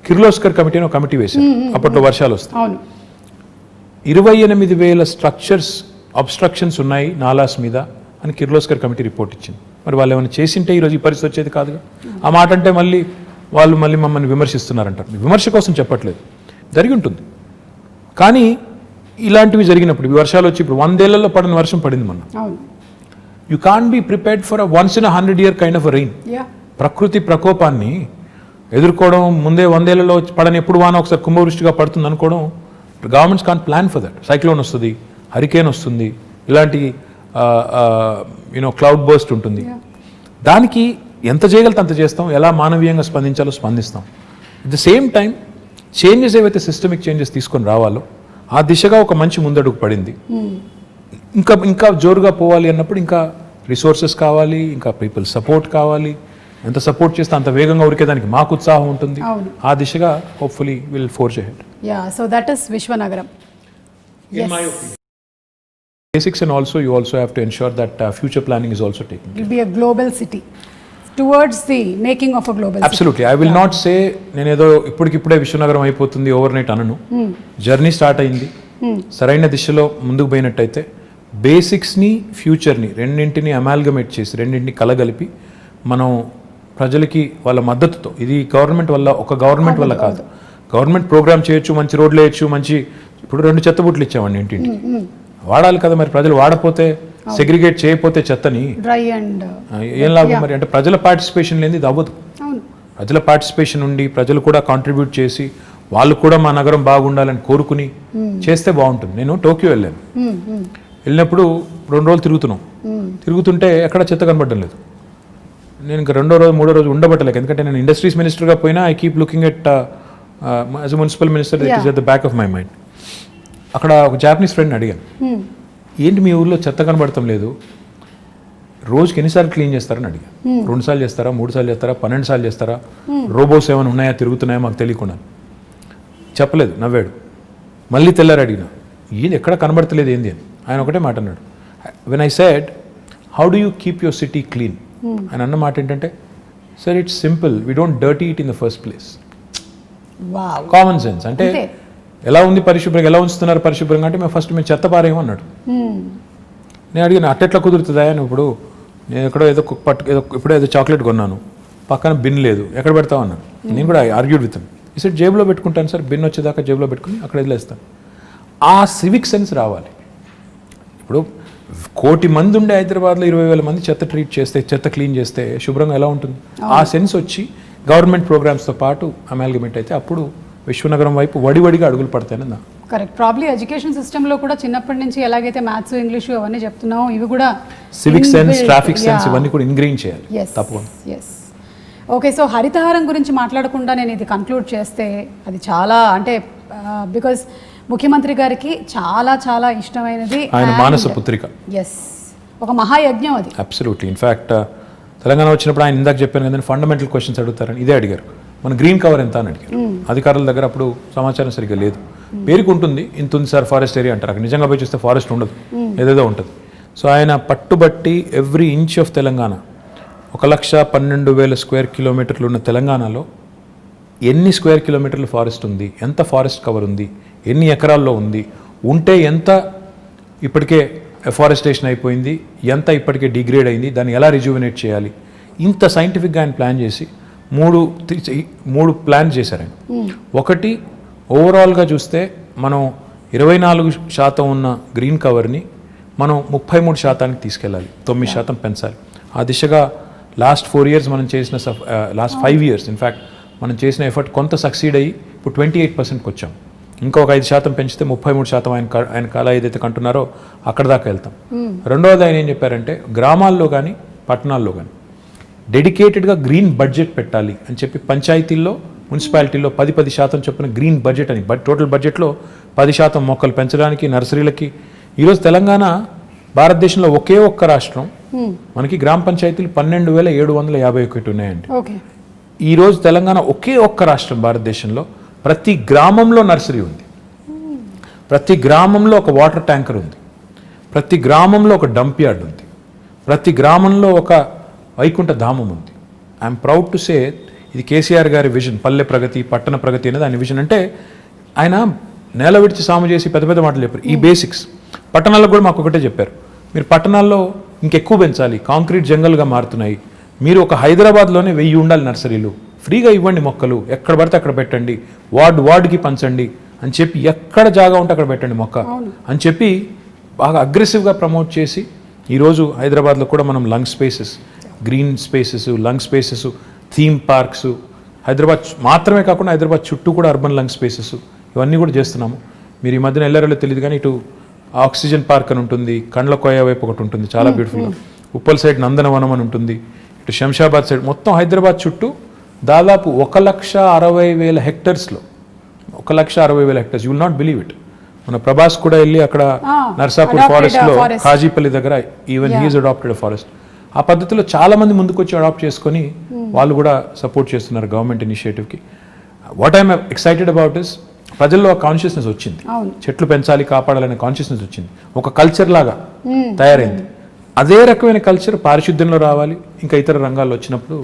కిర్లోస్కర్ కమిటీ అని ఒక కమిటీ వేశారు, అప్పట్లో వర్షాలు వస్తాయి. 28,000 స్ట్రక్చర్స్ అబ్స్ట్రక్షన్స్ ఉన్నాయి నాలాస్ మీద అని కిర్లోస్కర్ కమిటీ రిపోర్ట్ ఇచ్చింది. మరి వాళ్ళు ఏమైనా చేసింటే ఈరోజు ఈ పరిస్థితి వచ్చేది కాదుగా. ఆ మాట అంటే మళ్ళీ మమ్మల్ని విమర్శిస్తున్నారంటారు. విమర్శ కోసం చెప్పట్లేదు, జరిగి ఉంటుంది. కానీ ఇలాంటివి జరిగినప్పుడు ఈ వర్షాలు వచ్చి ఇప్పుడు 100 ఏళ్లలో పడిన వర్షం పడింది మొన్న. You can be prepared for once in 100 year kind of rain. ప్రకృతి ప్రకోపాన్ని ఎదుర్కోవడం ముందే 100 ఏళ్లలో పడని ఎప్పుడు వాన ఒకసారి కుంభవృష్టిగా పడుతుంది అనుకోవడం, governments can plan for that. Cyclone వస్తుంది, హరికేన్ వస్తుంది, ఇలాంటి క్లౌడ్ బర్స్ట్ ఉంటుంది. దానికి ఎంత చేయగలితే అంత చేస్తాం, ఎలా మానవీయంగా స్పందించాలో స్పందిస్తాం. At the same time changes ఏవైతే సిస్టమిక్ చేంజెస్ తీసుకొని రావాలో ఆ దిశగా ఒక మంచి ముందడుగు పడింది. ఇంకా జోరుగా పోవాలి అన్నప్పుడు ఇంకా రిసోర్సెస్ కావాలి, ఇంకా పీపుల్ సపోర్ట్ కావాలి. ఎంత సపోర్ట్ చేస్తే అంత వేగంగా ఉరికేదానికి మాకు ఉత్సాహం ఉంటుంది. ఆ దిశగా hopefully will forge ahead. So that is విశ్వనగరం. Basics, and also you also have to ensure that future planning is also taken care. It will be a global city towards the making of a global Absolutely. city. I will not say నేనేదో ఇప్పటికిప్పుడే విశ్వనగరం అయిపోతుంది over night అనను. Journey start అయింది, సరైన దిశలో ముందుకు పోయినట్టయితే బేసిక్స్ని ఫ్యూచర్ని రెండింటిని అమాల్గమేట్ చేసి రెండింటిని కలగలిపి మనం ప్రజలకి వాళ్ళ మద్దతుతో, ఇది గవర్నమెంట్ వల్ల ఒక గవర్నమెంట్ వల్ల కాదు, గవర్నమెంట్ ప్రోగ్రామ్ చేయొచ్చు, మంచి రోడ్లు వేయచ్చు, మంచి ఇప్పుడు 2 చెత్తబుట్లు ఇచ్చామండి ఇంటింటికి, వాడాలి కదా. మరి ప్రజలు వాడపోతే, సెగ్రిగేట్ చేయకపోతే చెత్తని ఏం లాభం మరి? అంటే ప్రజల పార్టిసిపేషన్ లేని ఇది అవ్వదు. ప్రజల పార్టిసిపేషన్ ఉండి ప్రజలు కూడా కాంట్రిబ్యూట్ చేసి వాళ్ళు కూడా మా నగరం బాగుండాలని కోరుకుని చేస్తే బాగుంటుంది. నేను టోక్యో వెళ్ళినప్పుడు 2 రోజులు తిరుగుతుంటే ఎక్కడ చెత్త కనబడడం లేదు. నేను ఇంకా 2వ రోజు 3వ రోజు ఉండబట్టలేక, ఎందుకంటే నేను ఇండస్ట్రీస్ మినిస్టర్గా పోయినా I keep looking at as a municipal minister, it is at the back of my mind. అక్కడ ఒక జాపనీస్ ఫ్రెండ్ని అడిగాను, ఏంటి మీ ఊళ్ళో చెత్త కనబడటం లేదు, రోజుకి ఎన్నిసార్లు క్లీన్ చేస్తారని అడిగాను. 2 సార్లు చేస్తారా, 3 సార్లు చేస్తారా, 12 సార్లు చేస్తారా, రోబోస్ ఏమైనా ఉన్నాయా, తిరుగుతున్నాయా మాకు తెలియకుండా? చెప్పలేదు, నవ్వాడు. మళ్ళీ తెల్లారు అడిగిన, ఏంది ఎక్కడ కనబడతలేదు ఏంది అని. ఆయన ఒకటే మాట అన్నాడు, when I said how do you keep your city clean, ఆయన అన్న మాట ఏంటంటే, sir it's simple, we don't dirty it in the first place. Common sense. అంటే ఎలా ఉంది పరిశుభ్రంగా, ఎలా ఉంచుతున్నారు పరిశుభ్రంగా అంటే, మేము ఫస్ట్ చెత్త పారేమో అన్నాడు. నేను అడిగిన, అట్టెట్లా కుదురుతుందా? ఇప్పుడు నేను ఎక్కడో ఏదో చాక్లెట్ కొన్నాను, పక్కన బిన్ లేదు, ఎక్కడ పెడతావు అన్నాను. నేను కూడా ఆర్గ్యూడ్ విత్ ఈ సెట్ జేబులో పెట్టుకుంటాను సార్, బిన్ వచ్చేదాకా జేబులో పెట్టుకుని అక్కడ వదిలేస్తాను. ఆ సివిక్ సెన్స్ రావాలి. ఇప్పుడు 1 కోటి మంది ఉండే హైదరాబాద్లో 20,000 మంది చెత్త క్లీన్ చేస్తే శుభ్రంగా ఎలా ఉంటుంది? ఆ సెన్స్ వచ్చి గవర్నమెంట్ ప్రోగ్రామ్స్తో పాటు అమాల్గమేట్ అయితే అప్పుడు విశ్వనగరం వైపు వడివడిగా అడుగులు పడతాయని నా కరెక్ట్. ప్రాబ్లీ ఎడ్యుకేషన్ సిస్టంలో కూడా చిన్నప్పటి నుంచి ఎలాగైతే మ్యాథ్స్, ఇంగ్లీషు అవన్నీ చెప్తున్నామో ఇవి కూడా సివిక్ సెన్స్, ట్రాఫిక్ సెన్స్ ఇవన్నీ కూడా ఇంగ్రీన్ చేయాలి తప్పకుండా. ఓకే, సో హరితహారం గురించి మాట్లాడకుండా నేను ఇది కంక్లూడ్ చేస్తే అది చాలా, అంటే బికాజ్ ముఖ్యమంత్రి గారికి చాలా చాలా ఇష్టమైనది ఆయన మానస పుత్రిక. ఒక మహాయజ్ఞం అది. అబ్సల్యూట్లీ. ఇన్ఫ్యాక్ట్ తెలంగాణ వచ్చినప్పుడు ఆయన ఇందాక చెప్పాను కదా, ఫండమెంటల్ క్వశ్చన్స్ అడుగుతారని ఇదే అడిగారు. మన గ్రీన్ కవర్ ఎంత అని అడిగారు. అధికారుల దగ్గర అప్పుడు సమాచారం సరిగ్గా లేదు. పేరుకు ఉంటుంది, ఇంత ఉంది సార్ ఫారెస్ట్ ఏరియా అంటారు. అక్కడ నిజంగా పోయి చూస్తే ఫారెస్ట్ ఉండదు, ఏదేదో ఉంటుంది. సో ఆయన పట్టుబట్టి every inch of Telangana, 1,12,000 square కిలోమీటర్లు ఉన్న తెలంగాణలో ఎన్ని స్క్వేర్ కిలోమీటర్లు ఫారెస్ట్ ఉంది, ఎంత ఫారెస్ట్ కవర్ ఉంది, ఎన్ని ఎకరాల్లో ఉంది, ఉంటే ఎంత ఇప్పటికే ఎఫారెస్టేషన్ అయిపోయింది, ఎంత ఇప్పటికే డిగ్రేడ్ అయింది, దాన్ని ఎలా రిజ్యూవినేట్ చేయాలి, ఇంత సైంటిఫిక్గా ఆయన ప్లాన్ చేసి 3 ప్లాన్ చేశారు ఆయన. ఒకటి, ఓవరాల్గా చూస్తే మనం 24% ఉన్న గ్రీన్ కవర్ని మనం 33% తీసుకెళ్ళాలి, 9% పెంచాలి. ఆ దిశగా లాస్ట్ 4 years మనం చేసిన లాస్ట్ 5 years ఇన్ఫ్యాక్ట్ మనం చేసిన ఎఫర్ట్ కొంత సక్సీడ్ అయ్యి ఇప్పుడు 28%కి వచ్చాం. ఇంకొక 5% పెంచితే 33% ఆయన కాల ఏదైతే కంటున్నారో అక్కడ దాకా వెళ్తాం. రెండవది ఆయన ఏం చెప్పారంటే, గ్రామాల్లో కానీ పట్టణాల్లో కానీ డెడికేటెడ్గా గ్రీన్ బడ్జెట్ పెట్టాలి అని చెప్పి పంచాయతీల్లో, మున్సిపాలిటీల్లో 10% చొప్పున గ్రీన్ బడ్జెట్ అని, టోటల్ బడ్జెట్లో 10% మొక్కలు పెంచడానికి, నర్సరీలకి. ఈరోజు తెలంగాణ భారతదేశంలో ఒకే ఒక్క రాష్ట్రం, మనకి గ్రామ పంచాయతీలు 12,751 ఉన్నాయండి. ఈరోజు తెలంగాణ ఒకే ఒక్క రాష్ట్రం భారతదేశంలో, ప్రతి గ్రామంలో నర్సరీ ఉంది, ప్రతి గ్రామంలో ఒక వాటర్ ట్యాంకర్ ఉంది, ప్రతి గ్రామంలో ఒక డంప్ యార్డ్ ఉంది, ప్రతి గ్రామంలో ఒక వైకుంఠ ధామం ఉంది. ఐఎమ్ ప్రౌడ్ టు సే ఇది కేసీఆర్ గారి విజన్, పల్లె ప్రగతి పట్టణ ప్రగతి అనేది ఆయన విజన్. అంటే ఆయన నేల విడిచి సాము చేసి పెద్ద పెద్ద మాటలు చెప్పారు. ఈ బేసిక్స్ పట్టణాల్లో కూడా మాకు ఒకటే చెప్పారు, మీరు పట్టణాల్లో ఇంకెక్కువ పెంచాలి, కాంక్రీట్ జంగల్గా మారుతున్నాయి, మీరు ఒక హైదరాబాద్లోనే 1000 ఉండాలి నర్సరీలు, ఫ్రీగా ఇవ్వండి మొక్కలు, ఎక్కడ పడితే అక్కడ పెట్టండి, వార్డుకి పంచండి అని చెప్పి, ఎక్కడ జాగా ఉంటే అక్కడ పెట్టండి మొక్క అని చెప్పి బాగా అగ్రెసివ్గా ప్రమోట్ చేసి ఈరోజు హైదరాబాద్లో కూడా మనం lung spaces, green spaces, lung spaces, theme parks, Hyderabad మాత్రమే కాకుండా హైదరాబాద్ చుట్టూ కూడా అర్బన్ లంగ్ స్పేసెస్ ఇవన్నీ కూడా చేస్తున్నాము. మీరు ఈ మధ్యన వెళ్ళారో తెలియదు కానీ ఇటు ఆక్సిజన్ పార్క్ అని ఉంటుంది, కండ్ల కోయ వైపు ఒకటి ఉంటుంది చాలా బ్యూటిఫుల్గా, ఉప్పల్ సైడ్ నందనవనం అని ఉంటుంది, ఇటు శంషాబాద్ సైడ్, మొత్తం హైదరాబాద్ చుట్టూ దాదాపు 1,60,000 హెక్టర్స్లో 1,60,000 hectares. You will not believe it. మన ప్రభాస్ కూడా వెళ్ళి అక్కడ నర్సాపూర్ ఫారెస్ట్లో కాజీపల్లి దగ్గర ఈవెన్ హీఈస్ అడాప్టెడ్ ఫారెస్ట్. ఆ పద్ధతిలో చాలా మంది ముందుకు వచ్చి అడాప్ట్ చేసుకొని వాళ్ళు కూడా సపోర్ట్ చేస్తున్నారు గవర్నమెంట్ ఇనిషియేటివ్కి. What I'm excited about is ప్రజల్లో ఆ కాన్షియస్నెస్ వచ్చింది, చెట్లు పెంచాలి కాపాడాలనే కాన్షియస్నెస్ వచ్చింది, ఒక కల్చర్ లాగా తయారైంది. అదే రకమైన కల్చర్ పారిశుద్ధ్యంలో రావాలి, ఇంకా ఇతర రంగాల్లో వచ్చినప్పుడు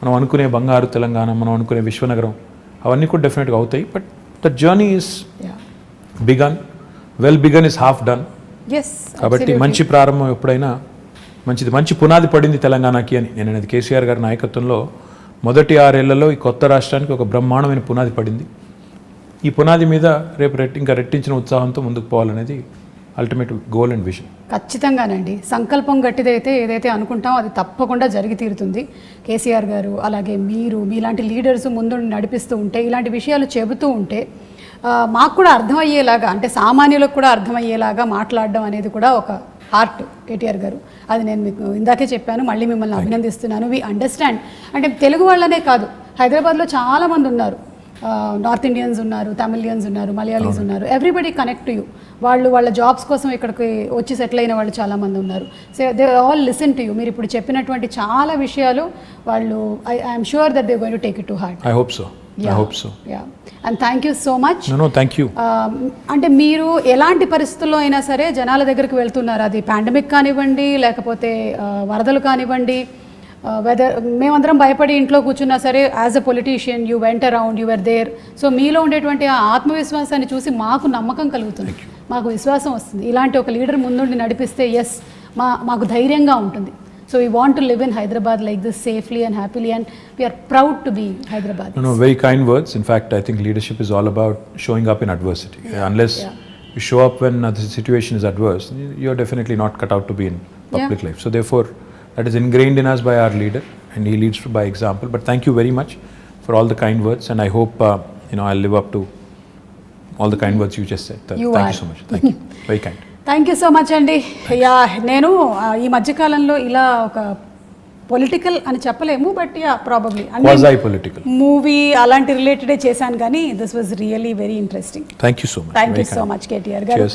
మనం అనుకునే బంగారు తెలంగాణ, మనం అనుకునే విశ్వనగరం అవన్నీ కూడా డెఫినెట్గా అవుతాయి. But the journey is begun, well begun is half done. కాబట్టి మంచి ప్రారంభం ఎప్పుడైనా మంచిది, మంచి పునాది పడింది తెలంగాణకి అని నేను అనేది. కేసీఆర్ గారి నాయకత్వంలో మొదటి 6 ఏళ్లలో ఈ కొత్త రాష్ట్రానికి ఒక బ్రహ్మాండమైన పునాది పడింది. ఈ పునాది మీద రేపు ఇంకా రెట్టించిన ఉత్సాహంతో ముందుకు పోవాలనేది అల్టిమేట్ గోల్ అండ్ విజన్. ఖచ్చితంగానండి, సంకల్పం గట్టిదైతే ఏదైతే అనుకుంటామో అది తప్పకుండా జరిగి తీరుతుంది. కేసీఆర్ గారు అలాగే మీరు, మీలాంటి లీడర్స్ ముందు నడిపిస్తూ ఉంటే, ఇలాంటి విషయాలు చెబుతూ ఉంటే మాకు కూడా అర్థమయ్యేలాగా, అంటే సామాన్యులకు కూడా అర్థమయ్యేలాగా మాట్లాడడం అనేది కూడా ఒక ఆర్ట్ కేటీఆర్ గారు. అది నేను మీకు ఇందాకే చెప్పాను, మళ్ళీ మిమ్మల్ని అభినందిస్తున్నాను. We understand. అంటే తెలుగు వాళ్ళనే కాదు, హైదరాబాద్లో చాలామంది ఉన్నారు, నార్త్ ఇండియన్స్ ఉన్నారు, తమిళియన్స్ ఉన్నారు, మలయాళీస్ ఉన్నారు, ఎవ్రీబడి కనెక్ట్ టు యూ. వాళ్ళు వాళ్ళ జాబ్స్ కోసం ఇక్కడికి వచ్చి సెటిల్ అయిన వాళ్ళు చాలామంది ఉన్నారు. So they all listen to you. మీరు ఇప్పుడు చెప్పినటువంటి చాలా విషయాలు వాళ్ళు, I'm sure that they going to take it to heart. I hope so. And thank you so much. Thank you. అంటే మీరు ఎలాంటి పరిస్థితుల్లో అయినా సరే జనాల దగ్గరికి వెళ్తున్నారు, అది పాండమిక్ కానివ్వండి, లేకపోతే వరదలు కానివ్వండి, వెదర్ మేమందరం భయపడి ఇంట్లో కూర్చున్నా సరే, as a politician you went around, you are there. So మీలో ఉండేటువంటి ఆ ఆత్మవిశ్వాసాన్ని చూసి మాకు నమ్మకం కలుగుతుంది, మాకు విశ్వాసం వస్తుంది. ఇలాంటి ఒక లీడర్ ముందుండి నడిపిస్తే ఎస్ మాకు ధైర్యంగా ఉంటుంది. So we want to live in Hyderabad like this safely and happily, and we are proud to be Hyderabadis. No, very kind words. In fact, I think leadership is all about showing up in adversity. Unless you show up when the situation is adverse, you're definitely not cut out to be in public life. So therefore, that is ingrained in us by our leader, and he leads by example. But thank you very much for all the kind words, and I hope I'll live up to all the kind words you just said. Thank you so much. Thank you. Very kind. Thank you so much అండి. నేను ఈ మధ్యకాలంలో ఇలా ఒక political అని చెప్పలేము, but probably movie అలాంటి రిలేటెడే చేశాను, కానీ this was really very interesting. Thank you so much. Thank you so much KTR garu,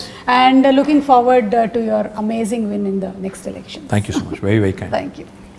and looking forward to your amazing win in the next election. Thank you so much. Very very kind. Thank you.